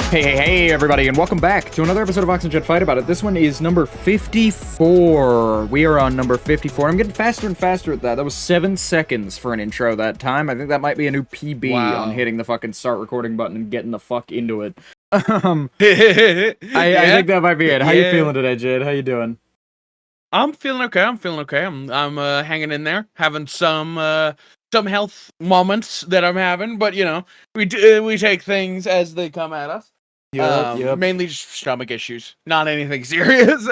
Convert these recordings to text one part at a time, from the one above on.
Hey, everybody, and welcome back to another episode of Vox and Jed Fight About It. This one is number 54. We are on number 54. I'm getting faster and faster at that. That was 7 seconds for an intro that time. I think that might be a new PB on hitting the fucking start recording button and getting the fuck into it. I think that might be it. How you feeling today, Jed? How you doing? I'm feeling okay. I'm hanging in there, having some health moments that I'm having, but you know, we take things as they come at us. Yep. Mainly just stomach issues, not anything serious.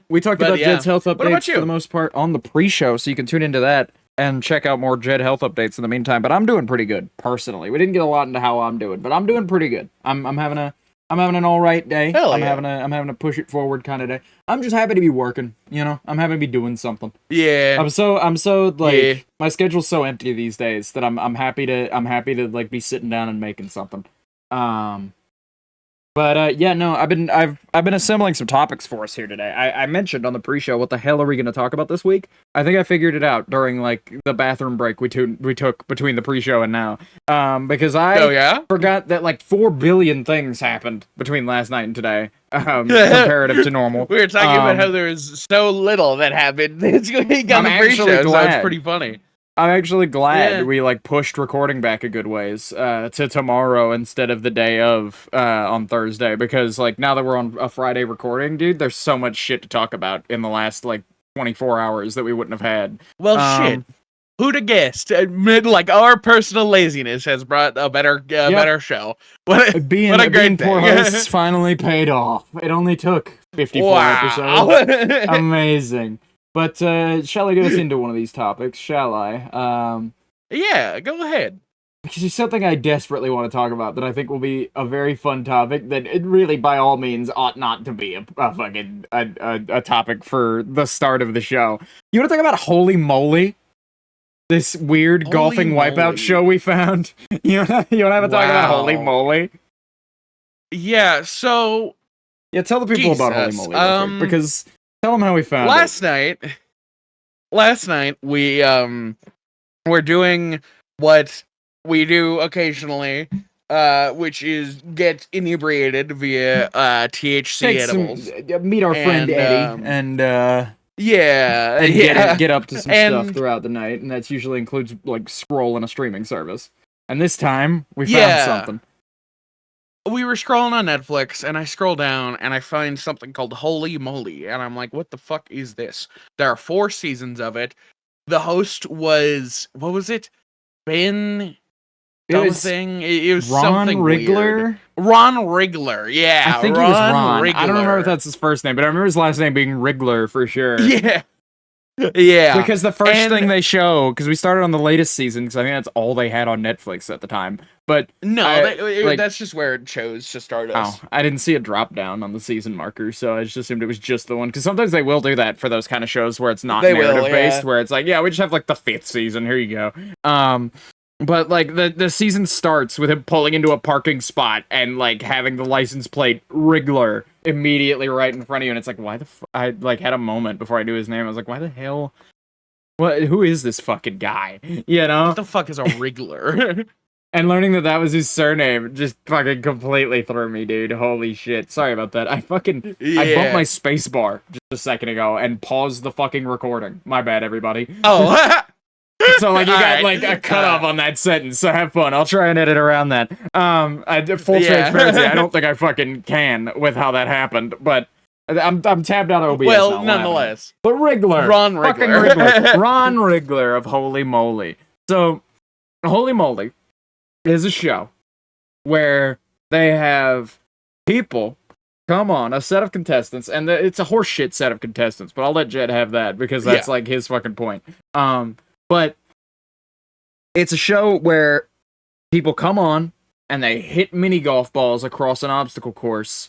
We talked about Jed's health updates for the most part on the pre-show, so you can tune into that and check out more Jed health updates in the meantime. But I'm doing pretty good personally. We didn't get a lot into how I'm doing, but I'm doing pretty good. I'm having an all right day. I'm having a push it forward kind of day. I'm just happy to be working. You know, I'm happy to be doing something. Yeah. I'm so my schedule's so empty these days that I'm happy to like be sitting down and making something. I've been assembling some topics for us here today. I mentioned on the pre-show, what the hell are we going to talk about this week? I think I figured it out during like the bathroom break we took between the pre-show and now. Because I forgot that like 4 billion things happened between last night and today. Comparative to normal. We were talking about how there was so little that happened this week on the pre-show, so it's pretty funny. I'm actually glad we like pushed recording back a good ways to tomorrow instead of the day of on Thursday, because like now that we're on a Friday recording, dude, there's so much shit to talk about in the last like 24 hours that we wouldn't have had. Well, shit. Who'd have guessed? Like our personal laziness has brought a better show. What a great thing. Poor hosts finally paid off. It only took 54 episodes. Amazing. But shall I get us into one of these topics? Shall I? Yeah, go ahead. Because there's something I desperately want to talk about that I think will be a very fun topic that it really, by all means, ought not to be a fucking topic for the start of the show. You want to talk about Holey Moley? This weird golfing wipeout show we found? You want to have a talk about Holey Moley? Yeah, so... Yeah, tell the people about Holey Moley real quick, because... Tell them how we found it. Last night, we were doing what we do occasionally, which is get inebriated via THC edibles. Meet our friend Eddie, and get up to some stuff throughout the night, and that usually includes like scrolling a streaming service. And this time, we found something. We were scrolling on Netflix, and I scroll down, and I find something called Holey Moley, and I'm like, what the fuck is this? There are 4 seasons of it. The host was, what was it? Ben... It was Ron something Rigler? Weird. Ron Rigler, yeah. I think he was Ron. Rigler. I don't remember if that's his first name, but I remember his last name being Rigler for sure. Yeah. Yeah. Because the first thing they show, because we started on the latest season, because I think that's all they had on Netflix at the time. But no, that's just where it chose to start us. Oh, I didn't see a drop down on the season marker, so I just assumed it was just the one. Because sometimes they will do that for those kind of shows where it's not narrative-based, where it's like, yeah, we just have like the 5th season, here you go. But like the season starts with him pulling into a parking spot and like having the license plate Rigler immediately right in front of you, and it's like, why the I like had a moment before I knew his name. I was like, why the hell? Who is this fucking guy? You know? What the fuck is a Rigler? And learning that was his surname just fucking completely threw me, dude. Holy shit. Sorry about that. I bumped my space bar just a second ago and paused the fucking recording. My bad, everybody. Oh. So, like, you got, like, a cutoff on that sentence, so have fun. I'll try and edit around that. Full transparency, I don't think I fucking can with how that happened, but I'm tabbed out of OBS well, nonetheless. But Rigler. Ron Rigler. Fucking Rigler. Ron Rigler of Holey Moley. So, Holey Moley is a show where they have people come on, a set of contestants, and it's a horseshit set of contestants, but I'll let Jed have that, because that's, like, his fucking point. But it's a show where people come on and they hit mini golf balls across an obstacle course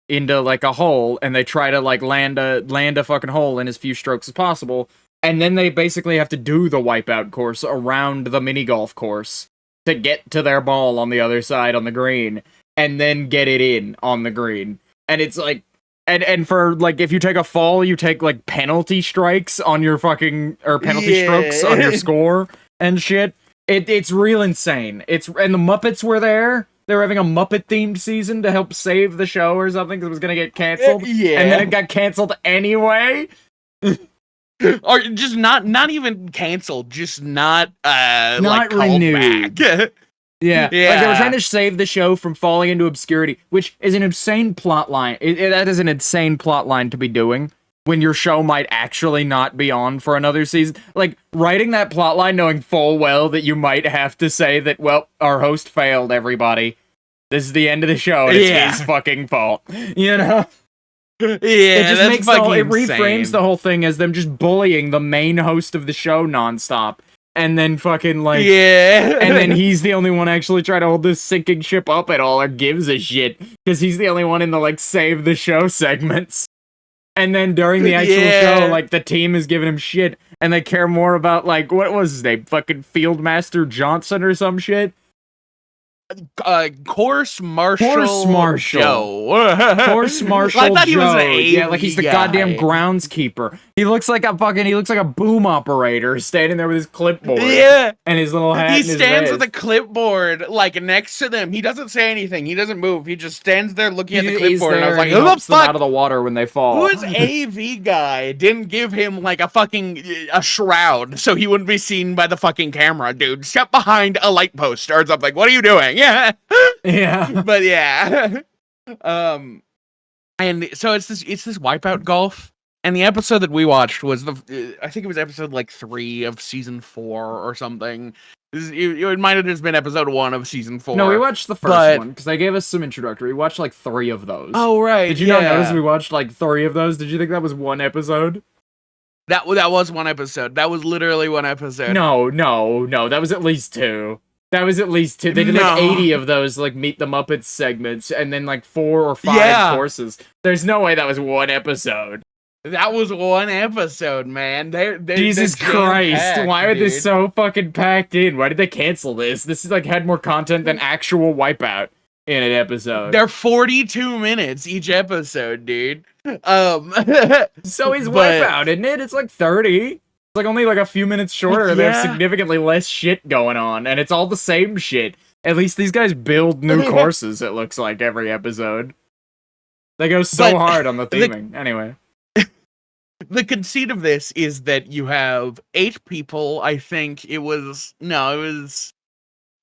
into like a hole, and they try to like land a fucking hole in as few strokes as possible, and then they basically have to do the wipeout course around the mini golf course to get to their ball on the other side on the green, and then get it in on the green. And it's like And for like if you take a fall, you take like penalty strikes on your fucking or penalty strokes on your score and shit. It's real insane. And the Muppets were there. They were having a Muppet themed season to help save the show or something because it was gonna get canceled. Yeah. And then it got canceled anyway. Or just not even canceled, just not not like renewed. Back. Yeah. Like they were trying to save the show from falling into obscurity, which is an insane plot line. That is an insane plot line to be doing when your show might actually not be on for another season. Like writing that plot line knowing full well that you might have to say that, well, our host failed, everybody. This is the end of the show, and it's his fucking fault. You know? Yeah, it just makes it reframes reframes the whole thing as them just bullying the main host of the show nonstop. And then fucking like and then he's the only one actually trying to hold this sinking ship up at all or gives a shit because he's the only one in the like save the show segments. And then during the actual show, like the team is giving him shit and they care more about like what was his name? Fucking Fieldmaster Johnson or some shit. Course Marshal Joe. Course Marshal I thought Joe. he was an Yeah, like he's the goddamn groundskeeper. He looks like a boom operator standing there with his clipboard. Yeah. And his little hat. He and his stands vest. with a clipboard like next to them. He doesn't say anything. He doesn't move. He just stands there looking at the clipboard. And I was like, who the fuck? Out of the water when they fall. Who's AV guy didn't give him like a shroud so he wouldn't be seen by the fucking camera, dude. Step behind a light post or something. What are you doing? Yeah. Yeah. But yeah. And so it's this Wipeout golf. And the episode that we watched was I think it was episode like 3 of season 4 or something. It might have just been episode 1 of season 4. No, we watched the first one because they gave us some introductory. We watched like 3 of those. Oh right. Did you not notice we watched like 3 of those? Did you think that was one episode? That was one episode. That was literally one episode. No. That was at least 2. They did like 80 of those like Meet the Muppets segments and then like 4 or 5 courses. There's no way that was one episode. That was one episode, man. Jesus Christ. Why are they so fucking packed in? Why did they cancel this? This is like had more content than actual Wipeout in an episode. They're 42 minutes each episode, dude. So is Wipeout, isn't it? It's like 30. Like only like a few minutes shorter. They have significantly less shit going on, and it's all the same shit. At least these guys build new courses, it looks like, every episode. They go so hard on the theming. Anyway. The conceit of this is that you have 8 people, I think it was 8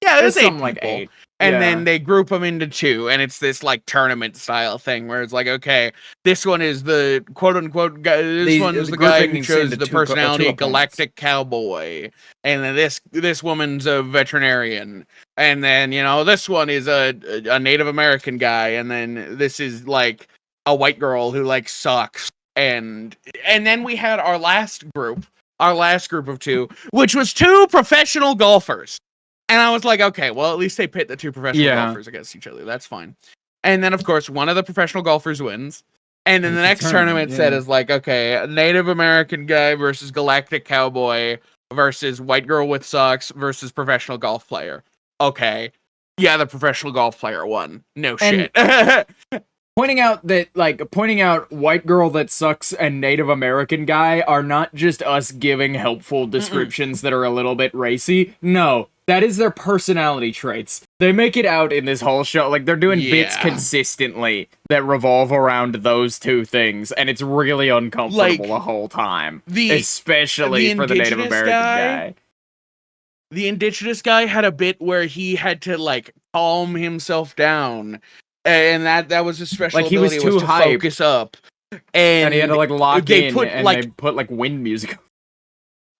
something people. like 8. And then they group them into 2, and it's this like tournament style thing where it's like, okay, this one is the quote unquote guy. This one is the guy who chose the personality Galactic Cowboy, and then this woman's a veterinarian, and then this one is a Native American guy, and then this is like a white girl who like sucks, and then we had our last group of 2, which was 2 professional golfers. And I was like, okay, well, at least they pit the 2 professional golfers against each other. That's fine. And then, of course, one of the professional golfers wins. And then the next tournament set is like, okay, a Native American guy versus Galactic Cowboy versus white girl with socks versus professional golf player. Okay. Yeah, the professional golf player won. No shit. Pointing out white girl that sucks and Native American guy are not just us giving helpful descriptions that are a little bit racy. No. That is their personality traits. They make it out in this whole show. Like, they're doing bits consistently that revolve around those 2 things, and it's really uncomfortable the whole time. Especially for the Native American guy. The indigenous guy had a bit where he had to, like, calm himself down, and that was his special ability. Like, he was too hyped. Focus up. And he had to, like, lock in, and they put, like, wind music.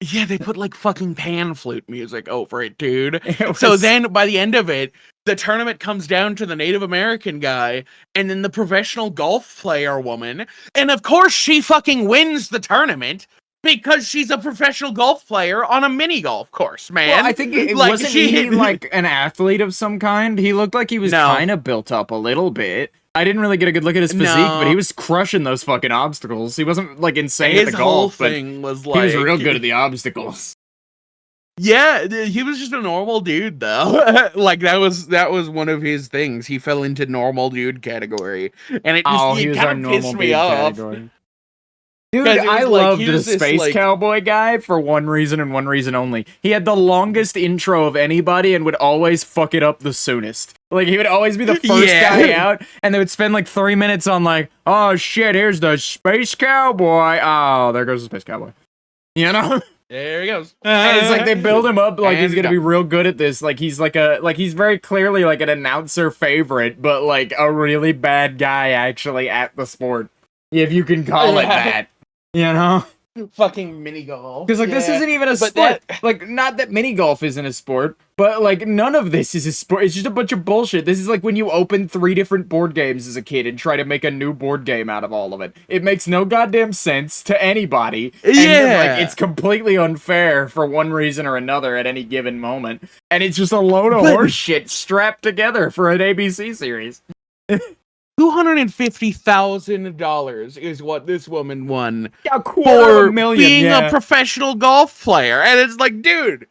Yeah, they put like fucking pan flute music over it, dude. So then by the end of it, the tournament comes down to the Native American guy and then the professional golf player woman. And of course she fucking wins the tournament because she's a professional golf player on a mini golf course, man. Well, I think wasn't he like an athlete of some kind? He looked like he was kind of built up a little bit. I didn't really get a good look at his physique, but he was crushing those fucking obstacles. He wasn't like insane at the golf, but was he was real good at the obstacles. Yeah, he was just a normal dude though. Like that was one of his things. He fell into normal dude category, and He it was kind our of normal pissed me dude off. category. Dude, 'Cause it I was like, loved the here's this, space like- cowboy guy for one reason and one reason only. He had the longest intro of anybody and would always fuck it up the soonest. Like, he would always be the first Yeah. guy out, and they would spend like 3 minutes on like, oh shit, here's the space cowboy. Oh, there goes the space cowboy. You know? There he goes. And it's like they build him up like And he's gonna be real good at this. Like he's he's very clearly like an announcer favorite, but like a really bad guy actually at the sport. If you can call it that. You know? Fucking minigolf. Because like this isn't even a sport. Like, not that minigolf isn't a sport, but like none of this is a sport. It's just a bunch of bullshit. This is like when you open 3 different board games as a kid and try to make a new board game out of all of it. It makes no goddamn sense to anybody. And, like, it's completely unfair for one reason or another at any given moment. And it's just a load of horse shit strapped together for an ABC series. $250,000 is what this woman won for being a professional golf player, and it's like, dude,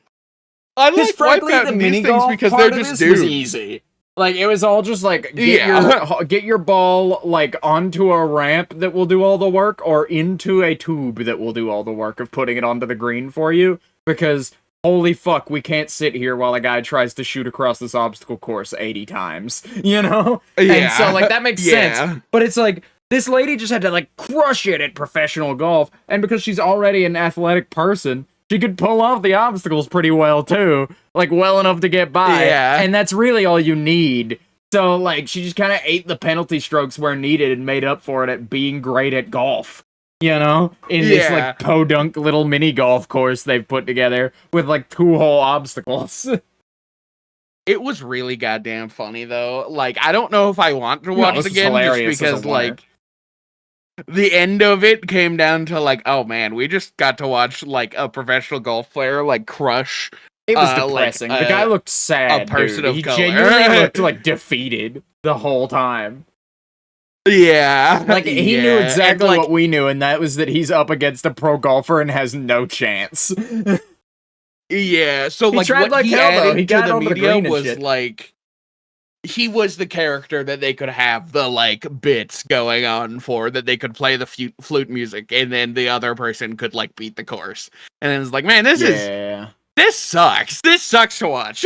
I like Wipeout these things because they're just dudes. Was easy. Like it was all just like get your ball like onto a ramp that will do all the work, or into a tube that will do all the work of putting it onto the green for you. Because holy fuck, we can't sit here while a guy tries to shoot across this obstacle course 80 times, you know? Yeah. And so, like, that makes sense. But it's like, this lady just had to, like, crush it at professional golf. And because she's already an athletic person, she could pull off the obstacles pretty well, too. Like, well enough to get by. Yeah. And that's really all you need. So, like, she just kind of ate the penalty strokes where needed and made up for it at being great at golf. You know, in this like podunk little mini golf course they've put together with like 2-hole obstacles. It was really goddamn funny though. Like, I don't know if I want to watch it again just because like the end of it came down to like, oh man, we just got to watch like a professional golf player like crush. It was depressing. The guy looked sad. A person of color. He genuinely looked like defeated the whole time. Yeah. Like, he knew exactly what we knew, and that was that he's up against a pro golfer and has no chance. Yeah, so he like tried what like he hell, added though. He to got the on media the was shit. like, he was the character that they could have the like bits going on for, that they could play the flute music, and then the other person could like beat the course. And then it's like, man, this sucks. This sucks to watch.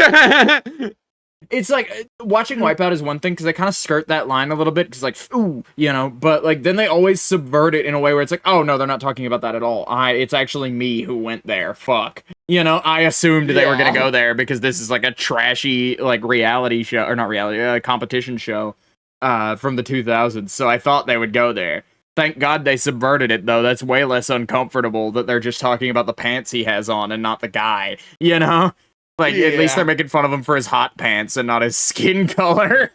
It's like, watching Wipeout is one thing, because they kind of skirt that line a little bit, because like, ooh, you know, but like, then they always subvert it in a way where it's like, oh no, they're not talking about that at all. It's actually me who went there, fuck. You know, I assumed they were gonna go there, because this is like a trashy, like, reality show, or not reality, competition show, from the 2000s, so I thought they would go there. Thank God they subverted it, though. That's way less uncomfortable that they're just talking about the pants he has on and not the guy, you know? Like, at least they're making fun of him for his hot pants and not his skin color.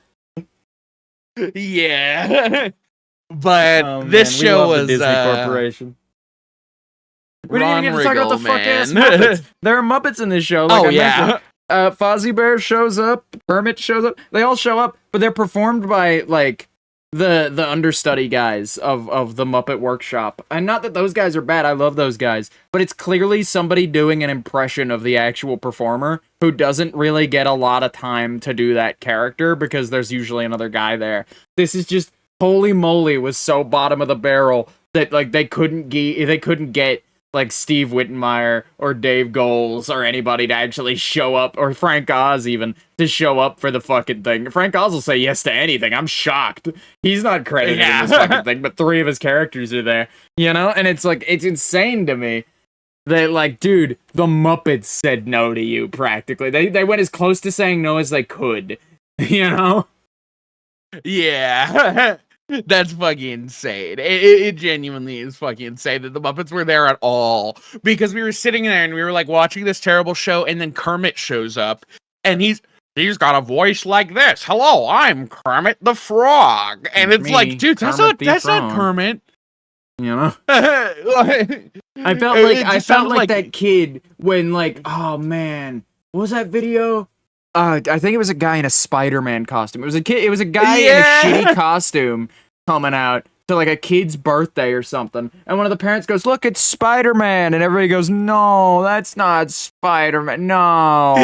Yeah. But this show was the Disney Corporation. We didn't even get to talk about the fuck-ass man. Muppets. There are Muppets in this show, like I mentioned. Fozzie Bear shows up, Kermit shows up. They all show up, but they're performed by, like, the understudy guys of the Muppet Workshop. And not that those guys are bad, I love those guys, but it's clearly somebody doing an impression of the actual performer who doesn't really get a lot of time to do that character because there's usually another guy there. This is just, Holy Moley was so bottom of the barrel that like they couldn't get like Steve Whittenmeyer or Dave Goles or anybody to actually show up, or Frank Oz even, to show up for the fucking thing. Frank Oz will say yes to anything. I'm shocked. He's not credited in this fucking thing, but 3 of his characters are there. You know? And it's like, it's insane to me that, like, dude, the Muppets said no to you, practically. They went as close to saying no as they could. You know? Yeah. That's fucking insane. It genuinely is fucking insane that the Muppets were there at all. Because we were sitting there and we were like watching this terrible show, and then Kermit shows up and he's got a voice like this. Hello, I'm Kermit the Frog. And it's like, dude, that's not Kermit. You know? I felt like that kid when, like, oh man, what was that video? I think it was a guy in a Spider-Man costume. It was a guy in a shitty costume coming out to like a kid's birthday or something, and one of the parents goes, "Look, it's Spider-Man," and everybody goes, "No, that's not Spider-Man. No,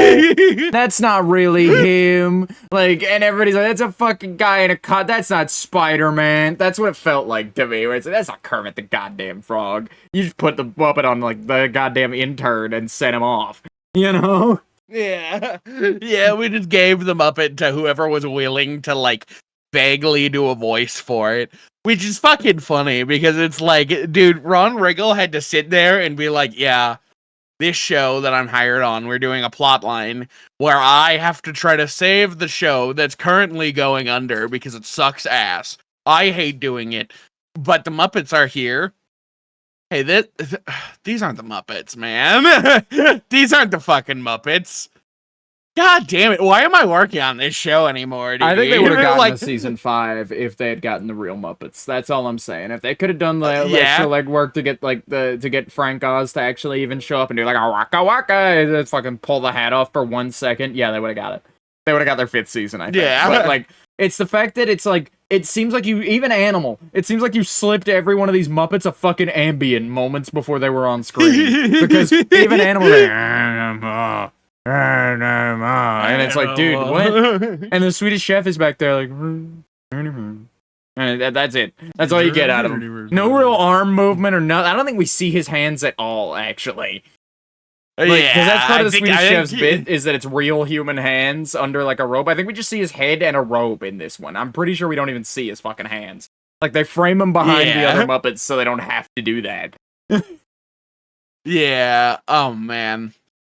that's not really him." Like, and everybody's like, "That's a fucking guy in a cut. That's not Spider-Man." That's what it felt like to me. Where it's like, that's not Kermit the goddamn Frog. You just put the Muppet on like the goddamn intern and sent him off. You know? Yeah. Yeah, we just gave the Muppet to whoever was willing to, like, vaguely do a voice for it. Which is fucking funny, because it's like, dude, Ron Riggle had to sit there and be like, yeah, this show that I'm hired on, we're doing a plot line where I have to try to save the show that's currently going under because it sucks ass. I hate doing it, but the Muppets are here. Hey, these aren't the Muppets, man. These aren't the fucking Muppets. God damn it. Why am I working on this show anymore, dude? I think they would have gotten like, to season 5 if they had gotten the real Muppets. That's all I'm saying. If they could have done the yeah. extra legwork to get to get Frank Oz to actually even show up and do like a waka waka and just fucking pull the hat off for 1 second, yeah, they would have got it. They would have got their 5th season, I think. Yeah. But like, it's the fact that it's like, it seems like you, even Animal, it seems like you slipped every one of these Muppets a fucking Ambien moments before they were on screen. Because even Animal, like, and it's like, dude, what? And the Swedish Chef is back there like, and that's it. That's all you get out of him. No real arm movement or nothing. I don't think we see his hands at all, actually. Like, yeah, because that's part of the Swedish Chef's bit, is that it's real human hands under like a robe. I think we just see his head and a robe in this one. I'm pretty sure we don't even see his fucking hands. Like, they frame him behind the other Muppets so they don't have to do that. Yeah. Oh, man.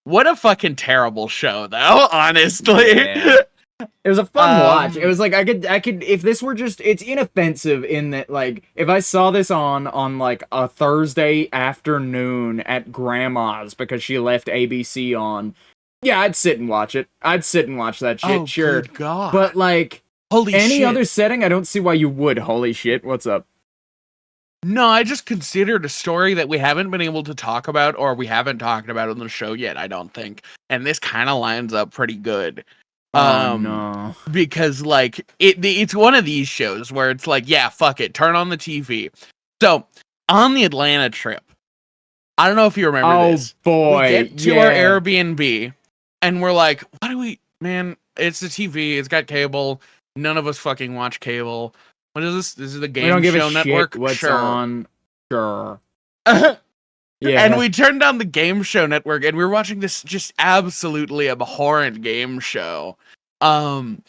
What a fucking terrible show, though, honestly. Yeah. It was a fun watch. It was like, I could, if this were just, it's inoffensive in that, like, if I saw this on like a Thursday afternoon at Grandma's because she left ABC on, yeah, I'd sit and watch it. I'd sit and watch that shit, sure. Good God. But like, holy any shit. other setting, I don't see why you would. Holy shit, what's up? No, I just considered a story that we haven't been able to talk about, or we haven't talked about on the show yet, I don't think. And this kind of lines up pretty good. No. Because like it's one of these shows where it's like, yeah, fuck it, turn on the TV. So on the Atlanta trip, I don't know if you remember this. Oh boy, we get to our Airbnb and we're like, what do we, man? It's the TV. It's got cable. None of us fucking watch cable. What is this? This is the Game Show Network. What's on? Sure. Yeah. And we turned on the Game Show Network and we were watching this just absolutely abhorrent game show. And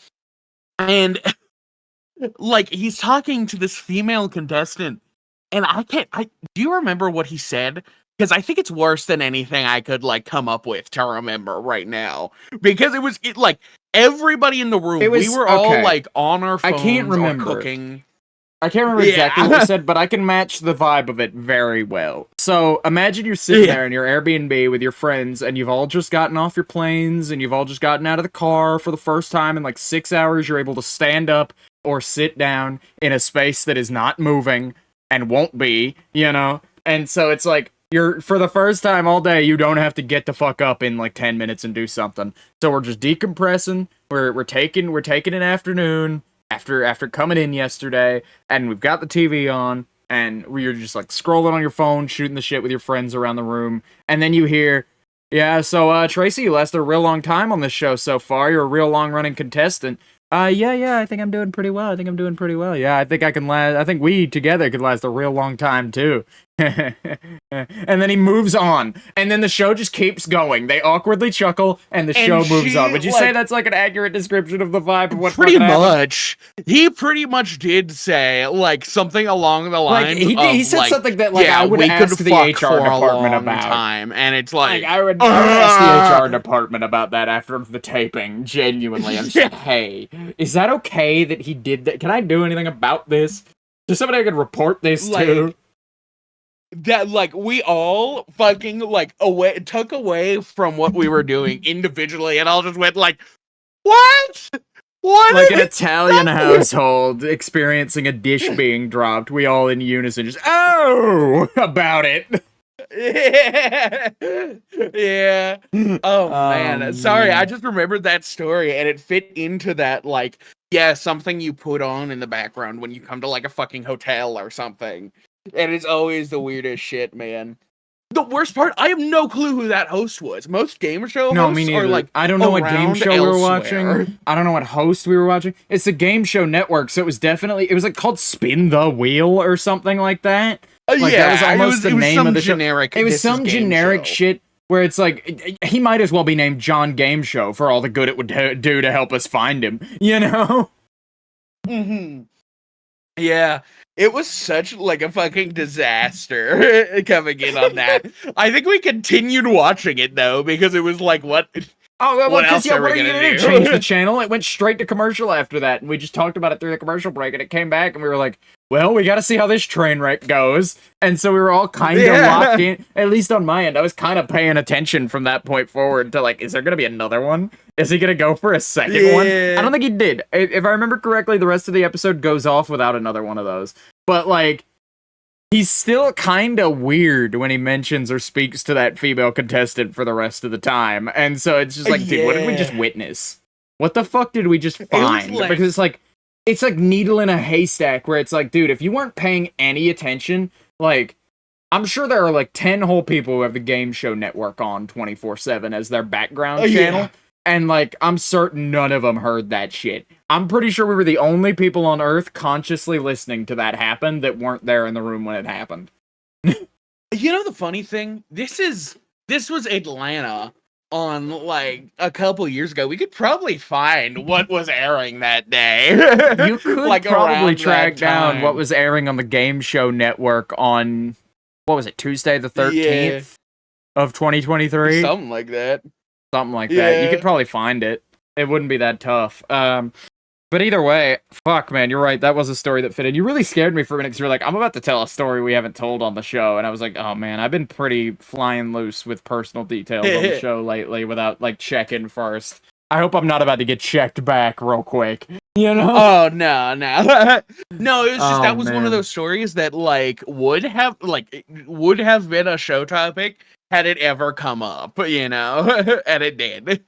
like he's talking to this female contestant and do you remember what he said? Because I think it's worse than anything I could like come up with to remember right now. Because it was like everybody in the room, we were all like on our phones. I can't remember. Cooking. I can't remember exactly what you said, but I can match the vibe of it very well. So imagine you're sitting there in your Airbnb with your friends, and you've all just gotten off your planes, and you've all just gotten out of the car for the first time in like 6 hours. You're able to stand up or sit down in a space that is not moving and won't be, you know? And so it's like, you're, for the first time all day, you don't have to get the fuck up in like 10 minutes and do something. So we're just decompressing. We're taking an afternoon after coming in yesterday, and we've got the TV on, and you're just like scrolling on your phone, shooting the shit with your friends around the room, and then you hear, yeah, so Tracy, you lasted a real long time on this show so far. You're a real long running contestant. Yeah, I think I'm doing pretty well. Yeah, I think I can last. I think we together could last a real long time too. And then he moves on, and then the show just keeps going. They awkwardly chuckle, and the show moves on. Would you say that's like an accurate description of the vibe of what? Pretty much. He pretty much did say like something along the lines. Like, he said like, something that like I would ask the HR department about. Time, and it's like I would ask the HR department about that after the taping. Genuinely, I'm just like, hey, is that okay that he did that? Can I do anything about this? Is somebody I could report this to? That like we all fucking like took away from what we were doing individually, and all just went like, what? What? Like an Italian household experiencing a dish being dropped, we all in unison just about it. Yeah. Oh man. Sorry, I just remembered that story, and it fit into that like Yeah, something you put on in the background when you come to like a fucking hotel or something. And it's always the weirdest shit, man. The worst part, I have no clue who that host was. Most game show No, me hosts are neither. like I don't know what game around show we were elsewhere. watching. I don't know what host we were watching. It's a game show network, so it was like called Spin the Wheel or something like that. Like yeah, that was almost the name of the show. generic. It was some generic shit where it's like he might as well be named John Game Show for all the good it would do to help us find him. You know? Mm-hmm. Yeah, it was such like a fucking disaster coming in on that. I think we continued watching it though because it was like, what? Oh, well, what else are we you gonna do? Change the channel. It went straight to commercial after that, and we just talked about it through the commercial break, and it came back, and we were like, well, we gotta see how this train wreck goes. And so we were all kind of locked in, at least on my end. I was kind of paying attention from that point forward to like, is there gonna be another one? Is he gonna go for a second one? I don't think he did. If I remember correctly, the rest of the episode goes off without another one of those. But like, he's still kind of weird when he mentions or speaks to that female contestant for the rest of the time. And so it's just like, dude, what did we just witness? What the fuck did we just find? Because it's like needle in a haystack where it's like, dude, if you weren't paying any attention, like, I'm sure there are like 10 whole people who have the Game Show Network on 24/7 as their background channel. Yeah. And like, I'm certain none of them heard that shit. I'm pretty sure we were the only people on Earth consciously listening to that happen that weren't there in the room when it happened. You know the funny thing? This was Atlanta on like a couple years ago. We could probably find what was airing that day. You could like probably track down what was airing on the Game Show Network on, what was it, Tuesday the 13th of 2023? Something like that. Something like that. You could probably find it. It wouldn't be that tough. But either way, fuck, man, you're right. That was a story that fit in. You really scared me for a minute because you were like, I'm about to tell a story we haven't told on the show. And I was like, oh, man, I've been pretty flying loose with personal details on the show lately without, like, checking first. I hope I'm not about to get checked back real quick. You know? Oh, no. No, it was just, that was one of those stories that, like, would have been a show topic had it ever come up, you know? And it did,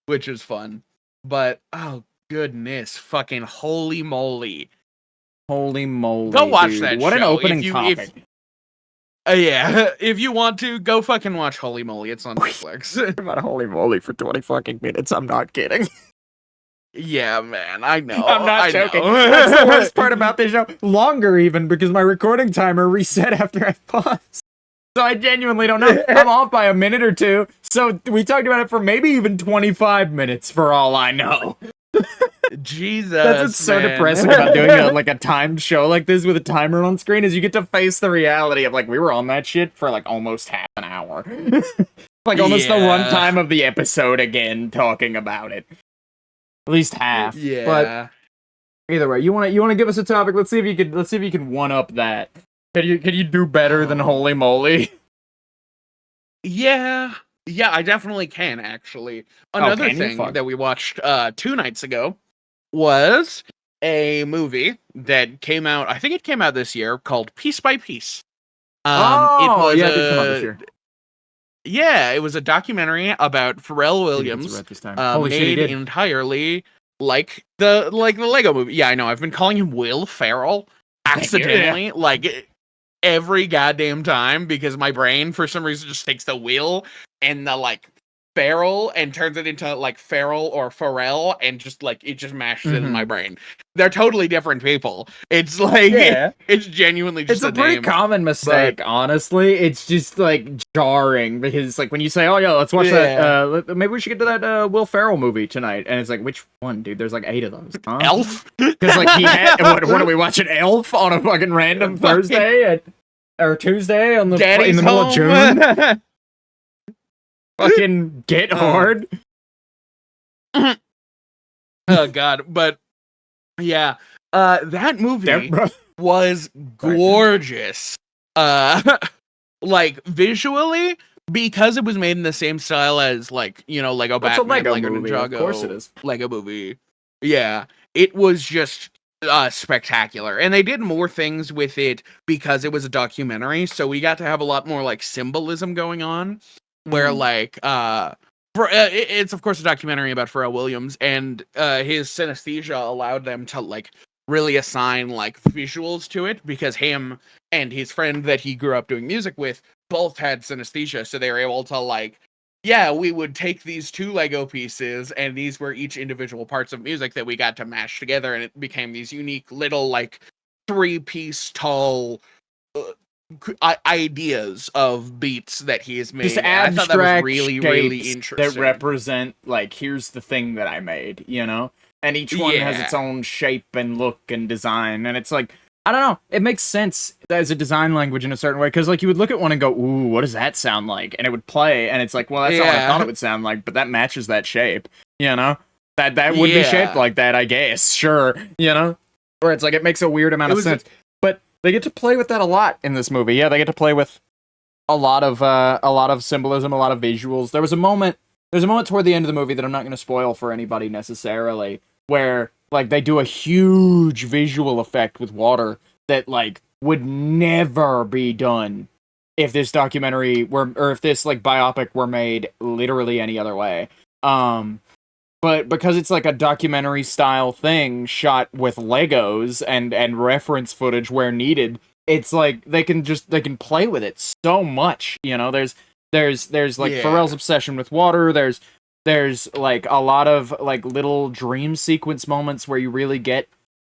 which is fun. But, oh, goodness, fucking holy moly. Holy moly. Go watch dude. that What show. An opening topic. Yeah, if you want to, go fucking watch Holy Moly. It's on Netflix. About Holy Moly for 20 fucking minutes. I'm not kidding. Yeah, man, I know. I'm not joking. That's the worst part about this show. Longer even, because my recording timer reset after I paused. So I genuinely don't know. I'm off by a minute or two. So we talked about it for maybe even 25 minutes for all I know. Jesus, that's what's so depressing about doing a timed show like this with a timer on screen is you get to face the reality of like we were on that shit for like almost half an hour. Like almost the runtime of the episode again talking about it. At least half. Yeah. But either way, you wanna give us a topic? Let's see if you can one up that. Can you do better than Holy Moly? Yeah, I definitely can, actually. Another thing that we watched 2 nights ago was a movie that came out, I think it came out this year, called Piece by Piece. It did come out this year. Yeah, it was a documentary about Pharrell Williams, made entirely like the Lego movie. Yeah, I know, I've been calling him Will Ferrell accidentally, like every goddamn time, because my brain for some reason just takes the Will and the like Ferrell and turns it into like Ferrell or Pharrell, and just like it just mashes it in my brain. They're totally different people. It's like it's genuinely just a pretty common mistake, honestly. It's just like jarring because like when you say, oh yeah, let's watch that maybe we should get to that Will Ferrell movie tonight, and it's like, which one, dude? There's like 8 of those. Huh? Elf? Because like he had what are we watching Elf on a fucking random Thursday or Tuesday in the middle of June? Fucking get hard. Oh god, but yeah, that movie was gorgeous. Like visually, because it was made in the same style as like, you know, Lego Batman, Lego Ninjago, of course it is. Lego movie. Yeah, it was just spectacular, and they did more things with it because it was a documentary, so we got to have a lot more like symbolism going on. Where like it's of course a documentary about Pharrell Williams, and his synesthesia allowed them to like really assign like visuals to it, because him and his friend that he grew up doing music with both had synesthesia, so they were able to like, yeah, we would take these two Lego pieces, and these were each individual parts of music that we got to mash together, and it became these unique little like 3-piece tall ideas of beats that he has made. Just I thought that was really, really shapes interesting. that represent, like, here's the thing that I made, you know? And each one has its own shape and look and design, and it's like, I don't know, it makes sense as a design language in a certain way, because, like, you would look at one and go, ooh, what does that sound like? And it would play, and it's like, well, that's not what I thought it would sound like, but that matches that shape, you know? That would be shaped like that, I guess, sure, you know? Or it's like, it makes a weird amount of sense. But they get to play with that a lot in this movie. Yeah, they get to play with a lot of symbolism, a lot of visuals. There's a moment toward the end of the movie that I'm not going to spoil for anybody necessarily, where like they do a huge visual effect with water that like would never be done if this documentary were, or if this like biopic were made literally any other way. But because it's like a documentary style thing shot with Legos and reference footage where needed, it's like they can play with it so much, you know. There's like Pharrell's obsession with water. There's like a lot of like little dream sequence moments where you really get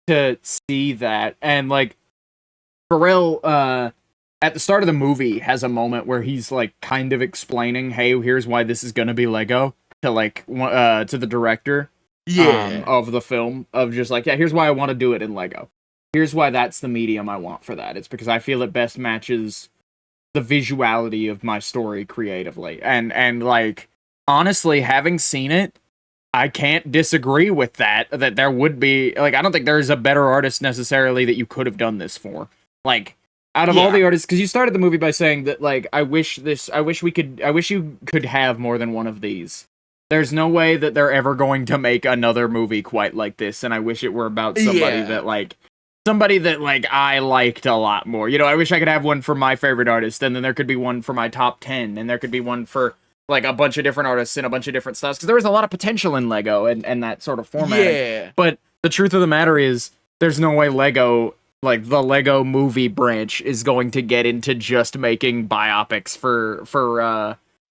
to see that. And like Pharrell at the start of the movie has a moment where he's like kind of explaining, hey, here's why this is gonna be Lego, to like to the director of the film, of just like, yeah, here's why I want to do it in Lego. Here's why that's the medium I want for that. It's because I feel it best matches the visuality of my story creatively. And like, honestly, having seen it, I can't disagree with that there would be, like, I don't think there's a better artist necessarily that you could have done this for. Like, out of all the artists, because you started the movie by saying that, like, I wish you could have more than one of these. There's no way that they're ever going to make another movie quite like this, and I wish it were about somebody that, like, I liked a lot more. You know, I wish I could have one for my favorite artist, and then there could be one for my top 10, and there could be one for, like, a bunch of different artists in a bunch of different styles, because there was a lot of potential in Lego and that sort of format. Yeah. But the truth of the matter is, there's no way Lego, like, the Lego movie branch is going to get into just making biopics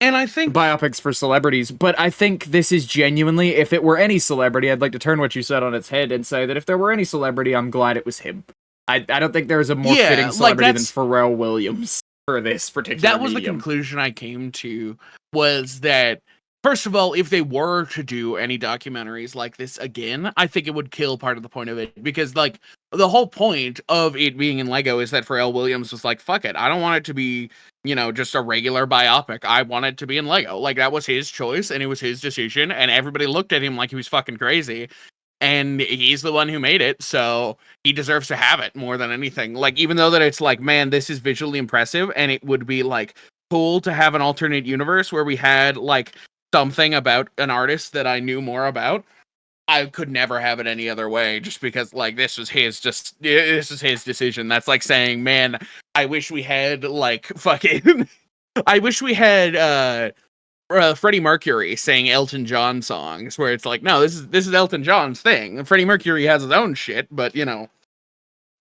and I think biopics for celebrities, but I think this is genuinely, if it were any celebrity, I'd like to turn what you said on its head and say that if there were any celebrity, I'm glad it was him. I don't think there's a more fitting celebrity than Pharrell Williams for this particular That was medium. The conclusion I came to, was that, first of all, if they were to do any documentaries like this again, I think it would kill part of the point of it, because, like, the whole point of it being in Lego is that Pharrell Williams was like, fuck it, I don't want it to be, you know, just a regular biopic. I want it to be in Lego. Like, that was his choice, and it was his decision, and everybody looked at him like he was fucking crazy, and he's the one who made it, so he deserves to have it more than anything. Like, even though that it's like, man, this is visually impressive, and it would be, like, cool to have an alternate universe where we had, like, something about an artist that I knew more about, I could never have it any other way, just because, like, this is his decision. That's like saying, man, I wish we had, like, fucking I wish we had Freddie Mercury saying Elton John songs, where it's like, no, this is Elton John's thing. And Freddie Mercury has his own shit, but, you know,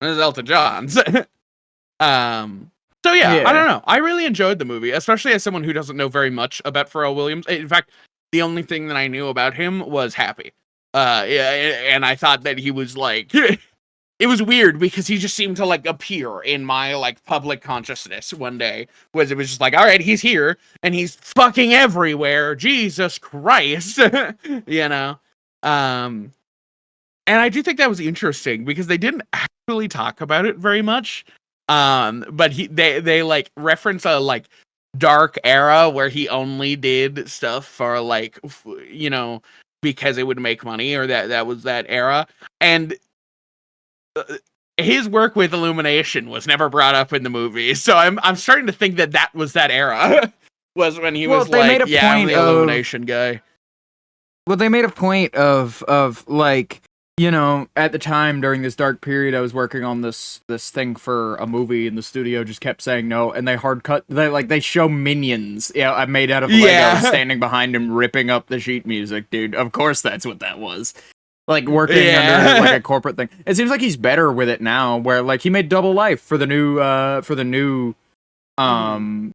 this is Elton John's. So yeah, I don't know. I really enjoyed the movie, especially as someone who doesn't know very much about Pharrell Williams. In fact, the only thing that I knew about him was Happy. And I thought that he was like, it was weird because he just seemed to, like, appear in my, like, public consciousness one day. It was just like, all right, he's here and he's fucking everywhere. Jesus Christ. You know? And I do think that was interesting because they didn't actually talk about it very much. But they like reference a, like, dark era where he only did stuff for, like, you know, because it would make money, or that was that era. And his work with Illumination was never brought up in the movie, so I'm starting to think that was that era. Was when he was like, yeah, I'm the Illumination guy. Well, they made a point of like, you know, at the time during this dark period, I was working on this thing for a movie, and the studio just kept saying no, and they show Minions, I made out of Lego standing behind him, ripping up the sheet music, dude. Of course, that's what that was. Like working under like a corporate thing. It seems like he's better with it now, where like he made Double Life for the new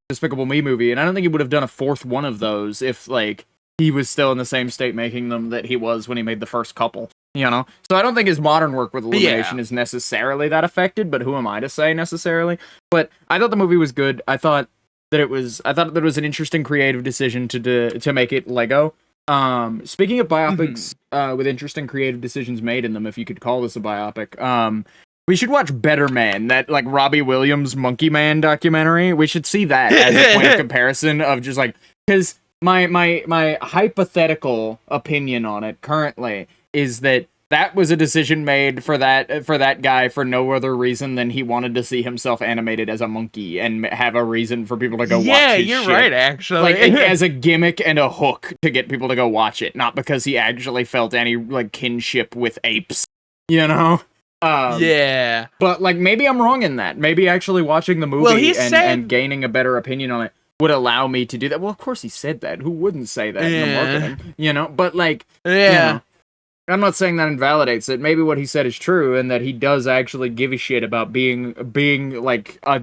Despicable Me movie, and I don't think he would have done a fourth one of those if like he was still in the same state making them that he was when he made the first couple. You know, so I don't think his modern work with Illumination is necessarily that affected, but who am I to say necessarily? But I thought the movie was good. I thought that it was an interesting creative decision to make it Lego. Speaking of biopics, with interesting creative decisions made in them, if you could call this a biopic, we should watch Better Man, that like Robbie Williams Monkey Man documentary. We should see that as a point of comparison of just like, because my hypothetical opinion on it currently is that was a decision made for that guy for no other reason than he wanted to see himself animated as a monkey and have a reason for people to go watch his shit. Yeah, you're right, actually. Like, as a gimmick and a hook to get people to go watch it, not because he actually felt any, like, kinship with apes, you know? Yeah. But, like, maybe I'm wrong in that. Maybe actually watching the movie and gaining a better opinion on it would allow me to do that. Well, of course he said that. Who wouldn't say that in the marketing, you know? But, like, you know, I'm not saying that invalidates it. Maybe what he said is true, and that he does actually give a shit about being like a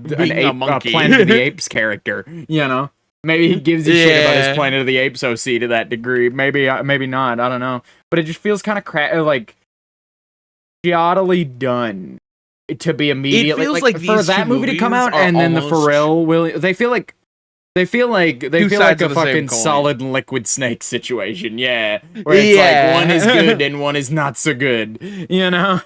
monkey. Planet of the Apes character. You know, maybe he gives a shit about his Planet of the Apes OC to that degree. Maybe not. I don't know. But it just feels kind of like shoddily done to be immediately. It feels like for that movie to come out and then the Pharrell Williams. They feel like a fucking solid Liquid Snake situation, yeah. Where it's like one is good and one is not so good, you know?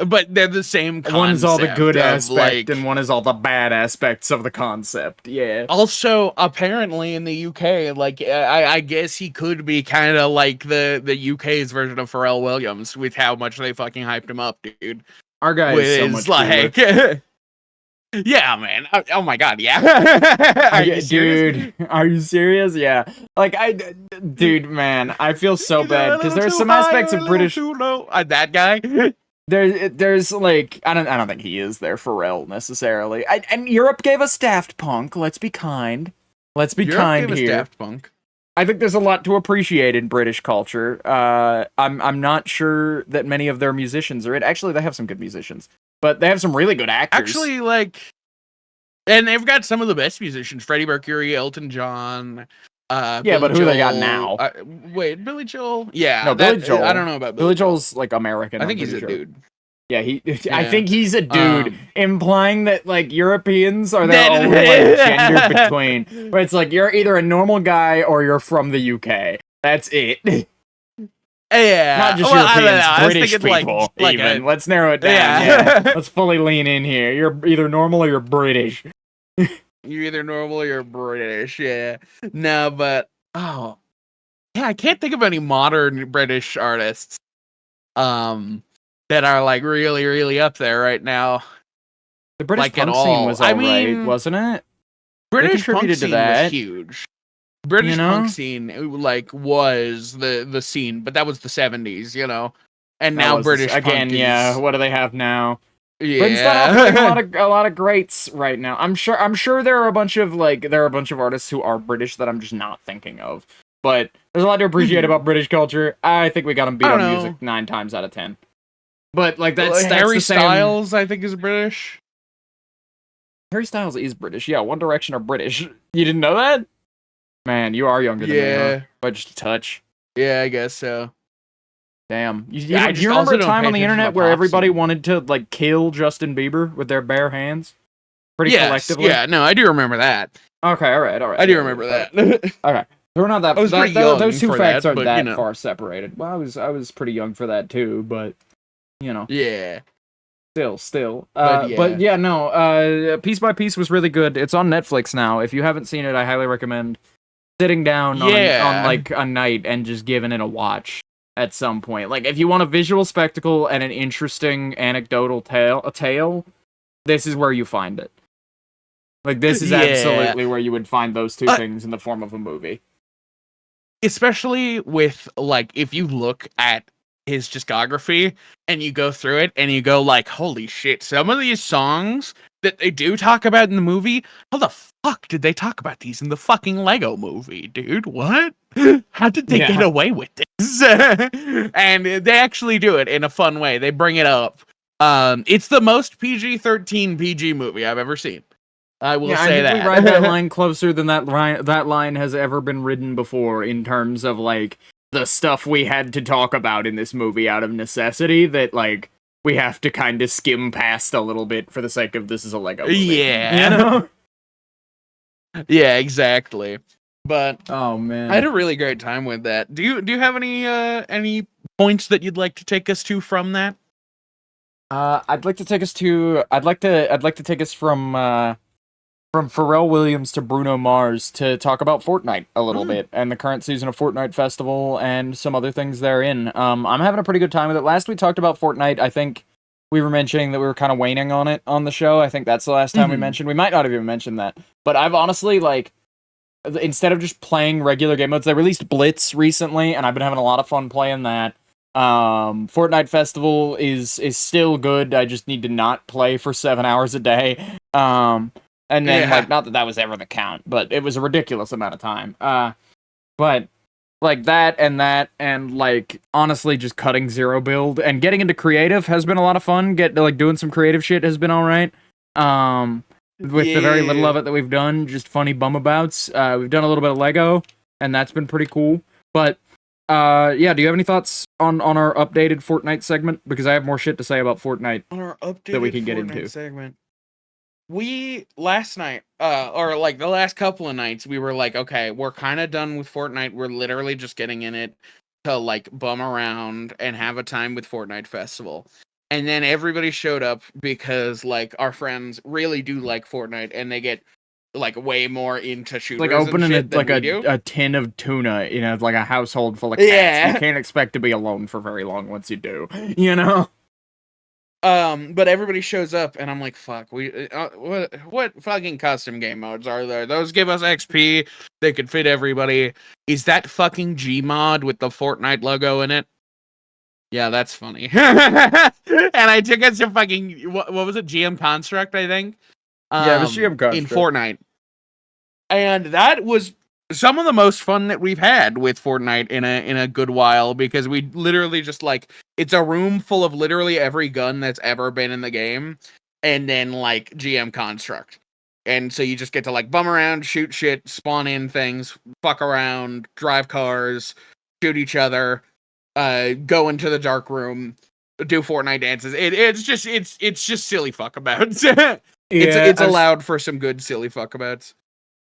But they're the same concept. One's all the good aspect and one is all the bad aspects of the concept, yeah. Also, apparently in the UK, like, I guess he could be kind of like the UK's version of Pharrell Williams with how much they fucking hyped him up, dude. Our guy is so much like... Yeah, man. Oh my god, yeah. Are you serious? Dude, are you serious? Yeah. Like, dude, man, I feel so bad because there's some aspects of British. That guy. There's like, I don't think he is there Pharrell necessarily. And Europe gave us Daft Punk. Let's be kind. Let's be kind here. Daft Punk. I think there's a lot to appreciate in British culture. I'm not sure that many of their musicians are it. Actually, they have some good musicians. But they have some really good actors. Actually, like, and they've got some of the best musicians: Freddie Mercury, Elton John. Yeah, Billy but who Joel, they got now? Wait, Billy Joel? Yeah, no, Billy Joel. I don't know about Billy Joel's like American. I think he's a dude. Yeah, I think he's a dude, implying that like Europeans are their own like gender between. Where it's like you're either a normal guy or you're from the UK. That's it. Yeah, not just Europeans, British people. Like even let's narrow it down. Yeah. Let's fully lean in here. You're either normal or you're British. You're either normal or you're British. Yeah. No, but yeah, I can't think of any modern British artists, that are like really, really up there right now. The British punk scene was alright, wasn't it? British punk scene was huge. British punk scene like was the scene, but that was the 70s, you know. And now British again, punk yeah. What do they have now? Yeah, Britain's not offering a lot of greats right now. I'm sure there are a bunch of artists who are British that I'm just not thinking of. But there's a lot to appreciate about British culture. I think we got them beat on music 9 times out of 10. But like that's Harry Styles, I think, is British. Harry Styles is British. Yeah, One Direction are British. You didn't know that? Man, you are younger than me, huh? By just a touch. Yeah, I guess so. Damn. You remember a time on the internet where everybody wanted to, like, kill Justin Bieber with their bare hands? Pretty collectively? Yeah, no, I do remember that. Okay, alright. I do remember that. Okay. We're not that... I was pretty young those two facts aren't that you know. far separated. Well, I was pretty young for that, too, but, you know. Yeah. Still. But yeah, no, Piece by Piece was really good. It's on Netflix now. If you haven't seen it, I highly recommend sitting down on like a night and just giving it a watch at some point. Like if you want a visual spectacle and an interesting anecdotal tale, this is where you find it. Like this is absolutely where you would find those two things in the form of a movie. Especially with like if you look at his discography and you go through it and you go like, holy shit, some of these songs that they do talk about in the movie, how the fuck did they talk about these in the fucking Lego movie, dude? What? How did they get away with this? And they actually do it in a fun way. They bring it up. It's the most PG-13 PG movie I've ever seen. I will say that. We ride that line closer than that line has ever been ridden before in terms of, like, the stuff we had to talk about in this movie out of necessity that, like, we have to kind of skim past a little bit for the sake of this is a Lego movie. Yeah. You know? Yeah, exactly. But oh man, I had a really great time with that. Do you have any points that you'd like to take us to from that? I'd like to take us from Pharrell Williams to Bruno Mars to talk about Fortnite a little bit and the current season of Fortnite Festival and some other things therein. I'm having a pretty good time with it. Last we talked about Fortnite, I think we were mentioning that we were kind of waning on it on the show. I think that's the last time we mentioned. We might not have even mentioned that. But I've honestly, like, instead of just playing regular game modes, they released Blitz recently, and I've been having a lot of fun playing that. Fortnite Festival is still good. I just need to not play for 7 hours a day. And then, like, not that that was ever the count, but it was a ridiculous amount of time. But, like, that, and, like, honestly, just cutting zero build, and getting into creative has been a lot of fun. Doing some creative shit has been alright. With the very little of it that we've done, just funny bumabouts. We've done a little bit of Lego, and that's been pretty cool. But, yeah, do you have any thoughts on our updated Fortnite segment? Because I have more shit to say about Fortnite on our updated that we can get Fortnite into. Segment. We last night, or like the last couple of nights, we were like, okay, we're kind of done with Fortnite. We're literally just getting in it to like bum around and have a time with Fortnite Festival. And then everybody showed up because like our friends really do like Fortnite and they get like way more into shooters. Like opening a tin of tuna, you know, like a household full of cats. Yeah. You can't expect to be alone for very long once you do, you know? But everybody shows up, and I'm like, "Fuck, what fucking custom game modes are there? Those give us XP. They could fit everybody. Is that fucking Gmod with the Fortnite logo in it? Yeah, that's funny." And I took it to fucking what was it? GM Construct, I think. Yeah, it was GM Construct in Fortnite, and that was some of the most fun that we've had with Fortnite in a good while, because we literally just like, it's a room full of literally every gun that's ever been in the game, and then like GM Construct. And so you just get to like bum around, shoot shit, spawn in things, fuck around, drive cars, shoot each other, go into the dark room, do Fortnite dances. It's just silly fuckabouts. It's allowed for some good silly fuckabouts.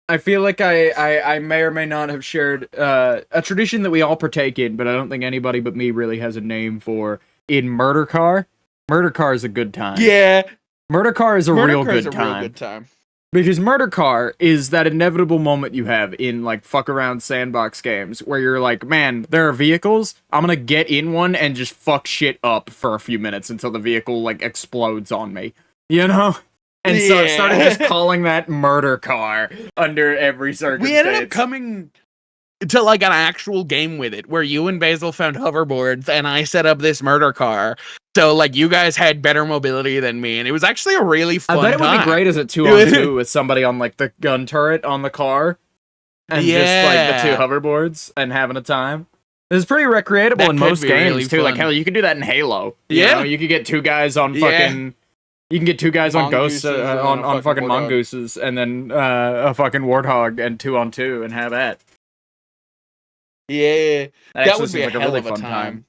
I feel like I may or may not have shared a tradition that we all partake in, but I don't think anybody but me really has a name for, in Murder Car. Murder Car is a good time. Yeah. Murder Car is a real good time. Because Murder Car is that inevitable moment you have in, like, fuck around sandbox games where you're like, man, there are vehicles, I'm gonna get in one and just fuck shit up for a few minutes until the vehicle, like, explodes on me. You know? And so I started just calling that Murder Car under every circumstance. We ended up coming to like an actual game with it, where you and Basil found hoverboards and I set up this Murder Car. So like you guys had better mobility than me, and it was actually a really fun time. I bet it would be great as a 2-on-2 with somebody on like the gun turret on the car. And just like the two hoverboards and having a time. It's pretty recreatable in most games really too. Fun. Like hell, you could do that in Halo. You know? You could get two guys on fucking... You can get two guys on ghosts on fucking mongooses, and then a fucking warthog and 2-on-2 and have that. Yeah, that would be a hell of a time.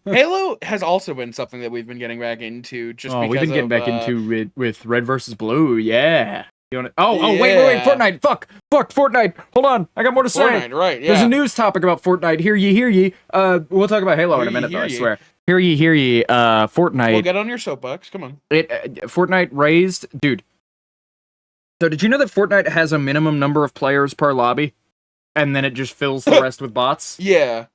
Halo has also been something that we've been getting back into. Just because we've been getting back into with Red versus Blue. Yeah. Wait, Fortnite. Fuck, Fortnite. Hold on, I got more to say. Fortnite, right? Yeah. There's a news topic about Fortnite. Hear ye. We'll talk about Halo in a minute, though. I swear. Hear ye. Fortnite. Well, get on your soapbox. Come on. Fortnite raised, dude. So did you know that Fortnite has a minimum number of players per lobby, and then it just fills the rest with bots? Yeah.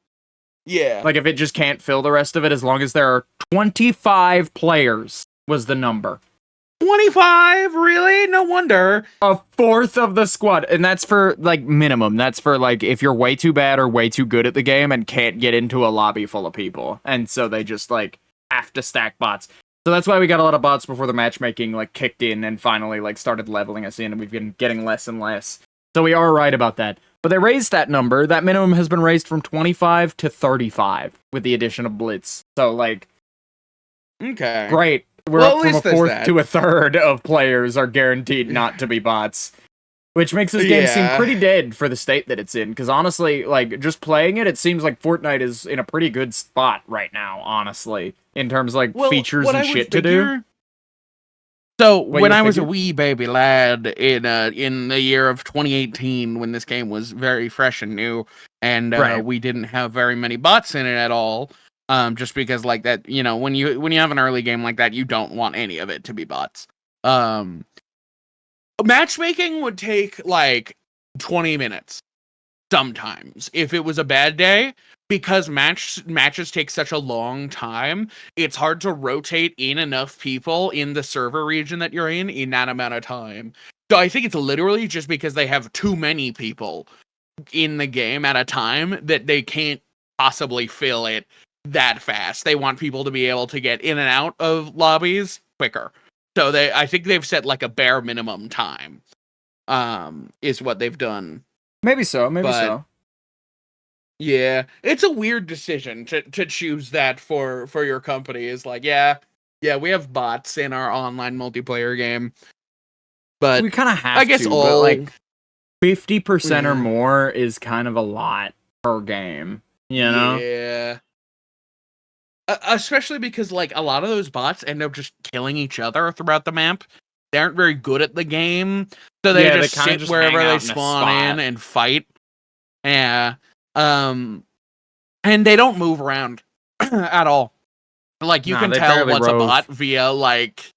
Like if it just can't fill the rest of it, as long as there are 25 players was the number. 25? Really? No wonder. A fourth of the squad, and that's for like minimum. That's for like if you're way too bad or way too good at the game and can't get into a lobby full of people, and so they just like have to stack bots. So that's why we got a lot of bots before the matchmaking like kicked in and finally like started leveling us in, and we've been getting less and less. So we are right about that. But they raised that number. That minimum has been raised from 25 to 35 with the addition of Blitz. So like, okay, great. We're up from a fourth to a third of players are guaranteed not to be bots. Which makes this game seem pretty dead for the state that it's in. Because honestly, like, just playing it, it seems like Fortnite is in a pretty good spot right now, honestly. In terms of, like, features and shit to do. So, when I was a wee baby lad in the year of 2018, when this game was very fresh and new, and we didn't have very many bots in it at all, just because, like, that, you know, when you have an early game like that, you don't want any of it to be bots. Matchmaking would take, like, 20 minutes sometimes if it was a bad day, because matches take such a long time. It's hard to rotate in enough people in the server region that you're in that amount of time. So I think it's literally just because they have too many people in the game at a time that they can't possibly fill it that fast. They want people to be able to get in and out of lobbies quicker. So I think they've set like a bare minimum time, is what they've done. Maybe so. Yeah, it's a weird decision to choose that for your company. Is like, yeah, we have bots in our online multiplayer game, but we kind of have. I guess to, all but like 50% or more is kind of a lot per game. You know? Yeah. Especially because like a lot of those bots end up just killing each other throughout the map. They aren't very good at the game, so they just sit wherever they spawn in and fight. Yeah. And they don't move around at all. Like, you can tell what's a bot via, like,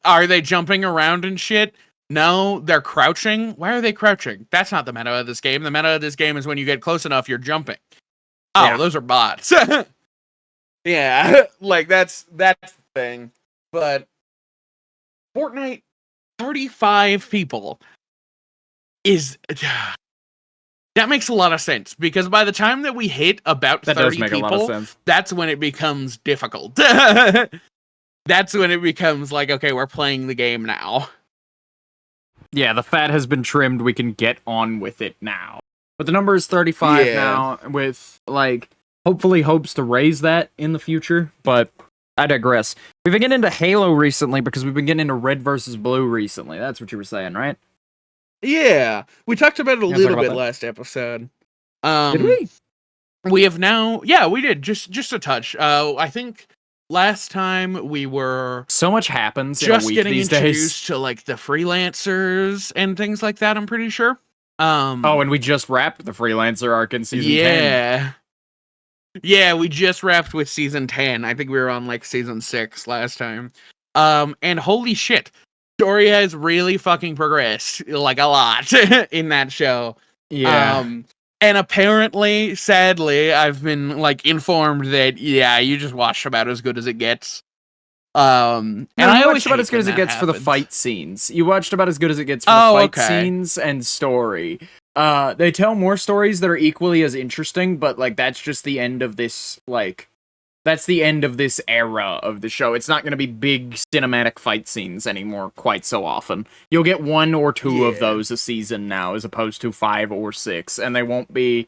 are they jumping around and shit? No, they're crouching. Why are they crouching? That's not the meta of this game. The meta of this game is when you get close enough, you're jumping. Oh, those are bots. Yeah, like, that's the thing. But Fortnite, 35 people is... That makes a lot of sense, because by the time that we hit about 30 people, that's when it becomes difficult. That's when it becomes like, okay, we're playing the game now. Yeah, the fat has been trimmed. We can get on with it now. But the number is 35 now, with, like, hopefully hopes to raise that in the future, but I digress. We've been getting into Halo recently because we've been getting into Red versus Blue recently. That's what you were saying, right? Yeah, we talked about it a little bit last episode. Did we? We have now, yeah, we did, just a touch. I think last time we were so much happens just in a week getting these introduced days. to like the freelancers and things like that. I'm pretty sure. Oh, and we just wrapped the freelancer arc in season 10. Yeah, we just wrapped with season 10. I think we were on like season 6 last time. And holy shit, story has really fucking progressed, like, a lot in that show. Yeah. And apparently, sadly, I've been, like, informed that, yeah, you just watch about as good as it gets. And I watched about as good as it gets for the fight scenes. You watched about as good as it gets for the fight scenes and story. They tell more stories that are equally as interesting, but, like, that's just the end of this, like... That's the end of this era of the show. It's not going to be big cinematic fight scenes anymore quite so often. You'll get 1 or 2 of those a season now, as opposed to 5 or 6, and they won't be...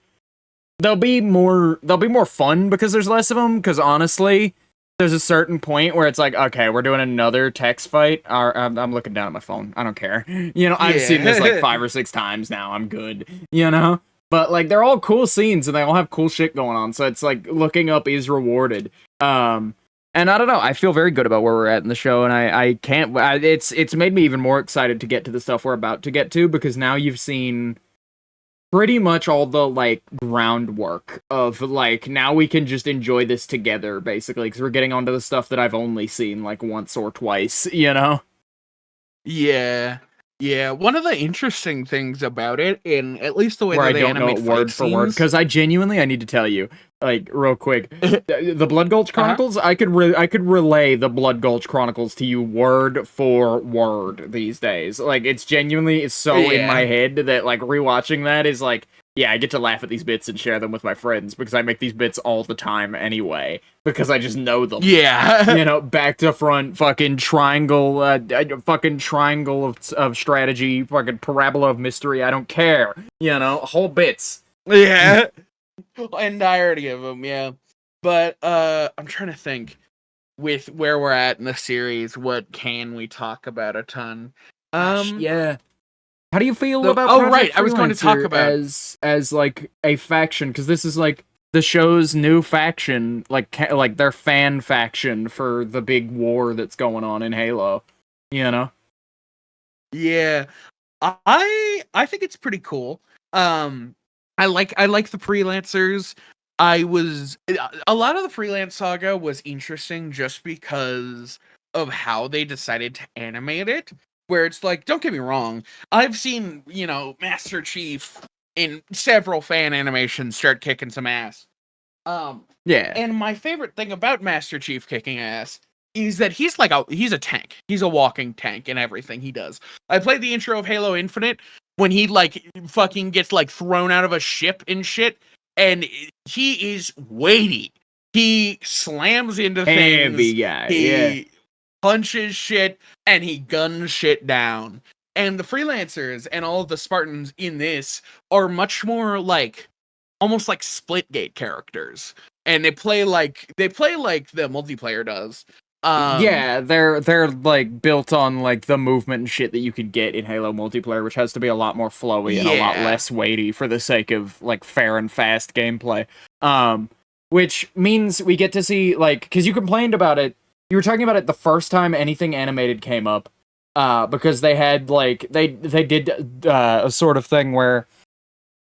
They'll be more fun because there's less of them, because honestly, there's a certain point where it's like, okay, we're doing another text fight. I'm looking down at my phone. I don't care. You know, I've seen this like 5 or 6 times now. I'm good. You know? But, like, they're all cool scenes, and they all have cool shit going on, so it's, like, looking up is rewarded. And I don't know, I feel very good about where we're at in the show, and I can't... It's made me even more excited to get to the stuff we're about to get to, because now you've seen pretty much all the, like, groundwork of, like, now we can just enjoy this together, basically, because we're getting onto the stuff that I've only seen, like, once or twice, you know? Yeah. Yeah, one of the interesting things about it, in at least the way that they animate fight scenes... word for word, because I need to tell you, like real quick. The Blood Gulch Chronicles, I could relay the Blood Gulch Chronicles to you word for word these days. Like it's genuinely so in my head that like rewatching that is like, yeah, I get to laugh at these bits and share them with my friends because I make these bits all the time anyway because I just know them. Yeah. You know, back to front, fucking triangle, fucking triangle of strategy, fucking parabola of mystery. I don't care. You know, whole bits. Yeah. Entirety of them, yeah. But I'm trying to think with where we're at in the series, what can we talk about a ton? Yeah. How do you feel about Project I was going to talk Freelancer about as like a faction, because this is like the show's new faction, like their fan faction for the big war that's going on in Halo, you know? Yeah. I think it's pretty cool. I like the freelancers. A lot of the freelance saga was interesting just because of how they decided to animate it. Where it's like, don't get me wrong, I've seen, Master Chief in several fan animations start kicking some ass. Yeah. And my favorite thing about Master Chief kicking ass is that he's a tank. He's a walking tank in everything he does. I played the intro of Halo Infinite when he like fucking gets like thrown out of a ship and shit, and he is weighty. He slams into things. Heavy guy, he punches shit and he guns shit down. And the freelancers and all of the Spartans in this are much more like almost like Splitgate characters. And they play like the multiplayer does. Yeah, they're like built on like the movement and shit that you could get in Halo multiplayer, which has to be a lot more flowy and a lot less weighty for the sake of like fair and fast gameplay. Which means we get to see like, because you complained about it. You were talking about it the first time anything animated came up, because they had like they did a sort of thing where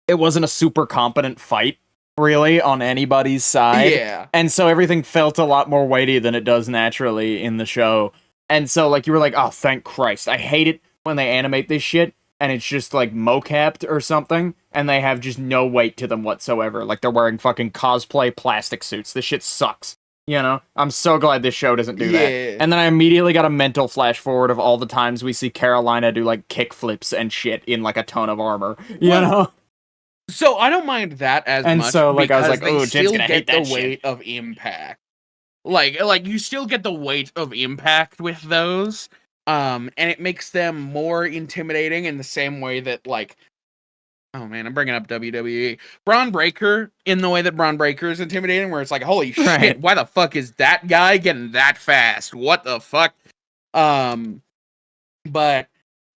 it wasn't a super competent fight really on anybody's side. Yeah. And so everything felt a lot more weighty than it does naturally in the show. And so like you were like, oh thank Christ. I hate it when they animate this shit and it's just like mocapped or something and they have just no weight to them whatsoever. Like they're wearing fucking cosplay plastic suits. This shit sucks. You know? I'm so glad this show doesn't do that. And then I immediately got a mental flash forward of all the times we see Carolina do like kick flips and shit in like a ton of armor. You know? So I don't mind that as and much. And so, like, I was like, "Oh, Jed's gonna hate that the weight of impact." Like you still get the weight of impact with those, and it makes them more intimidating in the same way that, like, oh man, I'm bringing up WWE. Braun Breaker, in the way that Braun Breaker is intimidating, where it's like, holy shit, why the fuck is that guy getting that fast? What the fuck? But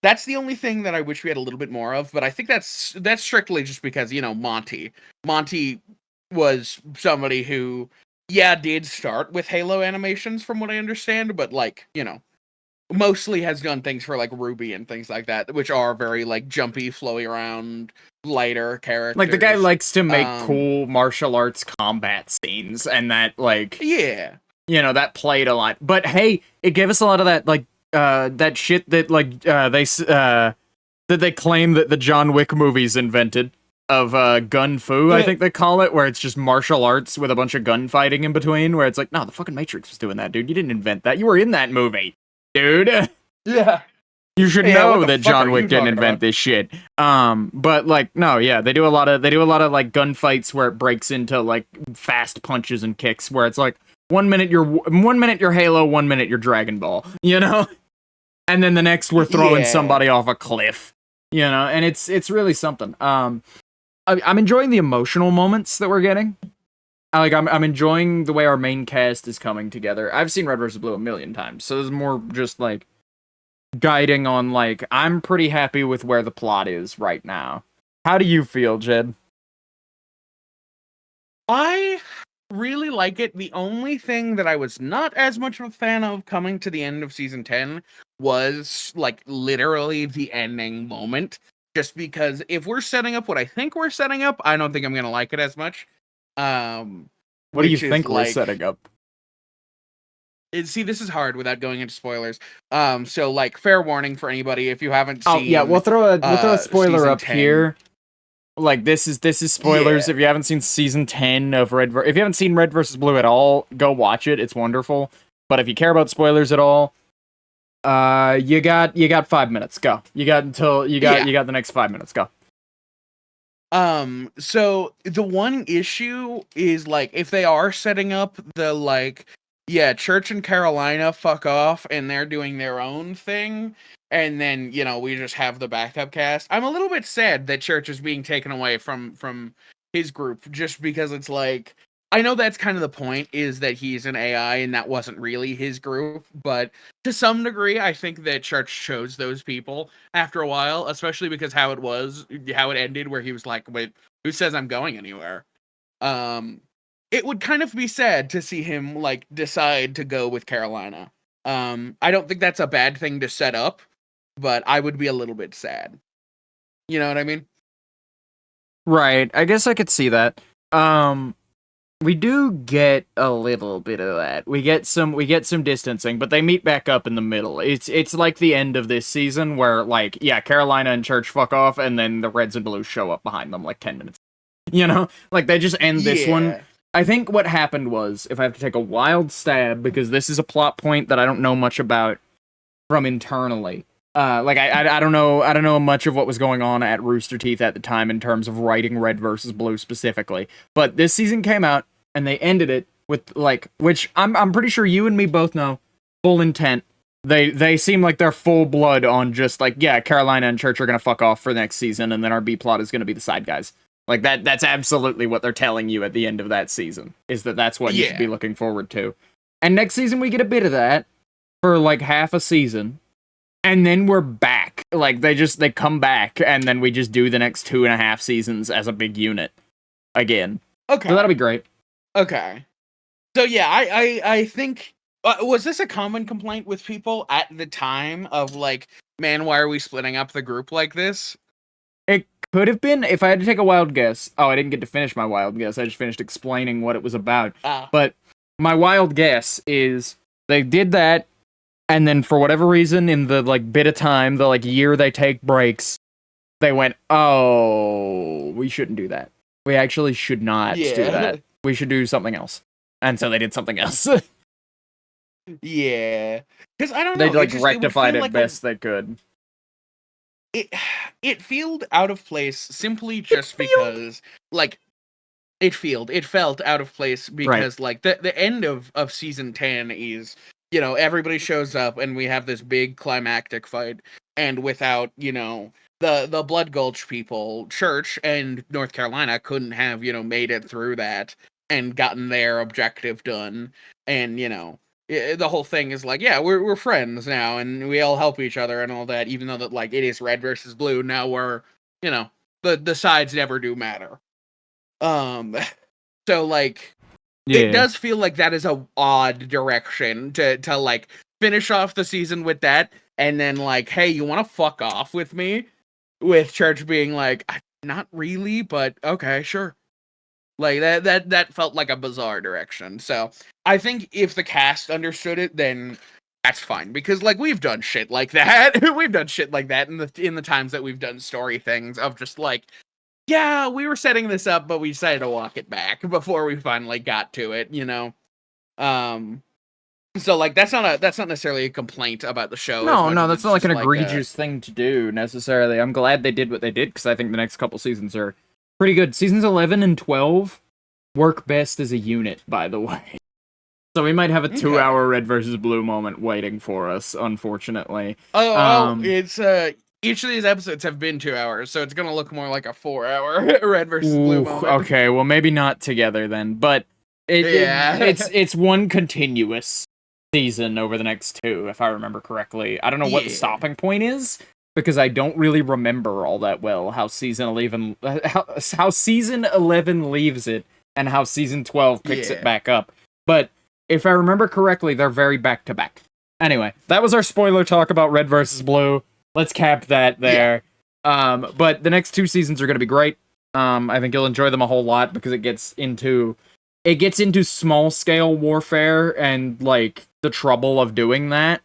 that's the only thing that I wish we had a little bit more of, but I think that's strictly just because, Monty was somebody who, did start with Halo animations from what I understand, but like, mostly has done things for like Ruby and things like that, which are very like jumpy, flowy around, lighter characters. Like the guy likes to make cool martial arts combat scenes, and that like, that played a lot. But hey, it gave us a lot of that like, that shit that like that they claim that the John Wick movies invented of gun fu, I think they call it, where it's just martial arts with a bunch of gunfighting in between, where it's like, no, the fucking Matrix was doing that, dude. You didn't invent that. You were in that movie, dude. Yeah. You should know that John Wick didn't invent this shit. But like, no, yeah, they do a lot of like gunfights where it breaks into like fast punches and kicks, where it's like 1 minute you're Halo, 1 minute you're Dragon Ball, and then the next we're throwing somebody off a cliff, and it's really something. I'm enjoying the emotional moments that we're getting. I'm enjoying the way our main cast is coming together. I've seen Red vs. Blue a million times, so there's more just like guiding on like, I'm pretty happy with where the plot is right now. How do you feel, Jed? I really like it. The only thing that I was not as much of a fan of coming to the end of season 10 was like literally the ending moment. Just because if we're setting up what I think we're setting up, I don't think I'm gonna like it as much. What do you think we're setting up? See, this is hard without going into spoilers. So like, fair warning for anybody if you haven't seen. Oh yeah, we'll throw a spoiler up 10. here. Like this is spoilers. Yeah. If you haven't seen season 10 of if you haven't seen Red versus Blue at all, go watch it. It's wonderful. But if you care about spoilers at all, you got 5 minutes. Go. You got the next 5 minutes. Go. So the one issue is like if they are setting up the like, yeah, Church and Carolina fuck off and they're doing their own thing, and then we just have the backup cast. I'm a little bit sad that Church is being taken away from his group, just because it's like, I know that's kind of the point, is that he's an AI and that wasn't really his group, but to some degree, I think that Church chose those people after a while, especially because how it ended, where he was like, wait, who says I'm going anywhere? It would kind of be sad to see him like decide to go with Carolina. I don't think that's a bad thing to set up, but I would be a little bit sad. You know what I mean? Right. I guess I could see that. We do get a little bit of that. We get some distancing, but they meet back up in the middle. It's like the end of this season where like, yeah, Carolina and Church fuck off and then the Reds and Blues show up behind them like 10 minutes. Like they just end this one. I think what happened was, if I have to take a wild stab, because this is a plot point that I don't know much about from internally. Like I don't know much of what was going on at Rooster Teeth at the time in terms of writing Red versus Blue specifically. But this season came out and they ended it with like, which I'm pretty sure you and me both know, full intent. They seem like they're full blood on just like, yeah, Carolina and Church are gonna fuck off for the next season, and then our B plot is gonna be the side guys. Like that's absolutely what they're telling you at the end of that season, is that's what you should be looking forward to. And next season we get a bit of that for like half a season. And then we're back. Like they come back, and then we just do the next 2.5 seasons as a big unit again. Okay. So that'll be great. Okay. So yeah, I think, was this a common complaint with people at the time of like, man, why are we splitting up the group like this? It could have been, if I had to take a wild guess. Oh, I didn't get to finish my wild guess. I just finished explaining what it was about. But my wild guess is they did that, and then for whatever reason, in the like bit of time, the like year they take breaks, they went, oh, we shouldn't do that. We actually should not do that. We should do something else. And so they did something else. Yeah. Because I don't know. They like rectified it best they could. It felt out of place simply just because like it felt out of place because like the end of season 10 is, everybody shows up and we have this big climactic fight, and without, the Blood Gulch people, Church and North Carolina couldn't have, made it through that and gotten their objective done. And, the whole thing is like, yeah, we're friends now and we all help each other and all that, even though that like it is Red versus Blue. Now we're, the sides never do matter. So like, it does feel like that is a odd direction to like finish off the season with that, and then like, hey, you want to fuck off with me? With Church being like, not really, but okay, sure. Like that felt like a bizarre direction. So I think if the cast understood it, then that's fine, because like we've done shit like that. We've done shit like that in the times that we've done story things of just like, yeah, we were setting this up, but we decided to walk it back before we finally got to it, So like that's not necessarily a complaint about the show. No, that's not like an egregious thing to do necessarily. I'm glad they did what they did, because I think the next couple seasons are pretty good. Seasons 11 and 12 work best as a unit, by the way. So we might have a 2-hour Red versus Blue moment waiting for us, unfortunately. It's each of these episodes have been 2 hours, so it's gonna look more like a 4-hour Red versus Blue moment. Okay, well maybe not together then, but it's one continuous season over the next 2, if I remember correctly. I don't know what the stopping point is, because I don't really remember all that well how season 11 leaves it and how season 12 picks it back up. But if I remember correctly, they're very back to back. Anyway, that was our spoiler talk about Red versus Blue. Let's cap that there. But the next 2 seasons are going to be great. I think you'll enjoy them a whole lot, because it gets into small scale warfare and like the trouble of doing that,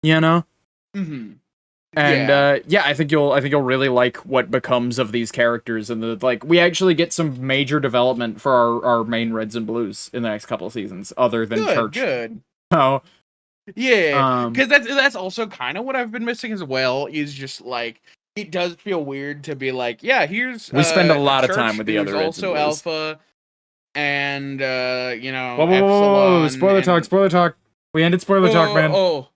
Mm-hmm. And I think you'll really like what becomes of these characters, and we actually get some major development for our main reds and blues in the next couple of seasons, other than Church. Good. Oh, yeah, because that's also kind of what I've been missing as well. Is just like it does feel weird to be like, yeah, here's we spend a lot Church, of time with the other reds also and blues. Alpha, and whoa, spoiler talk. We ended spoiler talk, man. Oh.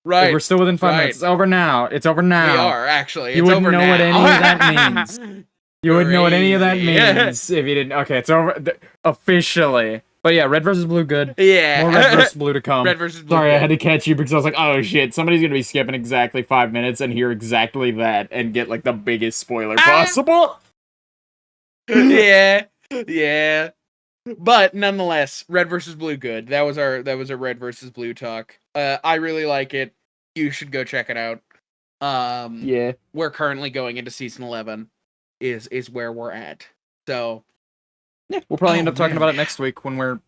Right. We're still within 5 minutes. It's over now. We are, actually. You wouldn't know what any of that means. You wouldn't know what any of that means if you didn't. Okay, it's over officially. But yeah, red versus blue, good. Yeah. More red versus blue to come. Red versus blue. Sorry, I had to catch you because I was like, oh shit, somebody's gonna be skipping exactly 5 minutes and hear exactly that and get like the biggest spoiler possible. Yeah. But nonetheless, red versus blue, good. That was a red versus blue talk. I really like it. You should go check it out. Yeah. We're currently going into season 11 is where we're at. So yeah, we'll probably end up talking about it next week when we're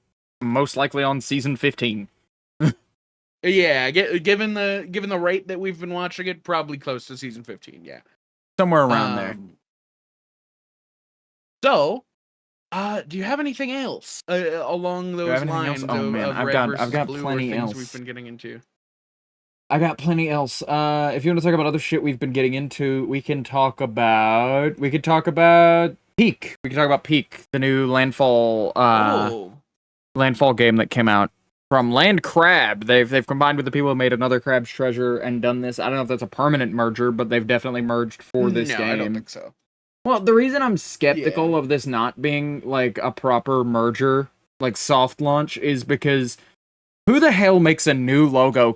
most likely on season 15. Yeah, given the rate that we've been watching it, probably close to season 15, yeah. Somewhere around there. So, do you have anything else along those lines? Oh man, I've got plenty else. We've been getting into. I got plenty else. If you want to talk about other shit we've been getting into, we could talk about Peak. We could talk about Peak, the new landfall game that came out from Land Crab. They've combined with the people who made Another Crab's Treasure and done this. I don't know if that's a permanent merger, but they've definitely merged for this game. No, I don't think so. Well, the reason I'm skeptical of this not being like a proper merger, like soft launch, is because who the hell makes a new logo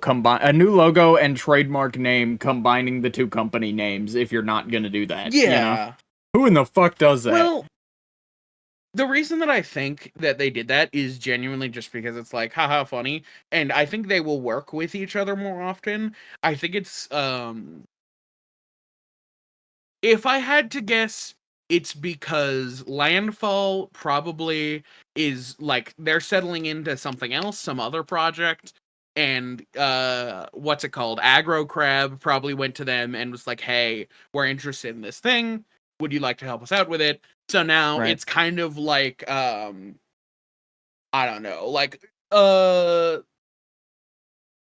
and trademark name combining the two company names if you're not gonna do that? Yeah. You know? Who in the fuck does that? Well, the reason that I think that they did that is genuinely just because it's like, haha, funny. And I think they will work with each other more often. I think it's, if I had to guess, it's because Landfall probably is like they're settling into something else, some other project, and what's it called? Aggro Crab probably went to them and was like, "Hey, we're interested in this thing. Would you like to help us out with it?" So now it's kind of like I don't know, like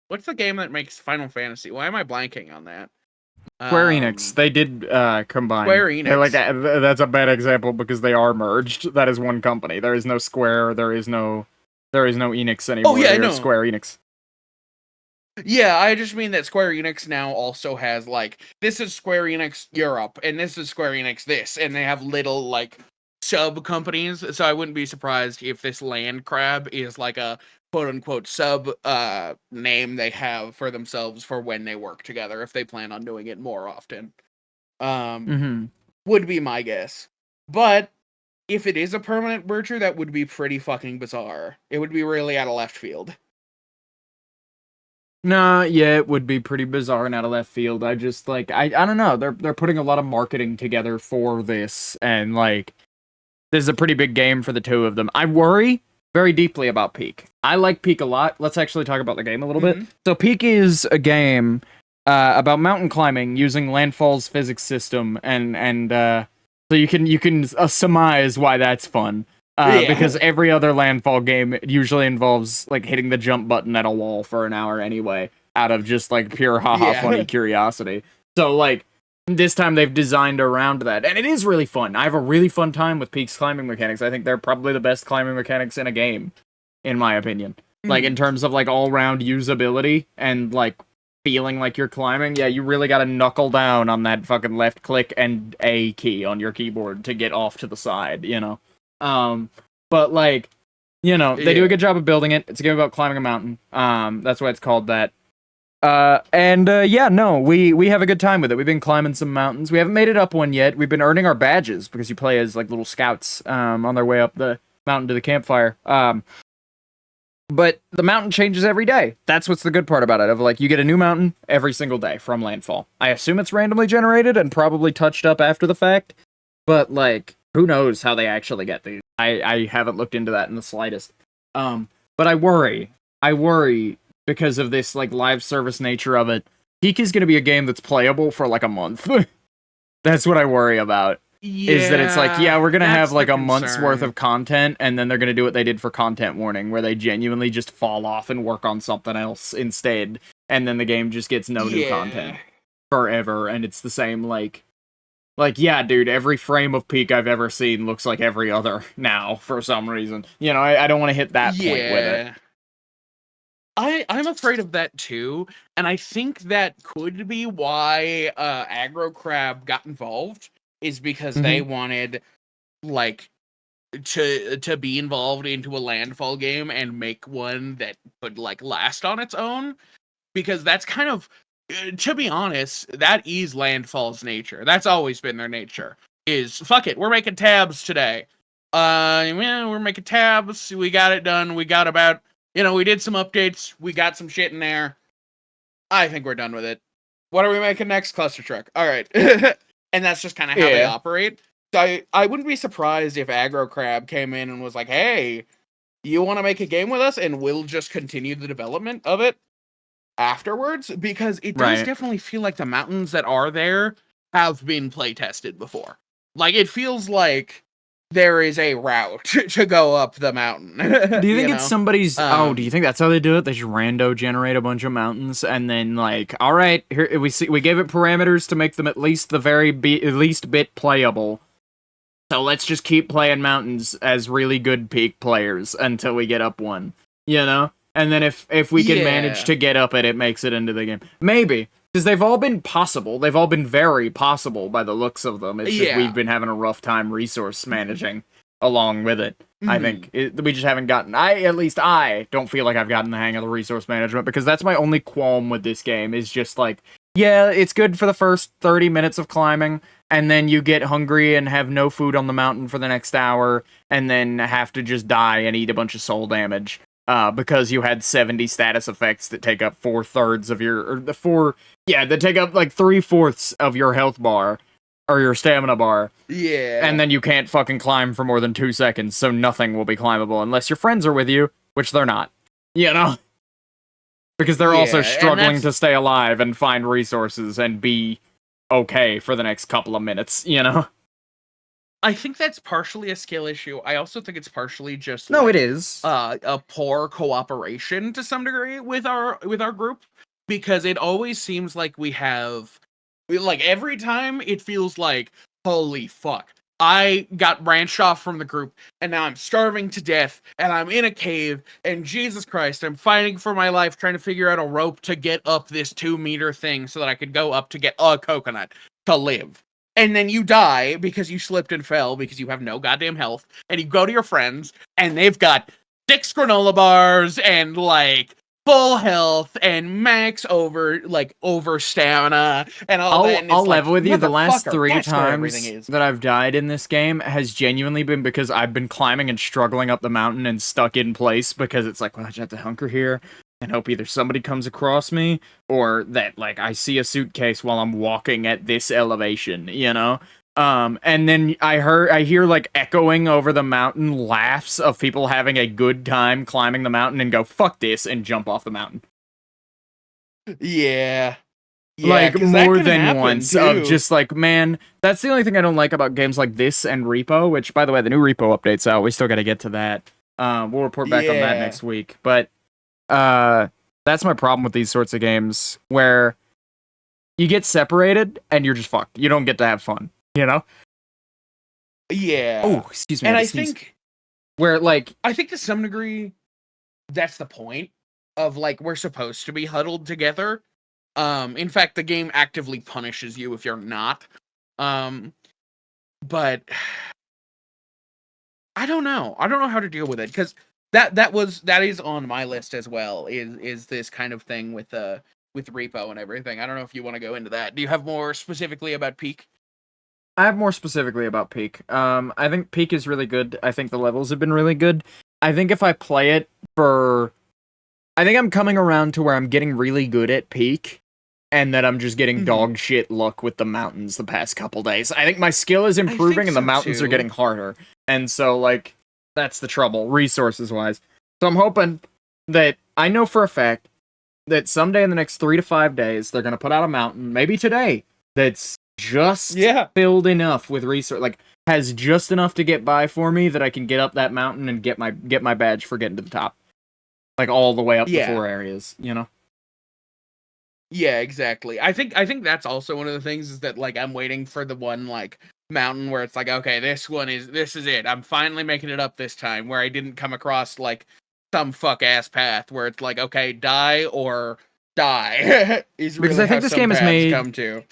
what's the game that makes Final Fantasy? Why am I blanking on that? Square Enix. They did combine. Square Enix. That's a bad example because they are merged. That is one company. There is no Square. There is no Enix anymore. Oh yeah, no. Square Enix. Yeah, I just mean that Square Enix now also has like this is Square Enix Europe and this is Square Enix this, and they have little like sub companies. So I wouldn't be surprised if this Land Crab is like a quote unquote sub name they have for themselves for when they work together, if they plan on doing it more often. Would be my guess. But if it is a permanent merger, that would be pretty fucking bizarre. It would be really out of left field. Nah, yeah, it would be pretty bizarre and out of left field. I just like I don't know. They're putting a lot of marketing together for this, and like this is a pretty big game for the two of them. I worry very deeply about Peak. I like Peak a lot. Let's actually talk about the game a little bit. So Peak is a game about mountain climbing using Landfall's physics system, and so you can surmise why that's fun. Because every other Landfall game usually involves like hitting the jump button at a wall for an hour anyway, out of just like pure funny curiosity. So like this time they've designed around that, and it is really fun. I have a really fun time with Peak's climbing mechanics. I think they're probably the best climbing mechanics in a game, in my opinion. Like in terms of like all-round usability and like feeling like you're climbing. Yeah, you really gotta knuckle down on that fucking left click and A key on your keyboard to get off to the side, you know? But like, you know, they do a good job of building it. It's a game about climbing a mountain. That's why it's called that. We have a good time with it. We've been climbing some mountains. We haven't made it up one yet. We've been earning our badges because you play as like little scouts on their way up the mountain to the campfire. But the mountain changes every day. That's what's the good part about it. Of like, you get a new mountain every single day from Landfall. I assume it's randomly generated and probably touched up after the fact. But like, who knows how they actually get these? I haven't looked into that in the slightest. But I worry because of this like live service nature of it, Peak is going to be a game that's playable for like a month. That's what I worry about. Yeah, is that it's like, yeah, we're going to have like a month's worth concern. of content, and then they're going to do what they did for Content Warning, where they genuinely just fall off and work on something else instead, and then the game just gets no new content forever, and it's the same, like, yeah, dude, every frame of Peak I've ever seen looks like every other now, for some reason. You know, I don't want to hit that point with it. I'm afraid of that too, and I think that could be why Aggro Crab got involved, is because they wanted, like, to be involved into a landfall game and make one that could, like, last on its own, because that's kind of, to be honest, that is Landfall's nature. That's always been their nature, is, fuck it, we're making tabs today. Yeah, we're making tabs, we got it done, we got about, we did some updates, we got some shit in there. I think we're done with it. What are we making next? Cluster Truck. Alright. And that's just kind of how they operate. So I wouldn't be surprised if Aggro Crab came in and was like, hey, you want to make a game with us? And we'll just continue the development of it afterwards? Because it does definitely feel like the mountains that are there have been play tested before. Like, it feels like there is a route to go up the mountain. Do you think it's somebody's... do you think that's how they do it? They just rando generate a bunch of mountains, and then, like, all right, here we gave it parameters to make them at least the least bit playable. So let's just keep playing mountains as really good Peak players until we get up one, you know? And then if we can manage to get up it makes it into the game. Maybe. Because they've all been possible. They've all been very possible by the looks of them. It's just we've been having a rough time resource managing along with it. I think we just haven't gotten... At least I don't feel like I've gotten the hang of the resource management, because that's my only qualm with this game, is just like, yeah, it's good for the first 30 minutes of climbing, and then you get hungry and have no food on the mountain for the next hour, and then have to just die and eat a bunch of soul damage. Because you had 70 status effects that take up 4/3 of your... that take up like 3/4 of your health bar, or your stamina bar. Yeah. And then you can't fucking climb for more than 2 seconds, so nothing will be climbable unless your friends are with you, which they're not. You know? Because they're also struggling to stay alive and find resources and be okay for the next couple of minutes, you know? I think that's partially a skill issue. I also think it's partially just it is a poor cooperation to some degree with our group, because it always seems like we have, like, every time it feels like, holy fuck, I got branched off from the group and now I'm starving to death and I'm in a cave and Jesus Christ, I'm fighting for my life trying to figure out a rope to get up this 2-meter thing so that I could go up to get a coconut to live. And then you die because you slipped and fell because you have no goddamn health. And you go to your friends, and they've got 6 granola bars and, like, full health and max over stamina and all that. And I'll level with you. The last 3 times that I've died in this game has genuinely been because I've been climbing and struggling up the mountain and stuck in place, because it's like, well, I just have to hunker here and hope either somebody comes across me, or that, like, I see a suitcase while I'm walking at this elevation, you know? And then I hear, like, echoing over the mountain laughs of people having a good time climbing the mountain and go, fuck this, and jump off the mountain. Yeah, like, more than once, too. Of just like, man, that's the only thing I don't like about games like this and Repo, which, by the way, the new Repo update's out. We still gotta get to that. We'll report back on that next week, but that's my problem with these sorts of games, where you get separated and you're just fucked. You don't get to have fun, you know? Yeah. Oh, excuse me. And I think where, like, I think to some degree that's the point of, like, we're supposed to be huddled together. In fact, the game actively punishes you if you're not. But I don't know. I don't know how to deal with it, because that is on my list as well. Is this kind of thing with Repo and everything. I don't know if you want to go into that. Do you have more specifically about Peak? I have more specifically about Peak. I think Peak is really good. I think the levels have been really good. I think if I play it I think I'm coming around to where I'm getting really good at Peak, and that I'm just getting dog shit luck with the mountains the past couple days. I think my skill is improving and the mountains are getting harder. And so, like, that's the trouble, resources-wise. So I'm hoping that I know for a fact that someday in the next 3 to 5 days, they're gonna put out a mountain, maybe today, that's just filled enough with resource, like has just enough to get by for me that I can get up that mountain and get my badge for getting to the top, like all the way up the 4 areas, you know. Yeah, exactly. I think that's also one of the things is that like I'm waiting for the one like mountain where it's like, okay, this is it. I'm finally making it up this time, where I didn't come across like some fuck ass path where it's like, okay, die or die is really Because I think how this some game is paths made. come to.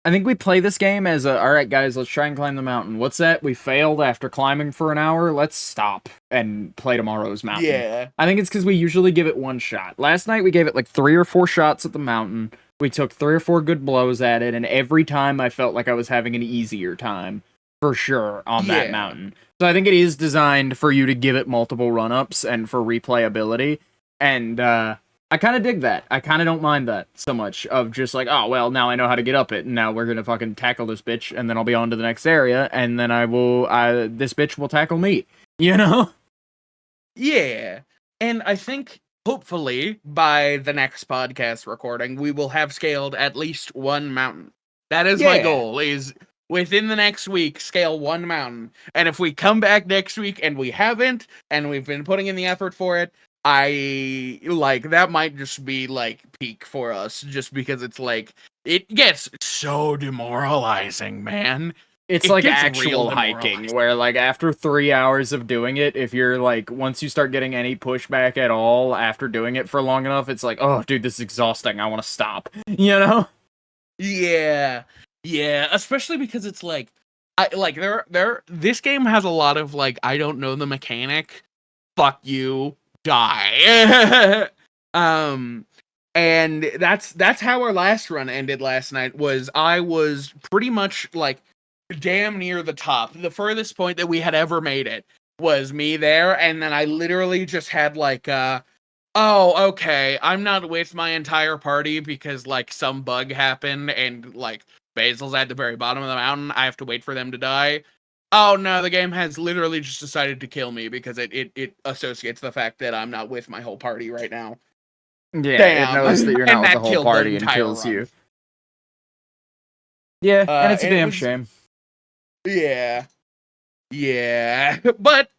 I think we play this game as a, all right, guys, let's try and climb the mountain. What's that? We failed after climbing for an hour. Let's stop and play tomorrow's mountain. Yeah. I think it's because we usually give it one shot. Last night we gave it like 3 or 4 shots at the mountain. We took 3 or 4 good blows at it, and every time I felt like I was having an easier time, for sure, on that mountain. So I think it is designed for you to give it multiple run-ups and for replayability. And I kind of dig that. I kind of don't mind that so much, of just like, oh, well, now I know how to get up it, and now we're gonna fucking tackle this bitch, and then I'll be on to the next area, and then this bitch will tackle me, you know? Yeah. And I think, hopefully, by the next podcast recording, we will have scaled at least one mountain. That is my goal, is within the next week, scale one mountain. And if we come back next week and we haven't, and we've been putting in the effort for it, that might just be like peak for us, just because it's like it gets so demoralizing, man. It's like actual hiking, where like after 3 hours of doing it, if you're like, once you start getting any pushback at all after doing it for long enough, it's like, oh dude, this is exhausting, I want to stop, you know? Yeah, especially because it's like, this game has a lot of like, I don't know the mechanic, fuck you, die. And that's how our last run ended last night. Was I was pretty much like damn near the top. The furthest point that we had ever made it was me there, and then I literally just had like oh, okay, I'm not with my entire party because like some bug happened and like Basil's at the very bottom of the mountain. I have to wait for them to die. Oh no, the game has literally just decided to kill me because it associates the fact that I'm not with my whole party right now. Yeah, Damn. it knows that you're not And with that the whole killed the party and entire kills run. you. Yeah, and it's a and it damn was- shame. Yeah. But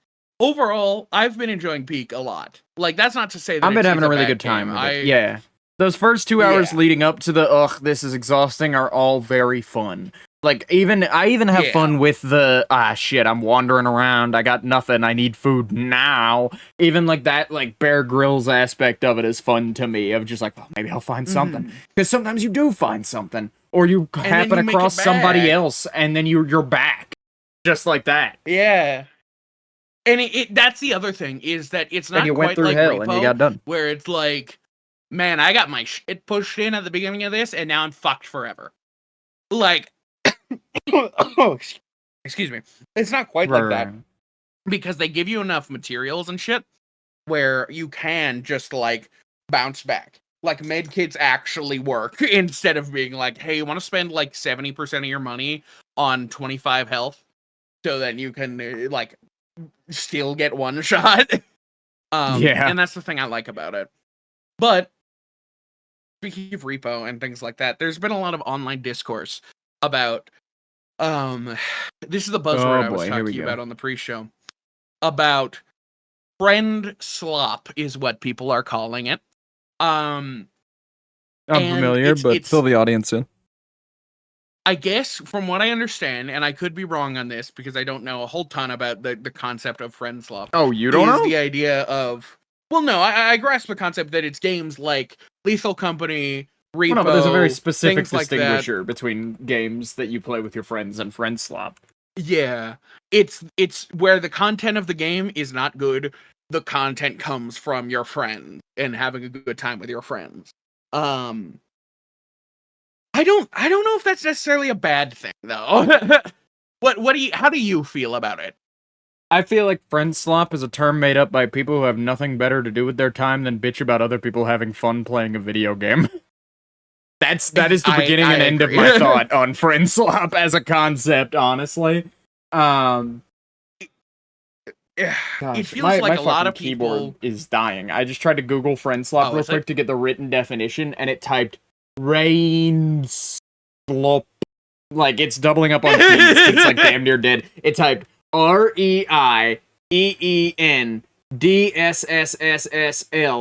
overall, I've been enjoying Peak a lot. Like, that's not to say that I've been having it's a really bad good time game. with it. Yeah. Those first 2 hours Yeah. leading up to the, ugh, this is exhausting, are all very fun. Like, I even have fun with the, shit, I'm wandering around, I got nothing, I need food now. Even, like, that, like, Bear Grylls aspect of it is fun to me, of just like, oh, maybe I'll find something. Because sometimes you do find something. Or you happen across somebody else, and then you're back. Just like that. Yeah. And that's the other thing, is that it's not And you went quite through like hell, Repo, and you got done. where it's like, man, I got my shit pushed in at the beginning of this, and now I'm fucked forever. Like, excuse me. It's not quite like that, because they give you enough materials and shit where you can just like bounce back. Like, medkits actually work instead of being like, hey, you want to spend like 70% of your money on 25 health so that you can like still get one shot. And that's the thing I like about it. But speaking of Repo and things like that, there's been a lot of online discourse about this is the buzzword I was talking about on the pre-show, about friend slop is what people are calling it. I'm familiar, but fill the audience in. I guess from what I understand, and I could be wrong on this because I don't know a whole ton about the concept of friend slop. Oh, you don't know? The idea of, well, no, I grasp the concept that it's games like Lethal Company, Repo. Well, no, but there's a very specific distinguisher like between games that you play with your friends and friend slop. Yeah, it's where the content of the game is not good. The content comes from your friends and having a good time with your friends. I don't know if that's necessarily a bad thing though. How do you feel about it? I feel like friend slop is a term made up by people who have nothing better to do with their time than bitch about other people having fun playing a video game. That is the beginning and end of my thought on friend slop as a concept, honestly. it feels my like a lot fucking of keyboard people. is dying. I just tried to Google friend slop Oh, real is it? quick to get the written definition, and it typed rain slop. Like, it's doubling up on keys. It's like damn near dead. It typed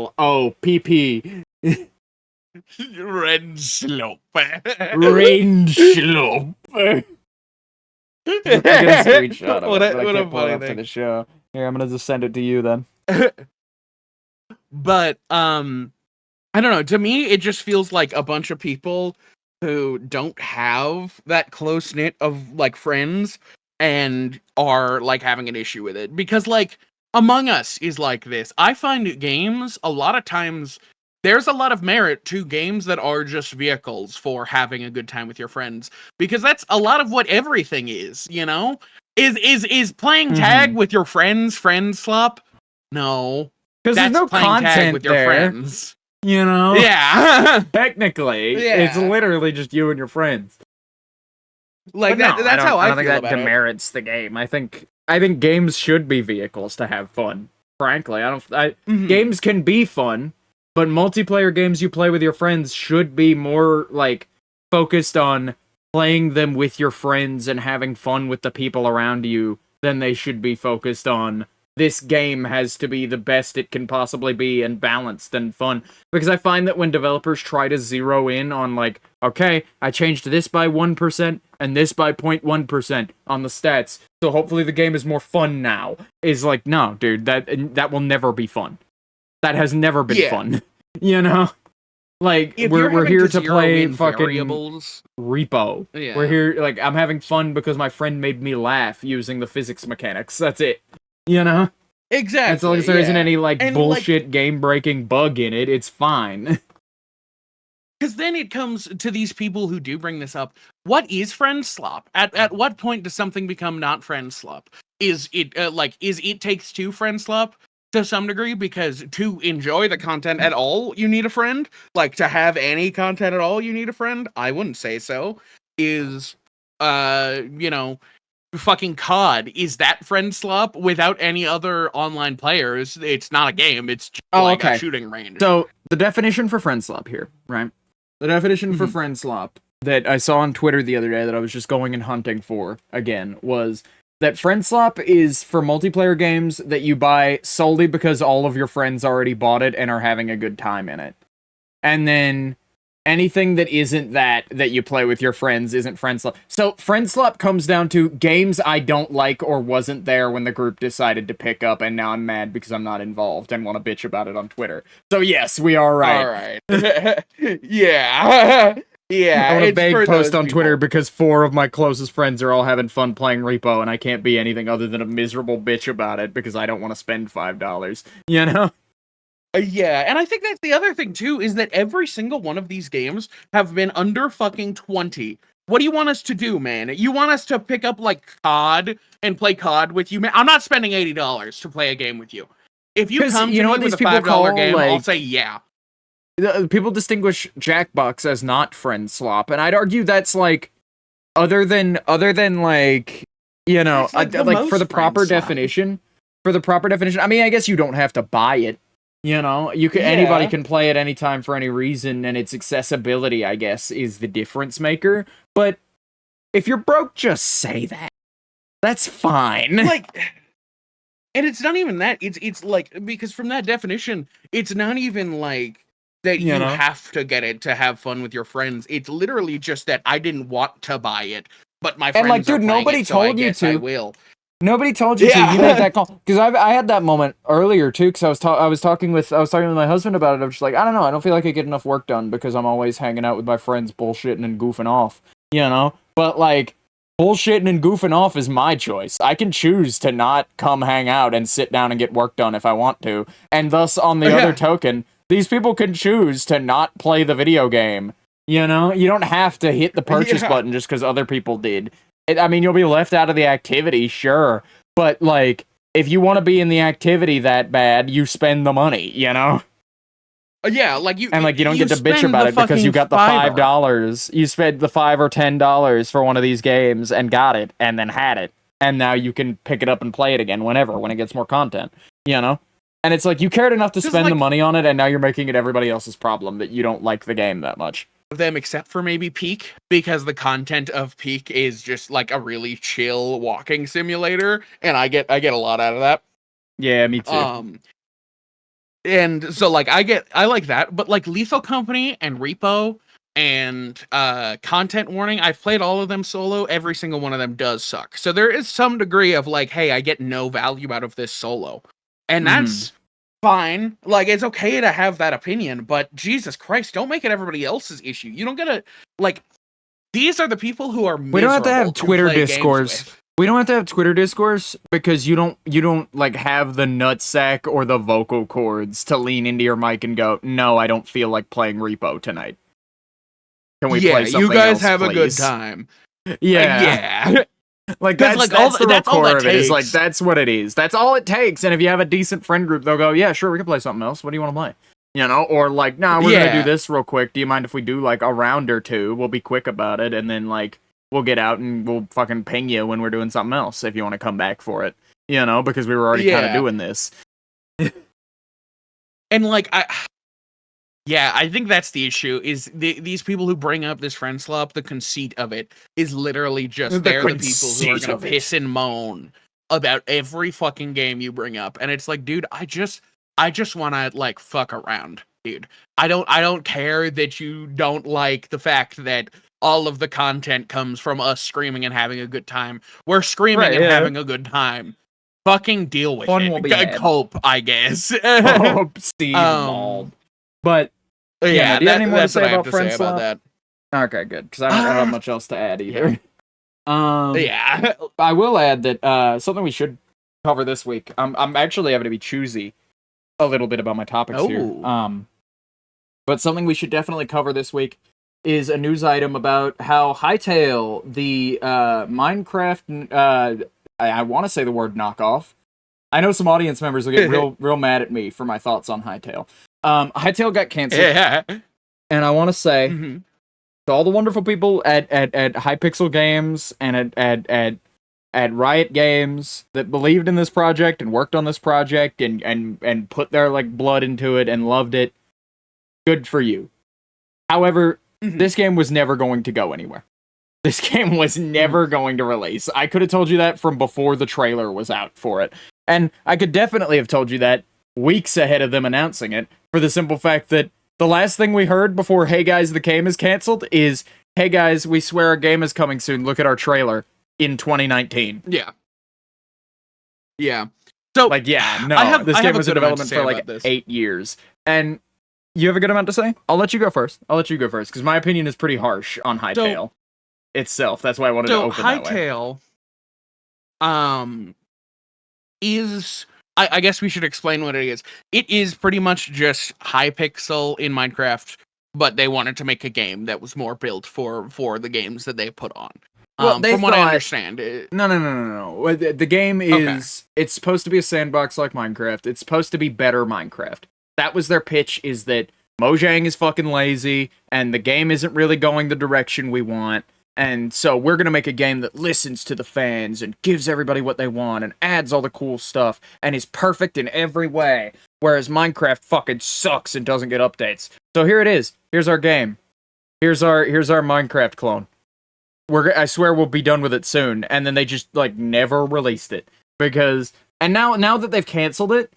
REIEENDSSSSLOPP. Red slope. Rain slop. I got a screenshot of What it, a- but I what a can't pull it funny up for thing. the show. Here, I'm gonna just send it to you then. But I don't know. To me, it just feels like a bunch of people who don't have that close knit of like friends and are like having an issue with it. Because like Among Us is like this. I find games a lot of times there's a lot of merit to games that are just vehicles for having a good time with your friends. Because that's a lot of what everything is, you know? Is playing tag with your friends friend slop? No. Because there's That's no playing tag content with your there, friends. you know? Yeah. Technically, it's Yeah. literally just you and your friends. Like But no, that's how I don't think feel that about it. demerits the game. I think games should be vehicles to have fun. Frankly, Mhm. games can be fun, but multiplayer games you play with your friends should be more like focused on playing them with your friends and having fun with the people around you than they should be focused on this game has to be the best it can possibly be and balanced and fun. Because I find that when developers try to zero in on like, okay, I changed this by 1% and this by 0.1% on the stats, so hopefully the game is more fun now, is like, no, dude, that will never be fun. That has never been fun. You know? Like, If we're you're having here to zero play in fucking variables, repo. yeah. We're here, like, I'm having fun because my friend made me laugh using the physics mechanics. That's it. You know? Exactly. As long as there isn't any, like, And, bullshit game-breaking bug in it, it's fine. Because then it comes to these people who do bring this up. What is friend slop? At what point does something become not friend slop? Is it is It Takes Two friend slop to some degree? Because to enjoy the content at all, you need a friend. Like to have any content at all, you need a friend. I wouldn't say so. Is fucking COD, is that friend slop without any other online players? It's not a game. It's just a shooting range. So the definition for friend slop here, right? The definition for friend slop that I saw on Twitter the other day that I was just going and hunting for again was that friend slop is for multiplayer games that you buy solely because all of your friends already bought it and are having a good time in it. And then anything that isn't that you play with your friends isn't friend slop. So friend slop comes down to games I don't like or wasn't there when the group decided to pick up, and now I'm mad because I'm not involved and want to bitch about it on Twitter. So yes, we are right. All right. Yeah. Yeah. I want to it's beg for post those on Twitter people. because 4 of my closest friends are all having fun playing Repo, and I can't be anything other than a miserable bitch about it because I don't want to spend $5. You know? Yeah, and I think that's the other thing too, is that every single one of these games have been under fucking 20. What do you want us to do, man? You want us to pick up like COD and play COD with you, man? I'm not spending $80 to play a game with you. If you 'Cause come you to know me what with these a people $5 call, game, I'll like- say yeah. People distinguish Jackbox as not friend slop, and I'd argue that's like other than like, you know, That's, like, the like most for the proper friend slop. definition. For the proper definition, I mean, I guess you don't have to buy it. You know, Yeah. anybody can play it anytime for any reason, and its accessibility, I guess, is the difference maker. But if you're broke, just say that. That's fine. Like, and it's not even that. It's like, because from that definition, it's not even like that you know? have to get it to have fun with your friends. It's literally just that I didn't want to buy it, but my friends like, are dude, playing nobody it, so I told you guess I to. will. Nobody told you to. You made that call because I had that moment earlier too. Because I was talking with my husband about it. I was just like, I don't know. I don't feel like I get enough work done because I'm always hanging out with my friends, bullshitting and goofing off. You know, but like bullshitting and goofing off is my choice. I can choose to not come hang out and sit down and get work done if I want to. And thus, on the other token, these people can choose to not play the video game. You know, you don't have to hit the purchase button just because other people did. I mean, you'll be left out of the activity, sure. But, like, if you want to be in the activity that bad, you spend the money, you know? Yeah, like you... And, like, you don't get to bitch about it because you got the $5. You spent the $5 or $10 for one of these games and got it, and then had it. and now you can pick it up and play it again whenever, when it gets more content, you know? And it's like, you cared enough to spend the money on it, and now you're making it everybody else's problem that you don't like the game that much. Them except for maybe Peak, because the content of Peak is just like a really chill walking simulator, and I get a lot out of that. Yeah, me too. And so like I like that, but like Lethal Company and Repo and Content Warning, I've played all of them solo. Every single one of them does suck. So there is some degree of like, hey, I get no value out of this solo. And that's fine. Like, it's okay to have that opinion, but Jesus Christ, don't make it everybody else's issue. You don't gotta, like, these are the people who are miserable. We don't have to have Twitter discourse. We don't have to have Twitter discourse because you don't like have the nutsack or the vocal cords to lean into your mic and go, no, I don't feel like playing Repo tonight. Can we play something you guys else, have please? a good time. Yeah. Like that's the core of it. Is like that's what it is. That's all it takes. And if you have a decent friend group, they'll go, yeah, sure, we can play something else. What do you want to play? You know, or like, nah, we're gonna do this real quick. Do you mind if we do like a round or two? We'll be quick about it, and then like we'll get out and we'll fucking ping you when we're doing something else if you want to come back for it. You know, because we were already kind of doing this. And like I think that's the issue, is these people who bring up this friend slop, the conceit of it is literally just they're the people who are going to piss and moan about every fucking game you bring up. And it's like, dude, I just want to like fuck around, dude. I don't care that you don't like the fact that all of the content comes from us screaming and having a good time. We're screaming and having a good time. Fucking deal with it. Cope, I guess. Cope, Steve, Maul. But do you have any more to say about friend slop? That. Okay, good, because I don't have much else to add either. I will add that something we should cover this week. I'm actually having to be choosy a little bit about my topics here. But something we should definitely cover this week is a news item about how Hytale, the Minecraft, I want to say the word knockoff. I know some audience members will get real mad at me for my thoughts on Hytale. Hytale got canceled. Yeah. And I want to say to all the wonderful people at Hypixel Games and at Riot Games that believed in this project and worked on this project and put their like blood into it and loved it, good for you. However, this game was never going to go anywhere. This game was never going to release. I could have told you that from before the trailer was out for it. And I could definitely have told you that weeks ahead of them announcing it, for the simple fact that the last thing we heard before, hey guys, the game is canceled, is, hey guys, we swear our game is coming soon, look at our trailer, in 2019. Yeah. So, like, this game was in development for like 8 years. And you have a good amount to say? I'll let you go first, because my opinion is pretty harsh on Hytale itself. That's why I wanted to open that way. Hytale, is... I guess we should explain what it is. It is pretty much just Hypixel in Minecraft, but they wanted to make a game that was more built for the games that they put on. Well, from what I understand. No. The game is... It's supposed to be a sandbox like Minecraft. It's supposed to be better Minecraft. That was their pitch, is that Mojang is fucking lazy, and the game isn't really going the direction we want. And so we're going to make a game that listens to the fans and gives everybody what they want and adds all the cool stuff and is perfect in every way. Whereas Minecraft fucking sucks and doesn't get updates. So here it is. Here's our game. Here's our Minecraft clone. I swear we'll be done with it soon. And then they just like never released it because now that they've canceled it,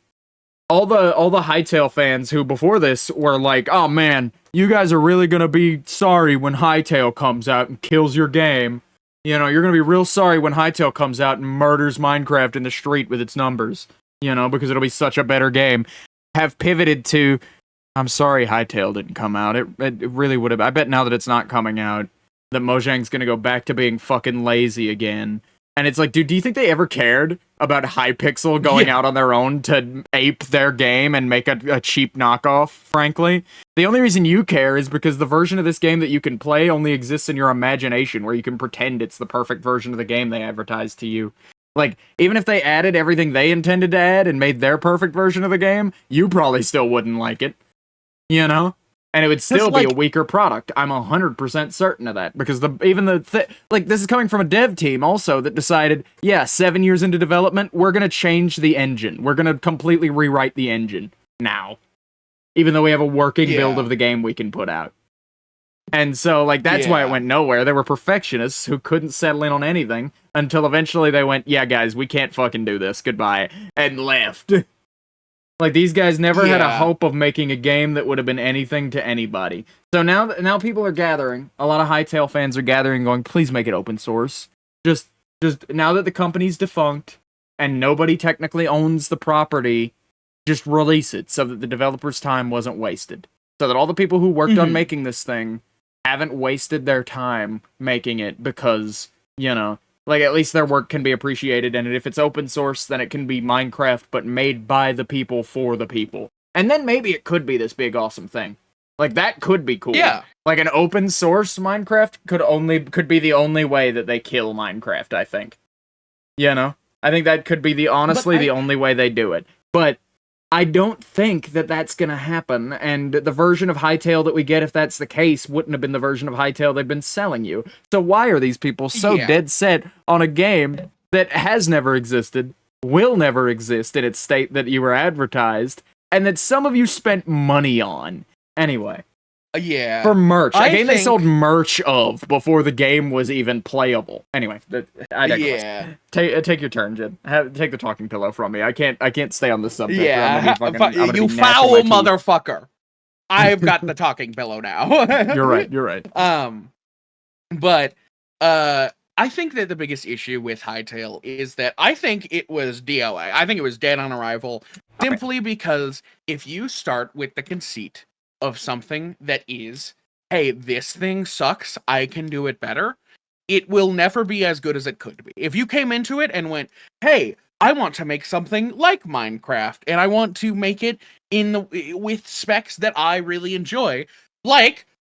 all the Hytale fans who before this were like, oh man, you guys are really gonna be sorry when Hytale comes out and kills your game. You know, you're gonna be real sorry when Hytale comes out and murders Minecraft in the street with its numbers. You know, because it'll be such a better game. Have pivoted to, I'm sorry Hytale didn't come out. It really would have. I bet now that it's not coming out, that Mojang's gonna go back to being fucking lazy again. And it's like, dude, do you think they ever cared about Hypixel going out on their own to ape their game and make a cheap knockoff, frankly? The only reason you care is because the version of this game that you can play only exists in your imagination, where you can pretend it's the perfect version of the game they advertised to you. Like, even if they added everything they intended to add and made their perfect version of the game, you probably still wouldn't like it. You know? And it would still be a weaker product. I'm 100% certain of that. Because this is coming from a dev team also that decided, 7 years into development, we're going to change the engine. We're going to completely rewrite the engine now. Even though we have a working build of the game we can put out. And so, that's why it went nowhere. There were perfectionists who couldn't settle in on anything until eventually they went, yeah, guys, we can't fucking do this. Goodbye. And left. These guys never had a hope of making a game that would have been anything to anybody. So now people are gathering. A lot of Hytale fans are gathering going, please make it open source. Just now that the company's defunct and nobody technically owns the property, just release it so that the developer's time wasn't wasted. So that all the people who worked on making this thing haven't wasted their time making it because, at least their work can be appreciated, and if it's open source, then it can be Minecraft, but made by the people for the people. And then maybe it could be this big awesome thing. That could be cool. Yeah. An open source Minecraft could be the only way that they kill Minecraft, I think. I think that could be the only way they do it. But I don't think that that's gonna happen, and the version of Hytale that we get, if that's the case, wouldn't have been the version of Hytale they've been selling you. So why are these people so dead set on a game that has never existed, will never exist in its state that you were advertised, and that some of you spent money on? Anyway. For merch. A game they sold merch of before the game was even playable. Anyway, I digress. Yeah. Take your turn, Jed. Take the talking pillow from me. I can't stay on this subject. Yeah, you foul motherfucker. I've got the talking pillow now. You're right. But I think that the biggest issue with Hytale is that I think it was DOA. I think it was dead on arrival, simply because if you start with the conceit of something that is, hey, this thing sucks, I can do it better, it will never be as good as it could be. If you came into it and went, hey, I want to make something like Minecraft, and I want to make it with specs that I really enjoy,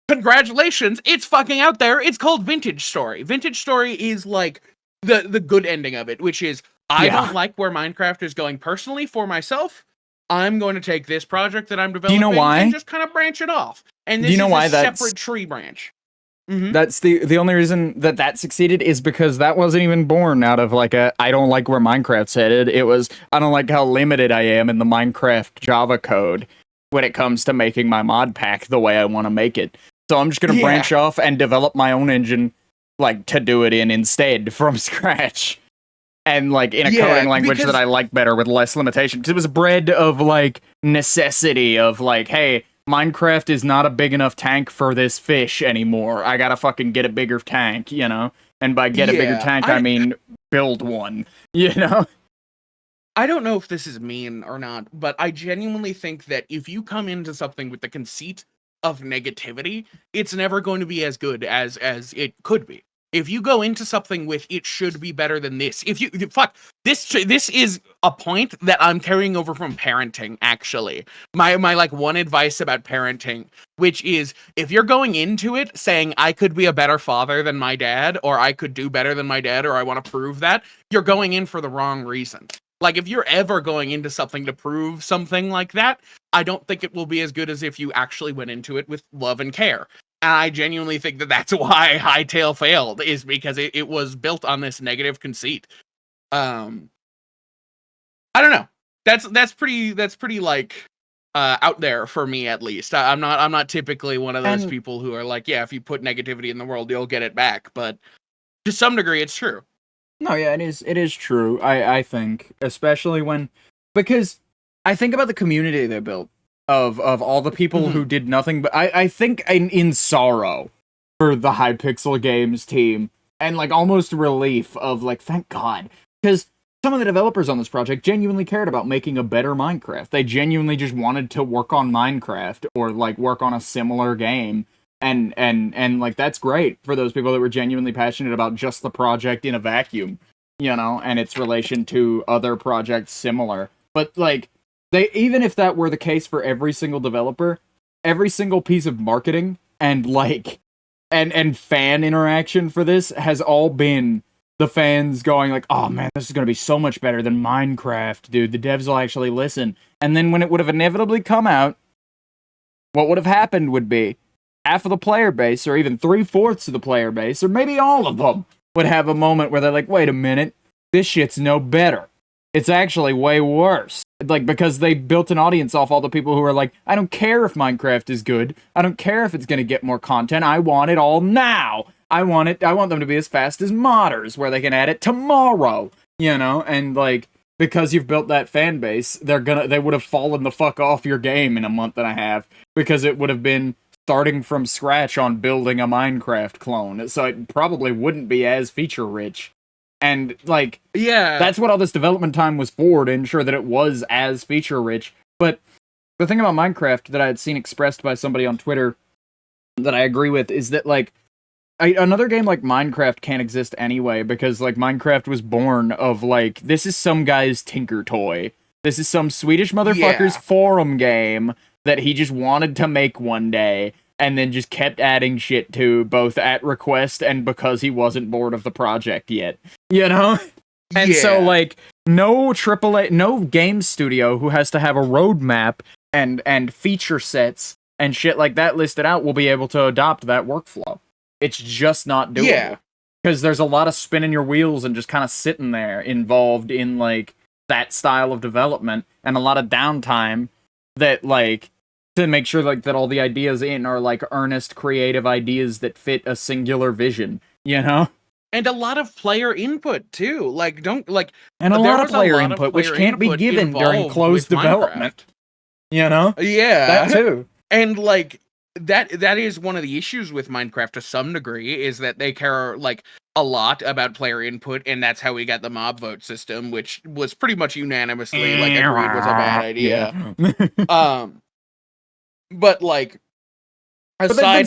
congratulations, it's fucking out there. It's called Vintage Story. Vintage Story is the good ending of it, which is, I don't like where Minecraft is going personally for myself. I'm going to take this project that I'm developing and just kind of branch it off. And this is a separate tree branch. Mm-hmm. That's the only reason that succeeded is because that wasn't even born out of I don't like where Minecraft's headed. It was, I don't like how limited I am in the Minecraft Java code when it comes to making my mod pack the way I want to make it. So I'm just going to branch off and develop my own engine to do it in instead from scratch. And in a coding language that I like better with less limitations. It was bred of necessity of hey, Minecraft is not a big enough tank for this fish anymore. I gotta fucking get a bigger tank, And by get a bigger tank, I mean build one, I don't know if this is mean or not, but I genuinely think that if you come into something with the conceit of negativity, it's never going to be as good as it could be. If you go into something with, it should be better than this. This is a point that I'm carrying over from parenting, actually. My one advice about parenting, which is, if you're going into it saying, I could be a better father than my dad, or I could do better than my dad, or I want to prove that, you're going in for the wrong reason. If you're ever going into something to prove something like that, I don't think it will be as good as if you actually went into it with love and care. And I genuinely think that that's why Hytale failed, is because it was built on this negative conceit. I don't know. That's pretty out there for me, at least. I'm not typically one of those people who are if you put negativity in the world, you'll get it back. But to some degree, it's true. No, yeah, it is true. I think, especially because I think about the community they built. Of all the people who did nothing, but I think in sorrow for the Hypixel Games team, and almost relief of thank God, because some of the developers on this project genuinely cared about making a better Minecraft. They genuinely just wanted to work on Minecraft or work on a similar game, and that's great for those people that were genuinely passionate about just the project in a vacuum, and its relation to other projects similar. But even if that were the case for every single developer, every single piece of marketing and and fan interaction for this has all been the fans going oh man, this is going to be so much better than Minecraft, dude. The devs will actually listen. And then when it would have inevitably come out, what would have happened would be half of the player base, or even 3/4 of the player base, or maybe all of them, would have a moment where they're like, wait a minute, this shit's no better. It's actually way worse. Like, because they built an audience off all the people who are like, I don't care if Minecraft is good. I don't care if it's going to get more content. I want it all now. I want them to be as fast as modders, where they can add it tomorrow, you know? And, like, because you've built that fan base, they would have fallen the fuck off your game in a month and a half, because it would have been starting from scratch on building a Minecraft clone. So it probably wouldn't be as feature-rich. And, like, yeah, that's what all this development time was for, to ensure that it was as feature-rich. But the thing about Minecraft that I had seen expressed by somebody on Twitter that I agree with is that, like, another game like Minecraft can't exist anyway, because, like, Minecraft was born of, like, this is some guy's Tinker Toy. This is some Swedish motherfucker's forum game that he just wanted to make one day, and then just kept adding shit to, both at request and because he wasn't bored of the project yet. You know? And so, like, no game studio who has to have a roadmap and feature sets and shit like that listed out will be able to adopt that workflow. It's just not doable. Yeah. Because there's a lot of spinning your wheels and just kind of sitting there involved in, like, that style of development, and a lot of downtime that, like, to make sure, like, that all the ideas in are, like, earnest, creative ideas that fit a singular vision, you know? And a lot of player input, too. Like, And a lot of player input, which can't be given during closed development. You know? Yeah. That, too. And, like, that is one of the issues with Minecraft to some degree, is that they care, like, a lot about player input, and that's how we got the mob vote system, which was pretty much unanimously, like, agreed was a bad idea. Yeah. But, like, but they've been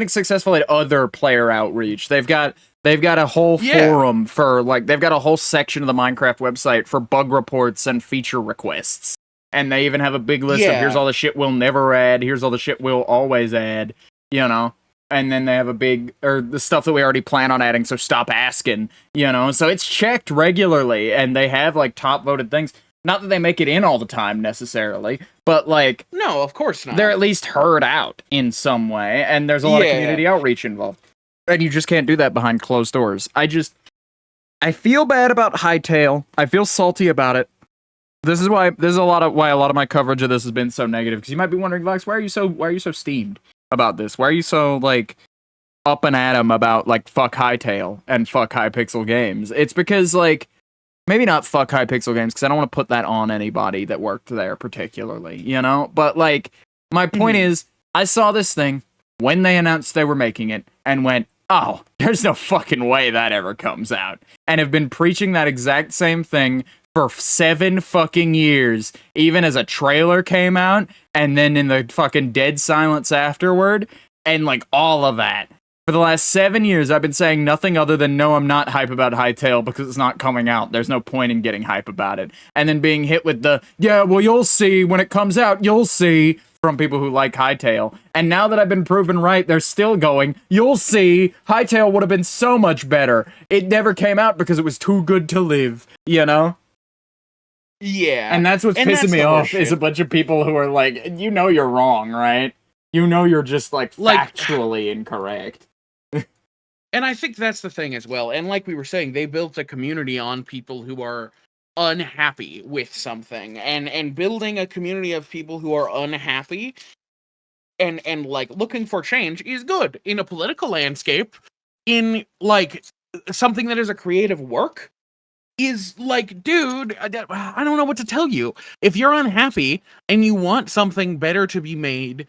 successful at other player outreach. They've got a whole forum for, like, they've got a whole section of the Minecraft website for bug reports and feature requests. And they even have a big list of here's all the shit we'll never add, here's all the shit we'll always add, you know? And then they have the stuff that we already plan on adding, so stop asking, you know? So it's checked regularly, and they have, like, top voted things. Not that they make it in all the time, necessarily, but, like... No, of course not. They're at least heard out in some way, and there's a lot of community outreach involved. And you just can't do that behind closed doors. I feel bad about Hightail. I feel salty about it. This is why a lot of my coverage of this has been so negative, because you might be wondering, Vox, why are you so steamed about this? Why are you so, like, up and at 'em about, like, fuck Hightail and fuck Hypixel Games? It's because, like, maybe not fuck Hypixel Games, because I don't want to put that on anybody that worked there particularly, you know? But, like, my point is, I saw this thing when they announced they were making it, and went, oh, there's no fucking way that ever comes out. And have been preaching that exact same thing for 7 fucking years, even as a trailer came out, and then in the fucking dead silence afterward, and, like, all of that. For the last 7 years, I've been saying nothing other than, no, I'm not hype about Hightail because it's not coming out. There's no point in getting hype about it. And then being hit with the, yeah, well, you'll see when it comes out, you'll see, from people who like Hightail. And now that I've been proven right, they're still going, you'll see, Hightail would have been so much better. It never came out because it was too good to live, you know? Yeah. And that's what's pissing me off, is a bunch of people who are like, you know you're wrong, right? You know you're just, like, factually incorrect. And I think that's the thing as well. And like we were saying, they built a community on people who are unhappy with something. And building a community of people who are unhappy and like looking for change is good in a political landscape. In, like, something that is a creative work is like, dude, I don't know what to tell you. If you're unhappy and you want something better to be made,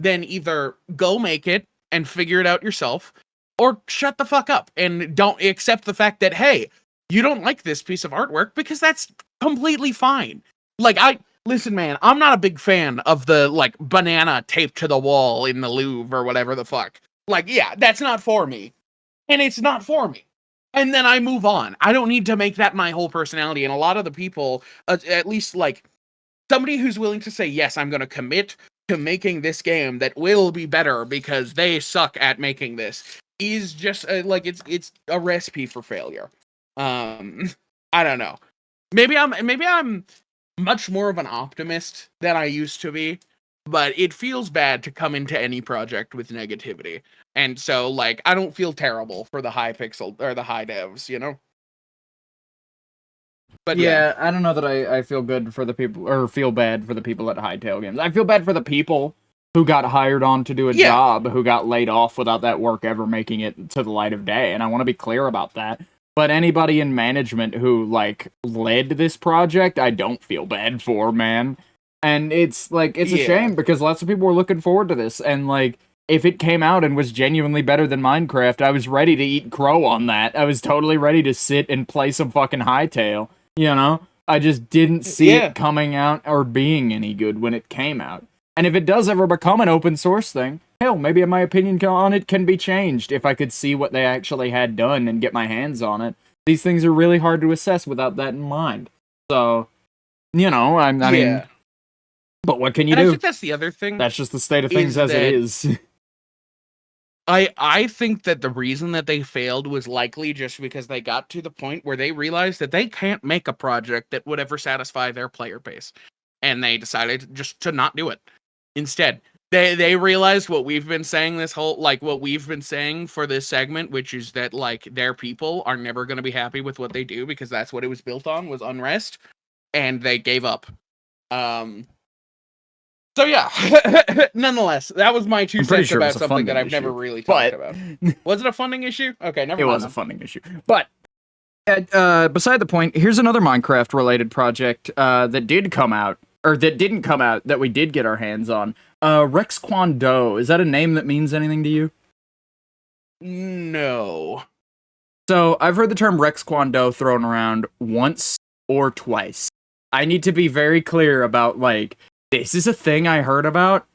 then either go make it and figure it out yourself, or shut the fuck up and don't accept the fact that, hey, you don't like this piece of artwork, because that's completely fine. Like, listen, man, I'm not a big fan of the, like, banana taped to the wall in the Louvre or whatever the fuck. Like, yeah, that's not for me. And it's not for me. And then I move on. I don't need to make that my whole personality. And a lot of the people, at least, like, somebody who's willing to say, yes, I'm going to commit to making this game that will be better because they suck at making this, is just like, it's a recipe for failure. I don't know. Maybe I'm much more of an optimist than I used to be. but it feels bad to come into any project with negativity. And so, like, I don't feel terrible for the Hypixel or the high devs, you know? But yeah, I don't know that I feel good for the people, or feel bad for the people at Hightail Games. I feel bad for the people who got hired on to do a job, who got laid off without that work ever making it to the light of day, and I want to be clear about that. But anybody in management who, like, led this project, I don't feel bad for, man. And it's, like, it's a shame, because lots of people were looking forward to this, and, like, if it came out and was genuinely better than Minecraft, I was ready to eat crow on that. I was totally ready to sit and play some fucking Hightail, you know? I just didn't see it coming out or being any good when it came out. And if it does ever become an open source thing, hell, maybe my opinion on it can be changed if I could see what they actually had done and get my hands on it. These things are really hard to assess without that in mind. So, you know, I mean, but what can you do? I think that's the other thing. That's just the state of things as it is. I think that the reason that they failed was likely just because they got to the point where they realized that they can't make a project that would ever satisfy their player base. And they decided just to not do it. Instead, they realized what we've been saying what we've been saying for this segment, which is that, like, their people are never going to be happy with what they do because that's what it was built on, was unrest, and they gave up. So yeah, nonetheless, that was my 2 cents about something that I've never really talked about. Was it a funding issue? Okay, never mind. It was a funding issue. But beside the point, here's another Minecraft-related project that did come out, or that didn't come out, that we did get our hands on. Rex Kwon Do. Is that a name that means anything to you? No. So, I've heard the term Rex Kwon Do thrown around once or twice. I need to be very clear about, like, this is a thing I heard about,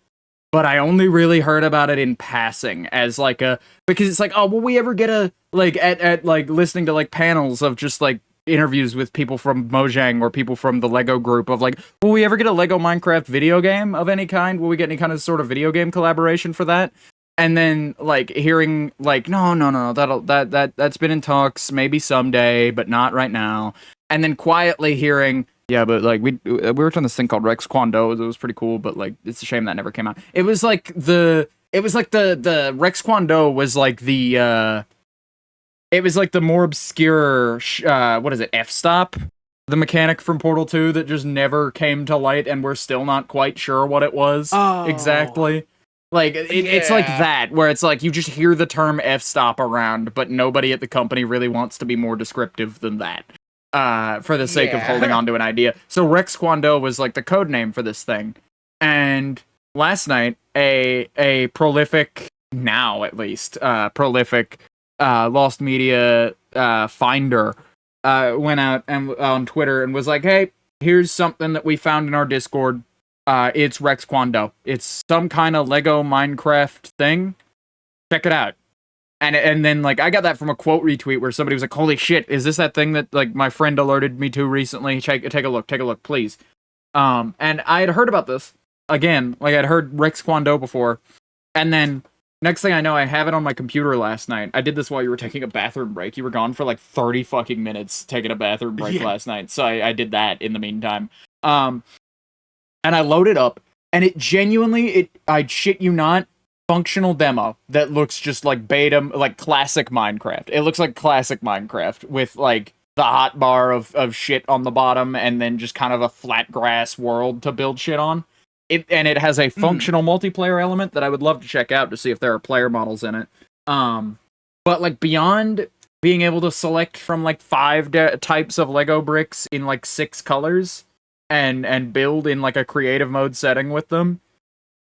but I only really heard about it in passing as, like, because it's like, oh, will we ever get a, like, at like, listening to, like, panels of just, like, interviews with people from Mojang or people from the Lego group of, like, will we ever get a Lego Minecraft video game of any kind? Will we get any kind of sort of video game collaboration for that? And then, like, hearing, like, no, that's been in talks, maybe someday, but not right now. And then quietly hearing, yeah, but, like, we worked on this thing called Rex Kwon Do. It was pretty cool, but, like, it's a shame that never came out. It was like the Rex Kwon Do was like the it was like the more obscure what is it, F-Stop? The mechanic from Portal 2 that just never came to light, and we're still not quite sure what it was exactly. Like, it's like that, where it's like you just hear the term F-Stop around, but nobody at the company really wants to be more descriptive than that. For the sake of holding on to an idea. So Rex Kwon Do was like the code name for this thing. And last night, a prolific, now at least, prolific Lost Media finder went out and on Twitter and was like, hey, here's something that we found in our Discord. It's Rex Kwon Do. It's some kind of Lego Minecraft thing. Check it out. And then, like, I got that from a quote retweet where somebody was like, holy shit, is this that thing that, like, my friend alerted me to recently? Take a look, please. And I had heard about this, again, like, I'd heard Rex Kwon Do before, and then, next thing I know, I have it on my computer last night. I did this while you were taking a bathroom break. You were gone for, like, 30 fucking minutes taking a bathroom break last night, so I did that in the meantime. And I loaded up, and it genuinely, I'd shit you not, functional demo that looks just like beta, like classic Minecraft. It looks like classic Minecraft with, like, the hotbar of shit on the bottom and then just kind of a flat grass world to build shit on. And it has a functional multiplayer element that I would love to check out to see if there are player models in it. But, like, beyond being able to select from, like, 5 types of Lego bricks in, like, 6 colors and build in, like, a creative mode setting with them,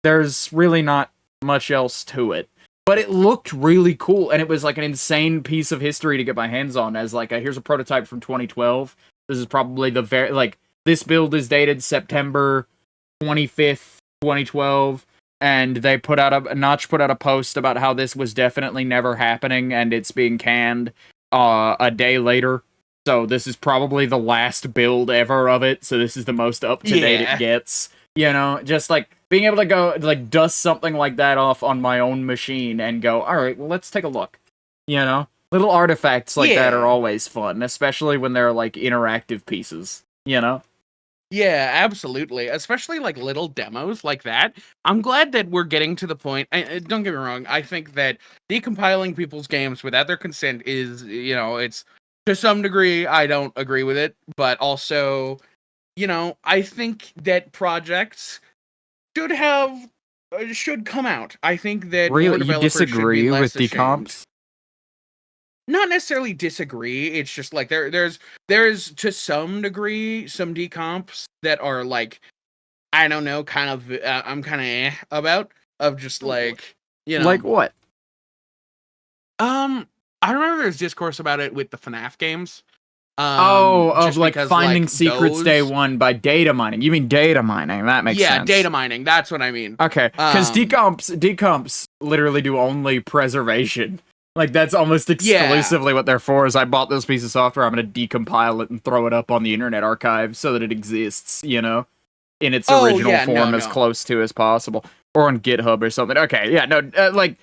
there's really not much else to it. But it looked really cool, and it was like an insane piece of history to get my hands on as, like, here's a prototype from 2012. This is probably this build is dated September 25th, 2012, and they Notch put out a post about how this was definitely never happening, and it's being canned a day later. So this is probably the last build ever of it, so this is the most up-to-date it gets. You know, just, like, being able to go, like, dust something like that off on my own machine and go, alright, well, let's take a look. You know? Little artifacts like that are always fun, especially when they're, like, interactive pieces. You know? Yeah, absolutely. Especially like little demos like that. I'm glad that we're getting to the point. Don't get me wrong. I think that decompiling people's games without their consent is, it's to some degree, I don't agree with it. But also, I think that projects should come out. I think that more Really, you developers should be disagree less with decomps? not necessarily disagree. It's just like there's to some degree some decomps that are like, I don't know, kind of I'm kind of about of just like, Like what? I remember there's discourse about it with the FNAF games. Of like because, finding secrets day those- one by data mining. You mean data mining? That makes sense. Yeah, data mining. That's what I mean. Okay, because decomps literally do only preservation. Like that's almost exclusively what they're for. Is I bought this piece of software, I'm gonna decompile it and throw it up on the Internet Archive so that it exists, in its original form as close to as possible, or on GitHub or something. Okay, yeah, no, like.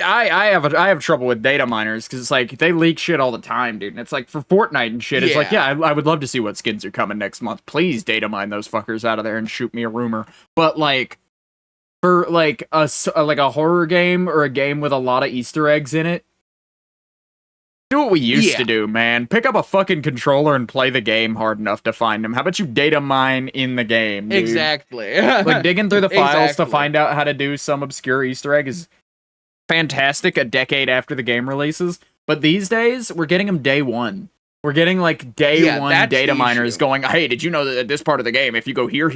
I have trouble with data miners because it's like they leak shit all the time, dude. And it's like for Fortnite and shit, it's like, yeah, I would love to see what skins are coming next month. Please data mine those fuckers out of there and shoot me a rumor. But like for like a horror game or a game with a lot of Easter eggs in it, do what we used to do, man. Pick up a fucking controller and play the game hard enough to find them. How about you data mine in the game, dude? Exactly. Like digging through the files to find out how to do some obscure Easter egg is fantastic a decade after the game releases, but these days we're getting them day one. We're getting like day one data miners going, hey, did you know that at this part of the game, if you go here,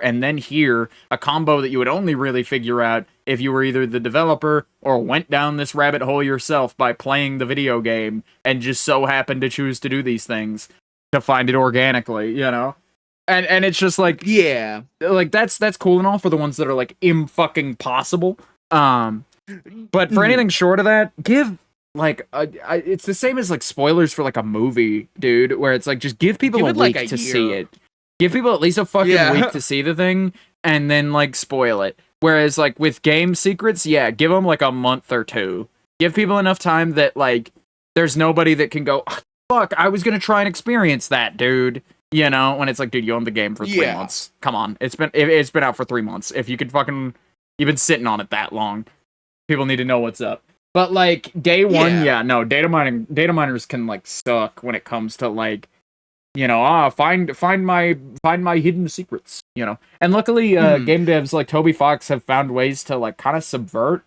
and then here, a combo that you would only really figure out if you were either the developer or went down this rabbit hole yourself by playing the video game and just so happened to choose to do these things to find it organically, And it's just like, yeah, like that's cool and all for the ones that are like fucking possible. But for anything short of that, give like it's the same as like spoilers for like a movie, dude, where it's like just give people a week to see it. Give people at least a fucking week to see the thing and then like spoil it. Whereas like with game secrets, yeah, give them like a month or two. Give people enough time that like there's nobody that can go, oh, fuck, I was going to try and experience that, dude. When it's like, dude, you owned the game for 3 months. Come on. It's been out for 3 months. If you could fucking you've been sitting on it that long. People need to know what's up. But like day one, data miners can like suck when it comes to like, find my hidden secrets, And luckily, game devs like Toby Fox have found ways to like kind of subvert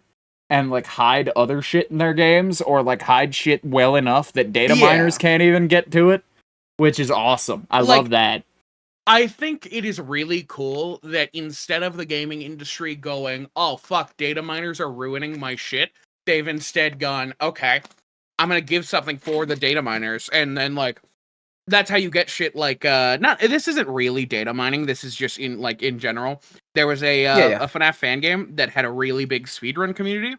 and like hide other shit in their games, or like hide shit well enough that data miners can't even get to it, which is awesome. I love that. I think it is really cool that instead of the gaming industry going, oh, fuck, data miners are ruining my shit, they've instead gone, okay, I'm going to give something for the data miners. And then, like, that's how you get shit like, this isn't really data mining. This is just in general. There was a FNAF fan game that had a really big speedrun community.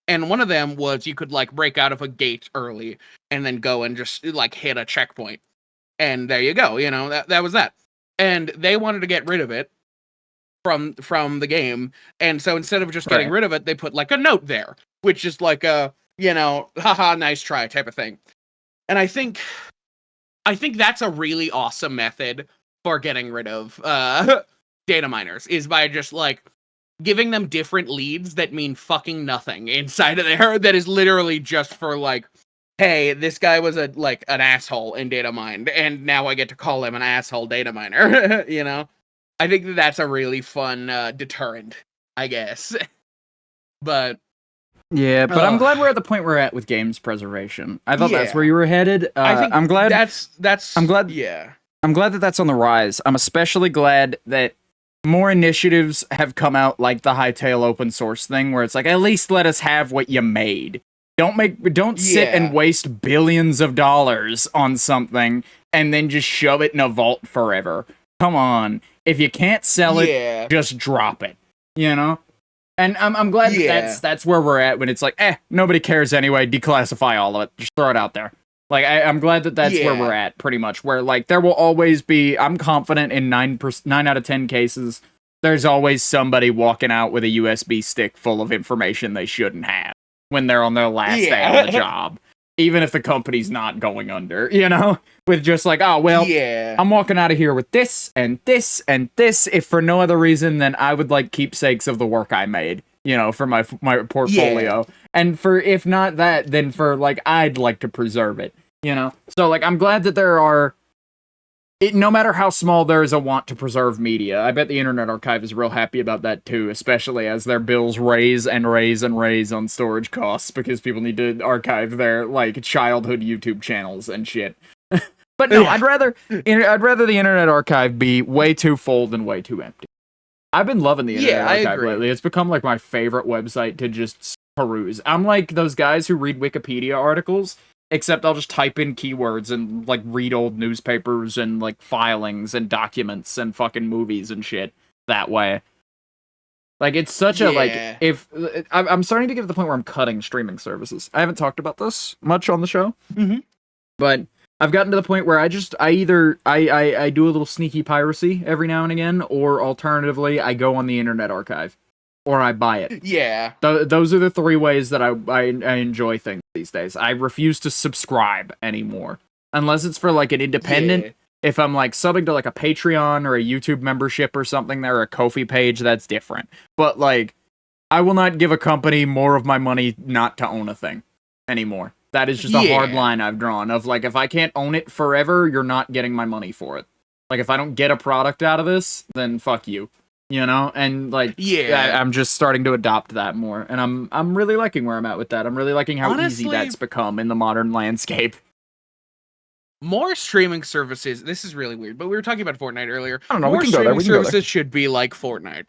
And one of them was you could, like, break out of a gate early and then go and just, like, hit a checkpoint. And there you go. That was that. And they wanted to get rid of it from the game. And so instead of just getting rid of it, they put like a note there, which is like a, haha, nice try type of thing. And I think that's a really awesome method for getting rid of data miners, is by just like giving them different leads that mean fucking nothing inside of there, that is literally just for like, hey, this guy was an asshole in data mined, and now I get to call him an asshole data miner. I think that's a really fun deterrent, I guess. But yeah, but I'm glad we're at the point we're at with games preservation. I thought that's where you were headed. I think I'm glad that's. I'm glad. Yeah, I'm glad that that's on the rise. I'm especially glad that more initiatives have come out, like the Hightail open source thing, where it's like, at least let us have what you made. Don't sit and waste billions of dollars on something and then just shove it in a vault forever. Come on. If you can't sell it, just drop it. And I'm glad that's where we're at when it's like, nobody cares anyway, declassify all of it. Just throw it out there. Like, I'm glad that that's where we're at, pretty much. Where, like, there will always be, I'm confident in 9 out of 10 cases, there's always somebody walking out with a USB stick full of information they shouldn't have when they're on their last day on the job. even if the company's not going under, you know? With just like, oh, well, Yeah. I'm walking out of here with this and this and this, if for no other reason than I would like keepsakes of the work I made, you know, for my portfolio. Yeah. And for, if not that, then for like, I'd like to preserve it, you know? So like, I'm glad that there are, no matter how small, there is a want to preserve media. I bet the Internet Archive is real happy about that too, especially as their bills raise and raise and raise on storage costs because people need to archive their like childhood YouTube channels and shit. But no, I'd rather the Internet Archive be way too full than way too empty. I've been loving the Internet Archive lately. It's become like my favorite website to just peruse. I'm like those guys who read Wikipedia articles. Except I'll just type in keywords and, like, read old newspapers and, like, filings and documents and fucking movies and shit that way. Like, it's such a, like, if... I'm starting to get to the point where I'm cutting streaming services. I haven't talked about this much on the show. Mm-hmm. But I've gotten to the point where I do a little sneaky piracy every now and again, or alternatively, I go on the Internet Archive. Or I buy it. Yeah. Those are the three ways that I enjoy things these days. I refuse to subscribe anymore. Unless it's for, like, an independent. Yeah. If I'm, like, subbing to, like, a Patreon or a YouTube membership or something, or a Ko-fi page, that's different. But, like, I will not give a company more of my money not to own a thing anymore. That is just a hard line I've drawn. Of, like, if I can't own it forever, you're not getting my money for it. Like, if I don't get a product out of this, then fuck you. You know, and like, I'm just starting to adopt that more, and I'm really liking where I'm at with that. I'm really liking how easy that's become in the modern landscape. More streaming services. This is really weird, but we were talking about Fortnite earlier. I don't know. More we can go there. Services should be like Fortnite,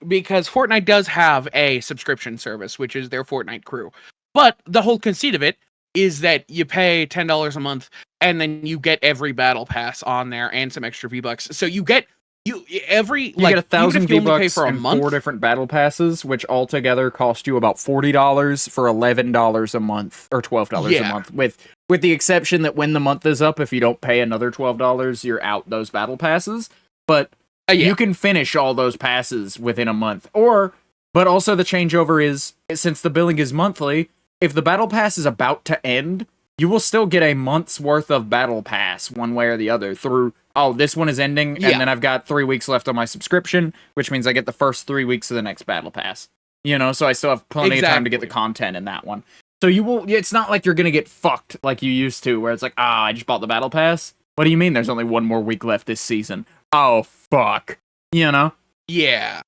because Fortnite does have a subscription service, which is their Fortnite crew. But the whole conceit of it is that you pay $10 a month, and then you get every battle pass on there and some extra V-Bucks. So you get. You get 1,000 V-Bucks and 4 different battle passes, which altogether cost you about $40 for $11 a month or $12 a month. With the exception that when the month is up, if you don't pay another $12, you're out those battle passes. But you can finish all those passes within a month. But also the changeover is, since the billing is monthly, if the battle pass is about to end, you will still get a month's worth of battle pass one way or the other through, oh, this one is ending, and then I've got 3 weeks left on my subscription, which means I get the first 3 weeks of the next battle pass. You know, so I still have plenty of time to get the content in that one. So it's not like you're gonna get fucked like you used to, where it's like, I just bought the battle pass? What do you mean there's only one more week left this season? Oh, fuck. You know? Yeah.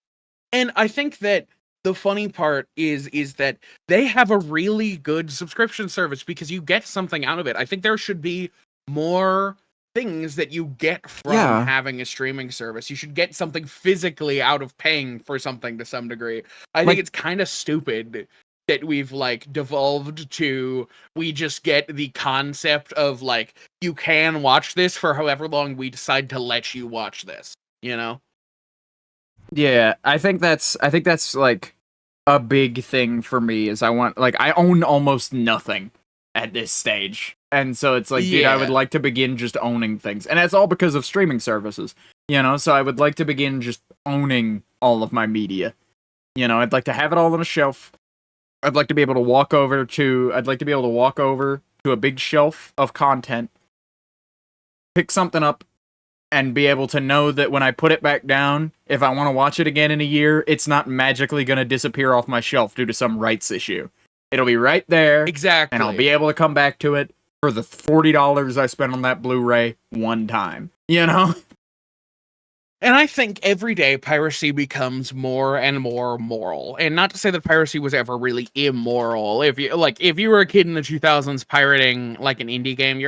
And I think that the funny part is that they have a really good subscription service because you get something out of it. I think there should be more things that you get from having a streaming service. You should get something physically out of paying for something to some degree. I think it's kind of stupid that we've like devolved to, we just get the concept of like, you can watch this for however long we decide to let you watch this, you know? Yeah, I think that's like a big thing for me is I own almost nothing at this stage. And so it's like, dude, I would like to begin just owning things. And that's all because of streaming services, you know? So I would like to begin just owning all of my media. You know, I'd like to have it all on a shelf. I'd like to be able to walk over to a big shelf of content, pick something up, and be able to know that when I put it back down, if I want to watch it again in a year, it's not magically going to disappear off my shelf due to some rights issue. It'll be right there. Exactly. And I'll be able to come back to it for the $40 I spent on that Blu-ray one time. You know? And I think every day piracy becomes more and more moral. And not to say that piracy was ever really immoral. If you were a kid in the 2000s pirating like an indie game,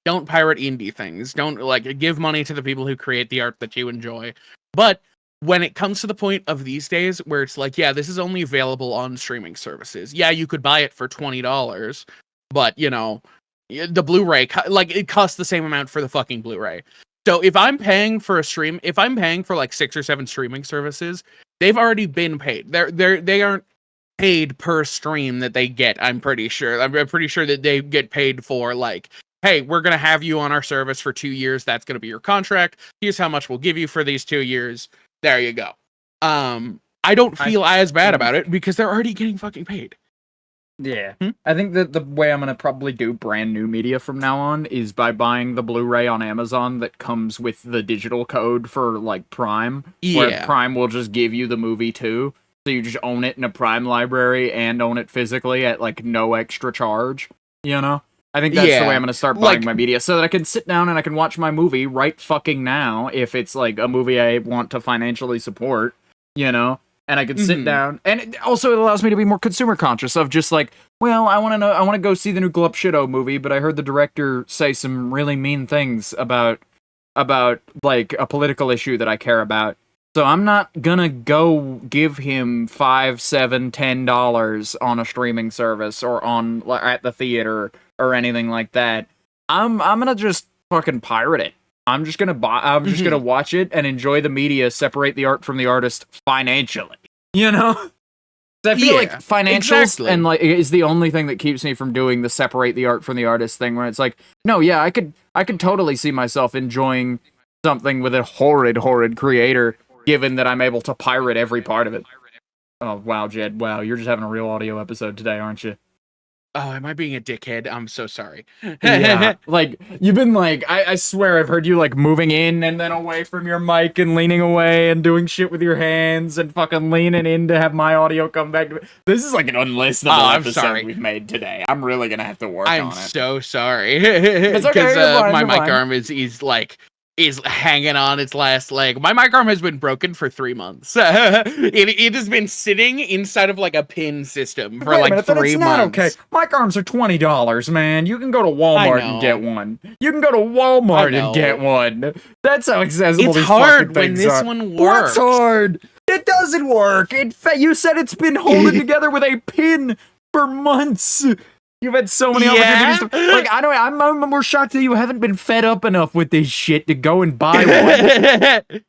don't pirate indie things. Don't give money to the people who create the art that you enjoy. But when it comes to the point of these days where it's like, this is only available on streaming services. Yeah, you could buy it for $20, but the Blu-ray, it costs the same amount for the fucking Blu-ray. So if I'm paying for like 6 or 7 streaming services, they've already been paid. They aren't paid per stream that they get. I'm pretty sure. I'm pretty sure that they get paid for like, hey, we're gonna have you on our service for 2 years. That's gonna be your contract. Here's how much we'll give you for these 2 years. There you go. I don't feel as bad about it because they're already getting fucking paid. Yeah. I think that the way I'm going to probably do brand new media from now on is by buying the Blu-ray on Amazon that comes with the digital code for, like, Prime. Where Yeah. Prime will just give you the movie, too. So you just own it in a Prime library and own it physically at, like, no extra charge. You know? I think that's the way I'm going to start buying my media. So that I can sit down and I can watch my movie right fucking now if it's, like, a movie I want to financially support. You know? And I can sit down, and it allows me to be more consumer conscious of just like, well, I want to go see the new Glup Shido movie, but I heard the director say some really mean things about like a political issue that I care about. So I'm not gonna go give him $5, $7, $10 on a streaming service or on at the theater or anything like that. I'm gonna just fucking pirate it. I'm just gonna gonna watch it and enjoy the media, separate the art from the artist financially. You know? I feel like financials and like is the only thing that keeps me from doing the separate the art from the artist thing where it's like, no, yeah, I could totally see myself enjoying something with a horrid creator, given that I'm able to pirate every part of it. Oh wow, Jed, wow, you're just having a real audio episode today, aren't you? Oh, am I being a dickhead? I'm so sorry. Yeah, like, you've been, like, I swear I've heard you, like, moving in and then away from your mic and leaning away and doing shit with your hands and fucking leaning in to have my audio come back to me. This is, like, an unlistenable episode we've made today. I'm really gonna have to work on it. I'm so sorry. It's okay, because my mic arm is hanging on its last leg. My mic arm has been broken for 3 months. It has been sitting inside of like a pin system for like 3 months. Okay, mic arms are $20, man. You can go to Walmart and get one. You can go to Walmart and get one. That's how accessible these fucking things are. It's hard when this one works. What's hard? It doesn't work. You said it's been holding together with a pin for months. You've had so many opportunities to, like, I don't. I'm more shocked that you haven't been fed up enough with this shit to go and buy one.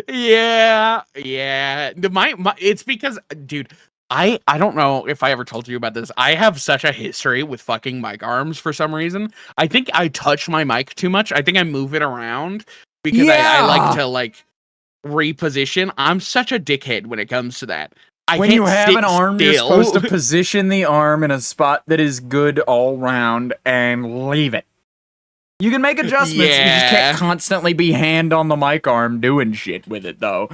yeah. It's because, dude, I don't know if I ever told you about this. I have such a history with fucking mic arms for some reason. I think I touch my mic too much. I think I move it around because I like to like reposition. I'm such a dickhead when it comes to that. When you have an arm, you're supposed to position the arm in a spot that is good all round and leave it. You can make adjustments. You just can't constantly be hand on the mic arm doing shit with it, though.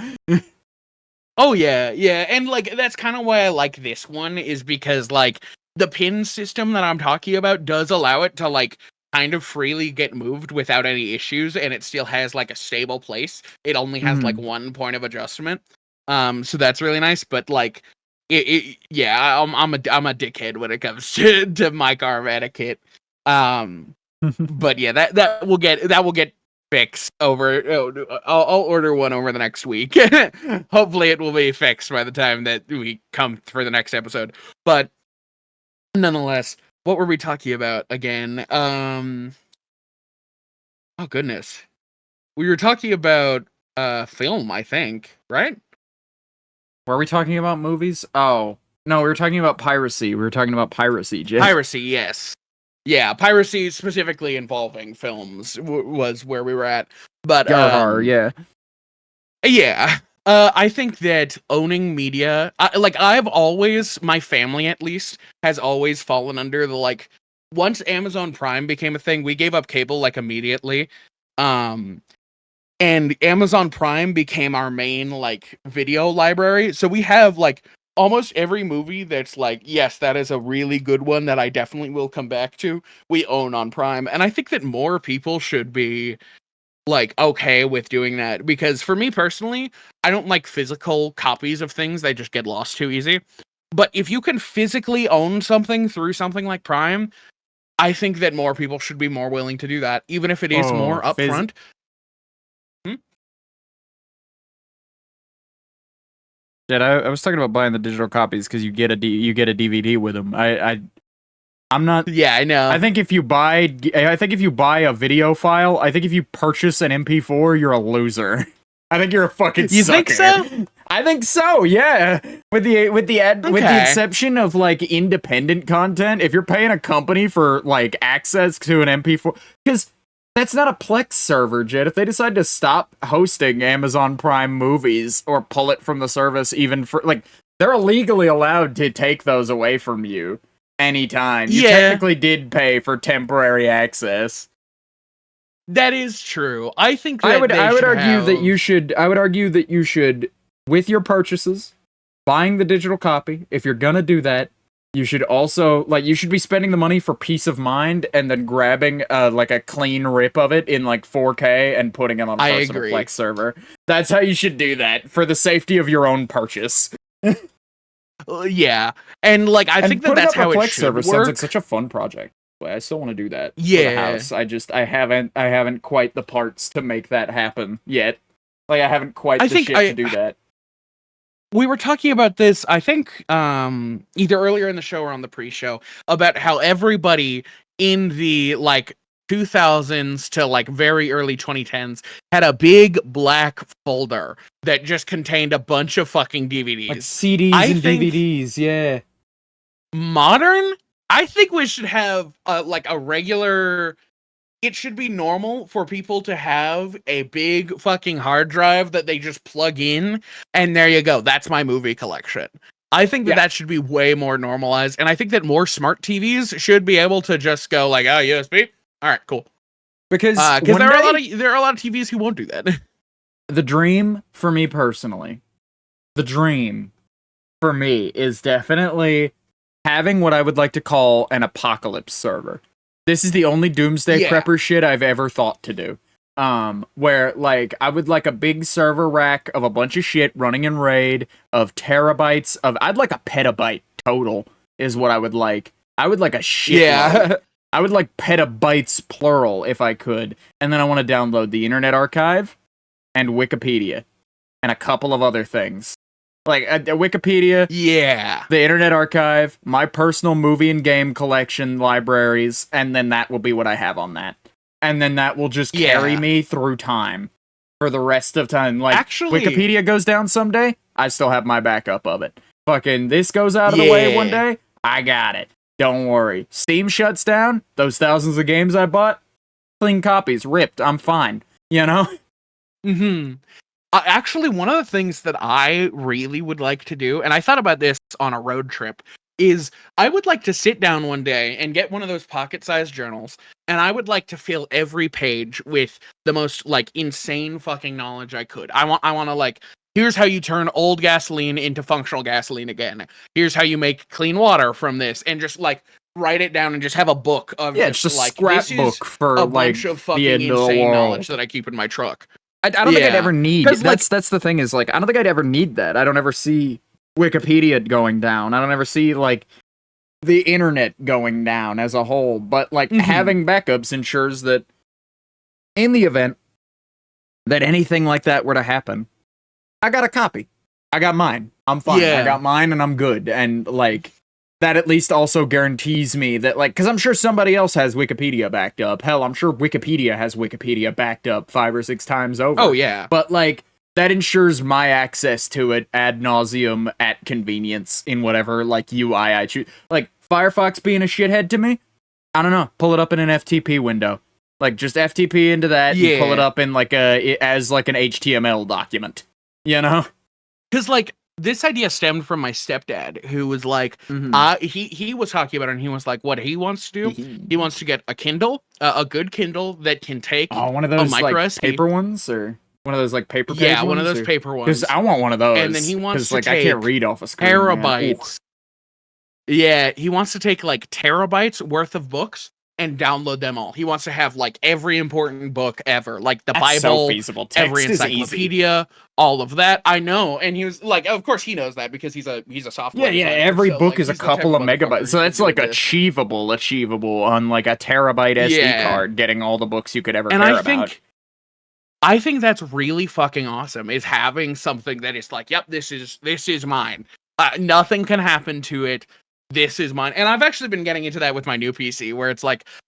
Oh, yeah. And, like, that's kind of why I like this one, is because, like, the pin system that I'm talking about does allow it to, like, kind of freely get moved without any issues, and it still has, like, a stable place. It only has, like, one point of adjustment. So that's really nice, but like, I'm a dickhead when it comes to mic arm etiquette. But yeah, that will get fixed over. I'll order one over the next week. Hopefully, it will be fixed by the time that we come for the next episode. But nonetheless, what were we talking about again? Oh goodness, we were talking about film, I think, right? Were we talking about movies? Oh, no, we were talking about piracy. Jay. Piracy, yes. Yeah, piracy specifically involving films was where we were at. But, yeah. Yeah. I think that owning media, my family at least, has always fallen under the, like, once Amazon Prime became a thing, we gave up cable, like, immediately. And Amazon Prime became our main, like, video library. So we have, like, almost every movie that's like, yes, that is a really good one that I definitely will come back to, we own on Prime. And I think that more people should be, like, okay with doing that. Because for me personally, I don't like physical copies of things. They just get lost too easy. But if you can physically own something through something like Prime, I think that more people should be more willing to do that, even if it is more upfront. I was talking about buying the digital copies because you get a DVD with them. I'm not. Yeah, I know. I think if you buy a video file, I think if you purchase an MP4, you're a loser. I think you're a fucking sucker. You think so? I think so. Yeah. With the exception of like independent content, if you're paying a company for like access to an MP4, because that's not a Plex server, Jed. If they decide to stop hosting Amazon Prime movies or pull it from the service, even for like, they're illegally allowed to take those away from you. anytime. You technically did pay for temporary access. That is true. I think that I would argue that you should, with your purchases, buying the digital copy, if you're gonna do that, you should also, you should be spending the money for peace of mind and then grabbing, a clean rip of it in, 4K and putting it on a personal Plex server. That's how you should do that, for the safety of your own purchase. Yeah. And, I think that's how it Plex should server work. sounds like such a fun project. I still want to do that for Yeah. the house. I haven't quite the parts to make that happen yet. I haven't quite the shit to do that. We were talking about this, I think, either earlier in the show or on the pre-show, about how everybody in the 2000s to very early 2010s had a big black folder that just contained a bunch of fucking DVDs. CDs and DVDs, yeah. Modern? I think we should have a regular. It should be normal for people to have a big fucking hard drive that they just plug in, and there you go. That's my movie collection. I think that should be way more normalized, and I think that more smart TVs should be able to just go USB. All right, cool. Because there are a lot of TVs who won't do that. The dream for me personally, is definitely having what I would like to call an apocalypse server. This is the only doomsday prepper shit I've ever thought to do. Where, I would like a big server rack of a bunch of shit running in RAID, of terabytes of... I'd like a petabyte total, is what I would like. I would like a shit load. I would like petabytes plural, if I could. And then I want to download the Internet Archive, and Wikipedia, and a couple of other things. Wikipedia, the Internet Archive, my personal movie and game collection libraries, and then that will be what I have on that. And then that will just carry me through time. For the rest of time. Actually, Wikipedia goes down someday, I still have my backup of it. Fucking this goes out of the way one day, I got it. Don't worry. Steam shuts down, those thousands of games I bought, clean copies, ripped, I'm fine. You know? Mm-hmm. Actually, one of the things that I really would like to do, and I thought about this on a road trip, is I would like to sit down one day and get one of those pocket-sized journals, and I would like to fill every page with the most, insane fucking knowledge I could. I want to, here's how you turn old gasoline into functional gasoline again. Here's how you make clean water from this, and just, write it down and just have a book of just a scrapbook for a bunch of fucking insane knowledge that I keep in my truck. I don't think I'd ever need. That's the thing is I don't think I'd ever need that. I don't ever see Wikipedia going down. I don't ever see the internet going down as a whole. But having backups ensures that in the event that anything like that were to happen, I got a copy. I got mine. I'm fine. I got mine and I'm good. And that at least also guarantees me that, because I'm sure somebody else has Wikipedia backed up. Hell, I'm sure Wikipedia has Wikipedia backed up 5 or 6 times over. Oh, yeah. But, that ensures my access to it ad nauseum at convenience in whatever, UI I choose. Firefox being a shithead to me, I don't know. Pull it up in an FTP window. Just FTP into that and pull it up in, as an HTML document. You know? Because, this idea stemmed from my stepdad, who was he was talking about it, and he was what he wants to do. He wants to get a Kindle, a good Kindle that can take one of those micro paper ones, or one of those paper page ones, one of those paper ones. Because I want one of those. And then he wants to take I can't read off a screen. Terabytes. Yeah, he wants to take terabytes worth of books and download them all. He wants to have every important book ever, the That's Bible, so feasible. Text every encyclopedia, all of that. I know, and he was of course he knows that because he's a software. Yeah. Every book is a couple of megabytes, so that's achievable on a terabyte SD card. Getting all the books you could ever care about. I think that's really fucking awesome. Is having something that is yep, this is mine. Nothing can happen to it. This is mine. And I've actually been getting into that with my new PC, where it's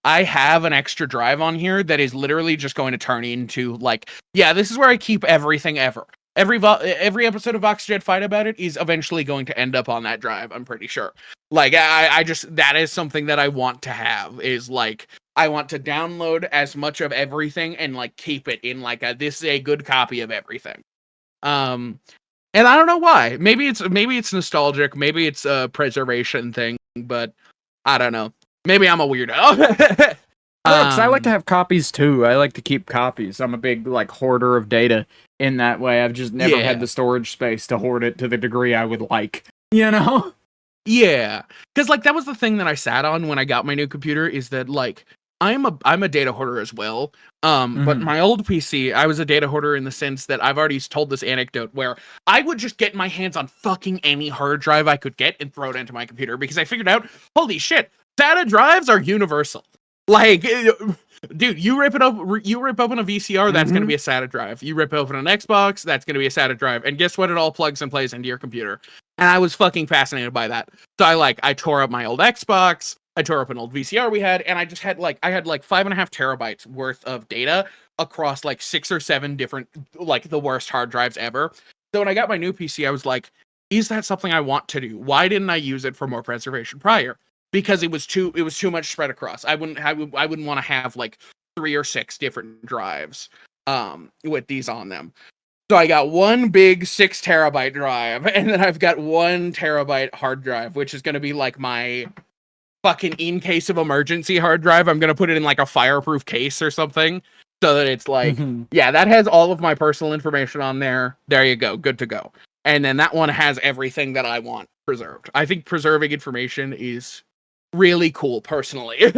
I have an extra drive on here that is literally just going to turn into this is where I keep everything ever. Every episode of Vox Jed Fight About It is eventually going to end up on that drive, I'm pretty sure. I just, that is something that I want to have, is I want to download as much of everything and keep it in this is a good copy of everything. And I don't know why. Maybe it's nostalgic. Maybe it's a preservation thing. But I don't know. Maybe I'm a weirdo. Because I like to have copies too. I like to keep copies. I'm a big like hoarder of data in that way. I've just never had the storage space to hoard it to the degree I would like. You know? Yeah, because like that was the thing that I sat on when I got my new computer is that like I'm a data hoarder as well. But my old PC, I was a data hoarder in the sense that I've already told this anecdote where I would just get my hands on fucking any hard drive I could get and throw it into my computer because I figured out, holy shit, SATA drives are universal. Like, dude, you rip open a VCR, that's gonna be a SATA drive. You rip open an Xbox, that's gonna be a SATA drive. And guess what? It all plugs and plays into your computer. And I was fucking fascinated by that. So I tore up my old Xbox, I tore up an old VCR we had, and I just had like 5.5 terabytes worth of data across like 6 or 7 different, like the worst hard drives ever. So when I got my new PC, I was like, is that something I want to do? Why didn't I use it for more preservation prior? Because it was too much spread across. I wouldn't want to have like 3 or 6 different drives with these on them. So I got one big 6 terabyte drive, and then I've got 1 terabyte hard drive, which is going to be like my fucking in case of emergency hard drive. I'm going to put it in like a fireproof case or something so that it's like, yeah, that has all of my personal information on there. There you go. Good to go. And then that one has everything that I want preserved. I think preserving information is really cool personally.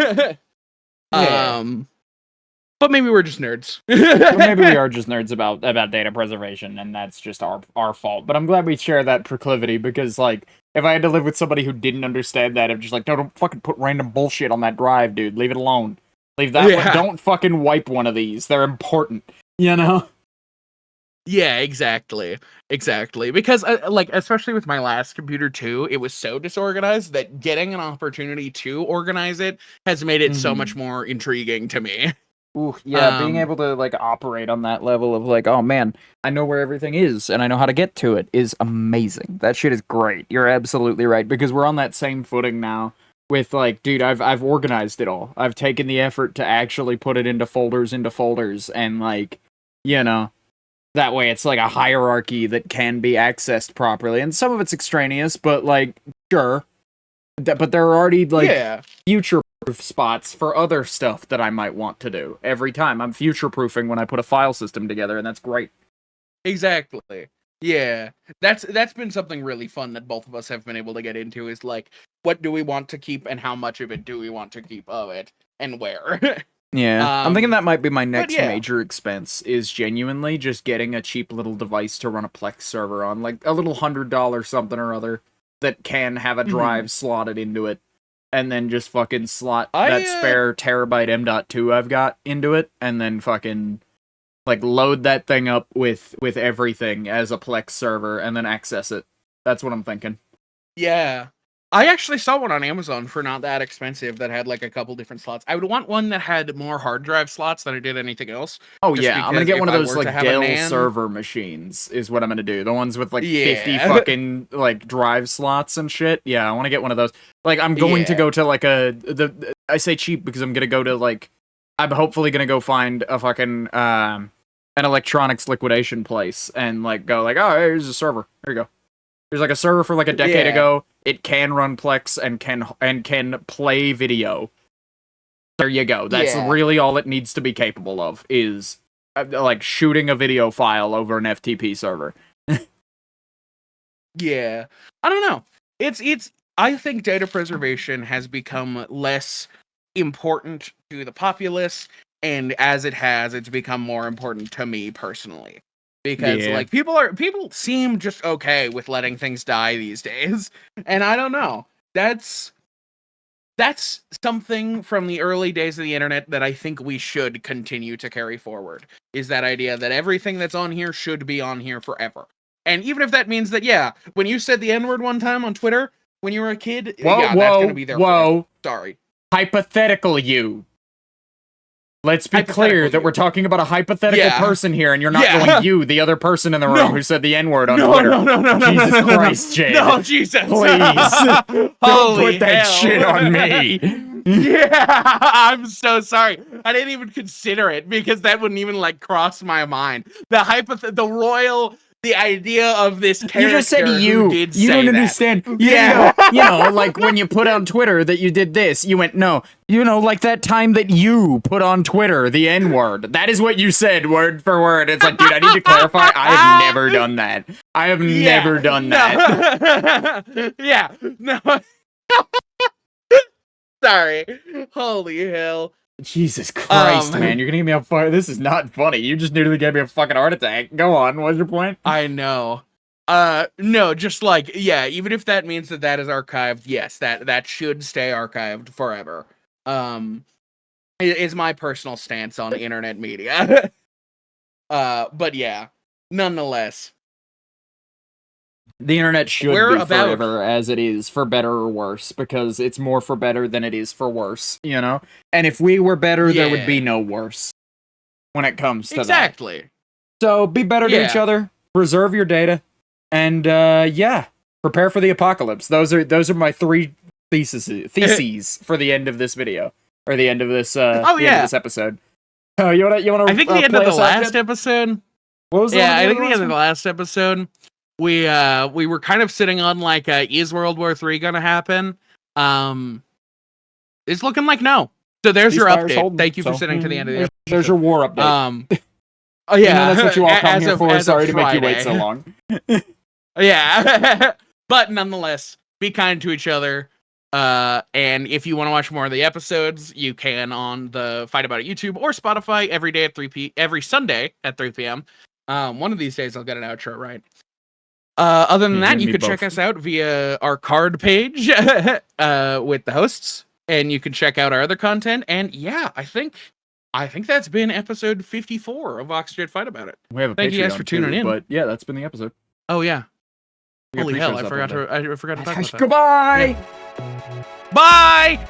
But maybe we're just nerds. Or maybe we are just nerds about data preservation, and that's just our fault. But I'm glad we share that proclivity, because like if I had to live with somebody who didn't understand that, I'm just like, no, don't fucking put random bullshit on that drive, dude. Leave it alone. Leave that one. Don't fucking wipe one of these. They're important. You know? Yeah, exactly. Because like, especially with my last computer too, it was so disorganized that getting an opportunity to organize it has made it so much more intriguing to me. Ooh, yeah, being able to like operate on that level of like, oh man, I know where everything is and I know how to get to it is amazing. That shit is great. You're absolutely right, because we're on that same footing now with like, dude, I've organized it all. I've taken the effort to actually put it into folders and like, you know, that way it's like a hierarchy that can be accessed properly. And some of it's extraneous, but like, sure. But there are already like future-proof spots for other stuff that I might want to do every time. I'm future-proofing when I put a file system together, and that's great. Exactly. Yeah. That's been something really fun that both of us have been able to get into, is like, what do we want to keep and how much of it do we want to keep of it and where? Yeah, I'm thinking that might be my next major expense, is genuinely just getting a cheap little device to run a Plex server on, like a little $100 something or other that can have a drive slotted into it, and then just fucking slot that spare terabyte M.2 I've got into it, and then fucking like load that thing up with everything as a Plex server, and then access it. That's what I'm thinking. Yeah. I actually saw one on Amazon for not that expensive that had like a couple different slots. I would want one that had more hard drive slots than I did anything else. Oh yeah, I'm gonna get one of those like Dell server machines is what I'm gonna do. The ones with like 50 fucking like drive slots and shit. Yeah, I want to get one of those. Like I'm going to go to like I say cheap because I'm gonna go to like, I'm hopefully gonna go find a fucking an electronics liquidation place and like go like, oh, here's a server. Here you go. There's like a server for like a decade ago. It can run Plex and can play video. There you go. That's really all it needs to be capable of, is like shooting a video file over an FTP server. Yeah. I don't know. It's I think data preservation has become less important to the populace, and as it has, it's become more important to me personally. Because like people seem just okay with letting things die these days. And I don't know. That's something from the early days of the internet that I think we should continue to carry forward. Is that idea that everything that's on here should be on here forever. And even if that means that, when you said the N-word one time on Twitter when you were a kid, that's gonna be there forever. Sorry. Hypothetical you. Let's be clear that we're talking about a hypothetical person here, and you're not going you, the other person in the room who said the N-word on Twitter. No, Jesus Christ, Jed. No, Jesus. Please. Don't put that shit on me. Yeah, I'm so sorry. I didn't even consider it, because that wouldn't even, like, cross my mind. The royal the idea of this character You just said who did you say don't that. understand. Yeah. You know, like when you put on Twitter that you did this, you went, no. You know, like that time that you put on Twitter the N-word. That is what you said, word for word. It's like, dude, I need to clarify. I have never done that. I have never done that. Yeah. No. Sorry. Holy hell. Jesus Christ, man. You're gonna give me a fire. This is not funny. You just nearly gave me a fucking heart attack. Go on. What's your point? I know. No, just like, yeah, even if that means that is archived, yes, that should stay archived forever. Is my personal stance on internet media. But yeah, nonetheless. The internet should be forever as it is, for better or worse, because it's more for better than it is for worse, you know? And if we were better, there would be no worse when it comes to that. Exactly. So be better to each other, preserve your data, and yeah, prepare for the apocalypse. Those are my 3 theses for the end of this video, or the end of this end of this episode. Oh, you wanna I think the end of the last episode. What was I think the end of the last episode. We were kind of sitting on like, is World War III gonna happen? It's looking like no. So there's your update. Thank you for sitting to the end of the episode. There's your war update. Oh yeah, that's what you all come here for. Sorry to make you wait so long. Yeah, but nonetheless, be kind to each other. And if you want to watch more of the episodes, you can on the Fight About It YouTube or Spotify every Sunday at 3 p.m. One of these days I'll get an outro right. Other than that, you could check us out via our card page with the hosts, and you can check out our other content. And yeah, I think that's been episode 54 of Vox Jed Fight About It. We have a Thank you guys for tuning in. But yeah, that's been the episode. Oh yeah. Holy hell, I forgot to talk about that. Goodbye. Bye.